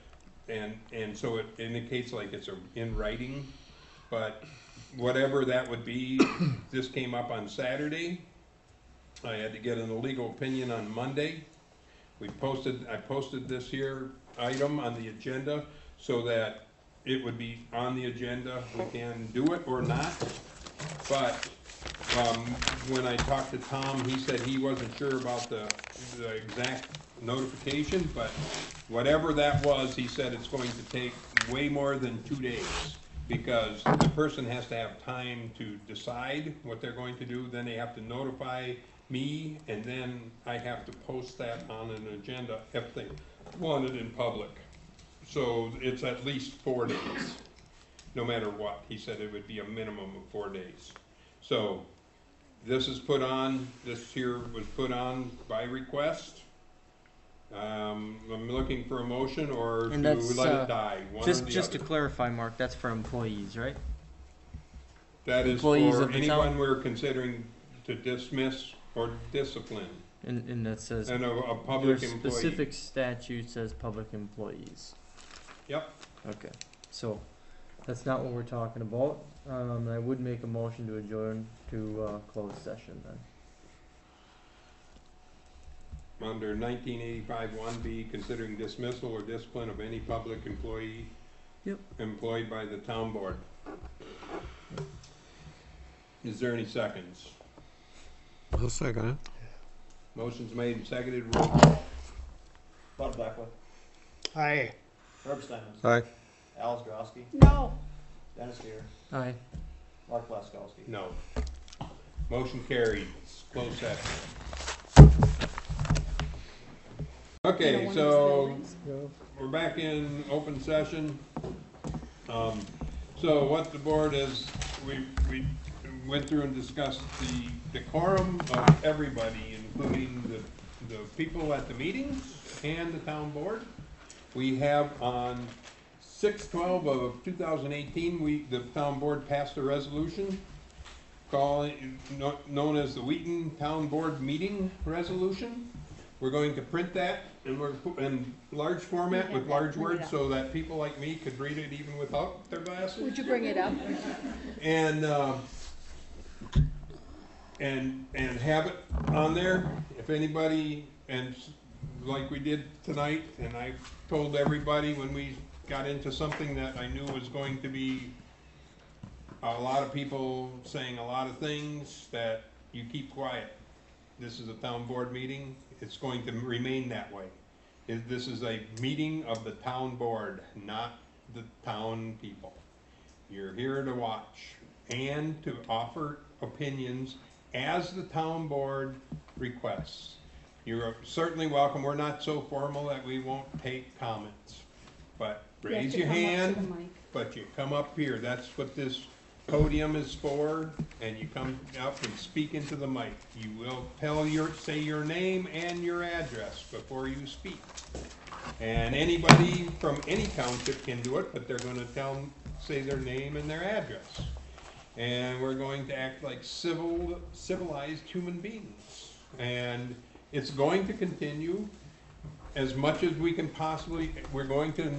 and so it indicates like it's in writing. But whatever that would be, this came up on Saturday. I had to get an legal opinion on Monday. I posted this here item on the agenda so that it would be on the agenda. We can do it or not, but when I talked to Tom, he said he wasn't sure about the exact notification, but whatever that was, he said it's going to take way more than 2 days, because the person has to have time to decide what they're going to do. Then they have to notify me, and then I have to post that on an agenda if they want it in public. So it's at least 4 days, no matter what. He said it would be a minimum of 4 days. So this is put on, this here was put on by request. I'm looking for a motion or to let it die, one or the Just to other. clarify, Mark, that's for employees, right? That is Employees for of the anyone town? we're considering to dismiss or discipline. And that says. And a public your employee. specific statute says public employees. Yep. Okay, so that's not what we're talking about. I would make a motion to adjourn to closed session then. Under 1985 1B, considering dismissal or discipline of any public employee employed by the town board. Is there any seconds? I'll second it. Motion's made and seconded. Roll call. Bud Blackwood. Aye. Herb Steinmetz. Aye. Al Zdrowski. No. Dennis Deere. Aye. Mark Laskowski. No. Motion carried. Closed session. Okay, so we're back in open session. So what the board is, we went through and discussed the decorum of everybody, including the people at the meetings and the town board. We have on 6/12 of 2018, the town board passed a resolution known as the Wheaton Town Board Meeting Resolution. We're going to print that, and we're in large format with large words so that people like me could read it even without their glasses. Would you bring it up? And have it on there. If anybody, and like we did tonight, and I told everybody when we got into something that I knew was going to be a lot of people saying a lot of things, that you keep quiet. This is a town board meeting. It's going to remain that way. This is a meeting of the town board, not the town people. You're here to watch and to offer opinions as the town board requests. You're certainly welcome. We're not so formal that we won't take comments. But raise your hand, but you come up here. That's what this podium is for, and you come up and speak into the mic. You will say your name and your address before you speak. And anybody from any township can do it, but they're going to say their name and their address. And we're going to act like civilized human beings. And it's going to continue as much as we can possibly. We're going to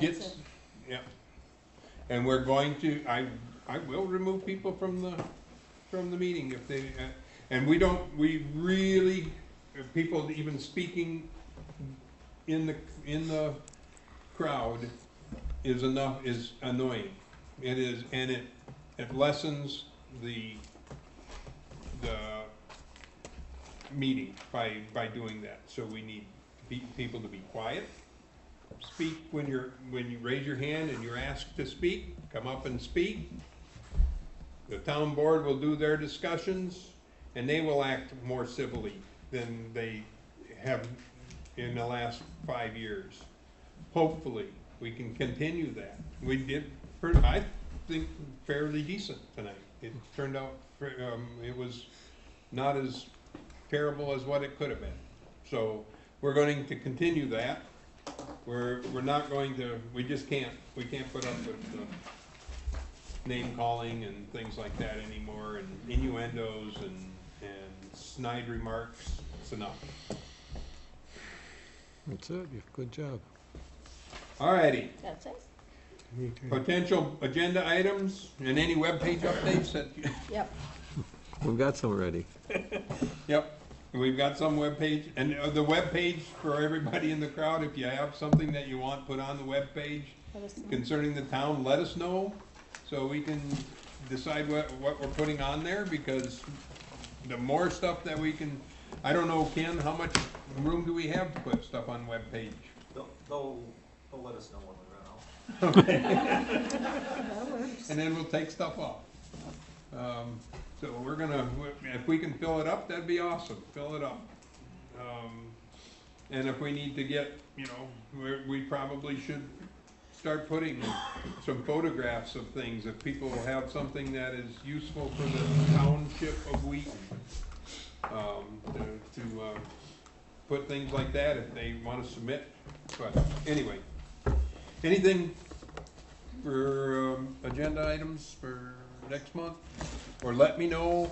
get, yeah. And we're going to. I will remove people from the meeting if they. And we really, people even speaking in the crowd is annoying. It is, and it lessens the meeting by doing that. So we need people to be quiet. Speak when you raise your hand and you're asked to speak, come up and speak. The town board will do their discussions, and they will act more civilly than they have in the last 5 years. Hopefully, we can continue that. We did, I think, fairly decent tonight. It turned out, it was not as terrible as what it could have been. So we're going to continue that. We're not going to, we can't put up with name calling and things like that anymore, and innuendos and snide remarks. It's enough. That's it, good job. Alrighty. That's it? Potential agenda items and any webpage updates that Yep. We've got some ready. Yep, we've got some webpage, and the webpage for everybody in the crowd, if you have something that you want put on the webpage concerning the town, let us know, so we can decide what we're putting on there, because the more stuff that we can, I don't know, Ken, how much room do we have to put stuff on webpage? They'll let us know when we run out. Okay. That works. And then we'll take stuff off. So we're gonna, if we can fill it up, that'd be awesome, fill it up. And if we need to get, we probably should start putting some photographs of things, if people have something that is useful for the township of Wheaton. To put things like that if they want to submit. But anyway, anything for agenda items for next month? Or let me know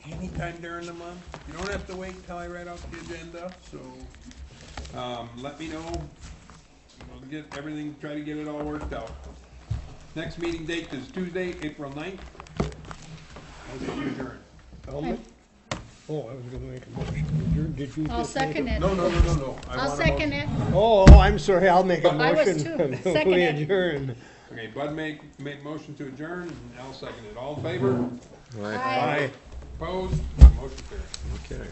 anytime during the month. You don't have to wait till I write out the agenda, so let me know. We'll get everything, try to get it all worked out. Next meeting date is Tuesday, April 9th. Motion to adjourn. Oh, I was gonna make a motion to adjourn. Did you I'll just make second it. No. I'll second it. Oh, I'm sorry, I'll make a I was motion. too. Second We it. adjourn. Okay, Bud made motion to adjourn, and Al seconded. All in favor? Right. Aye. Opposed? Motion carried. Okay.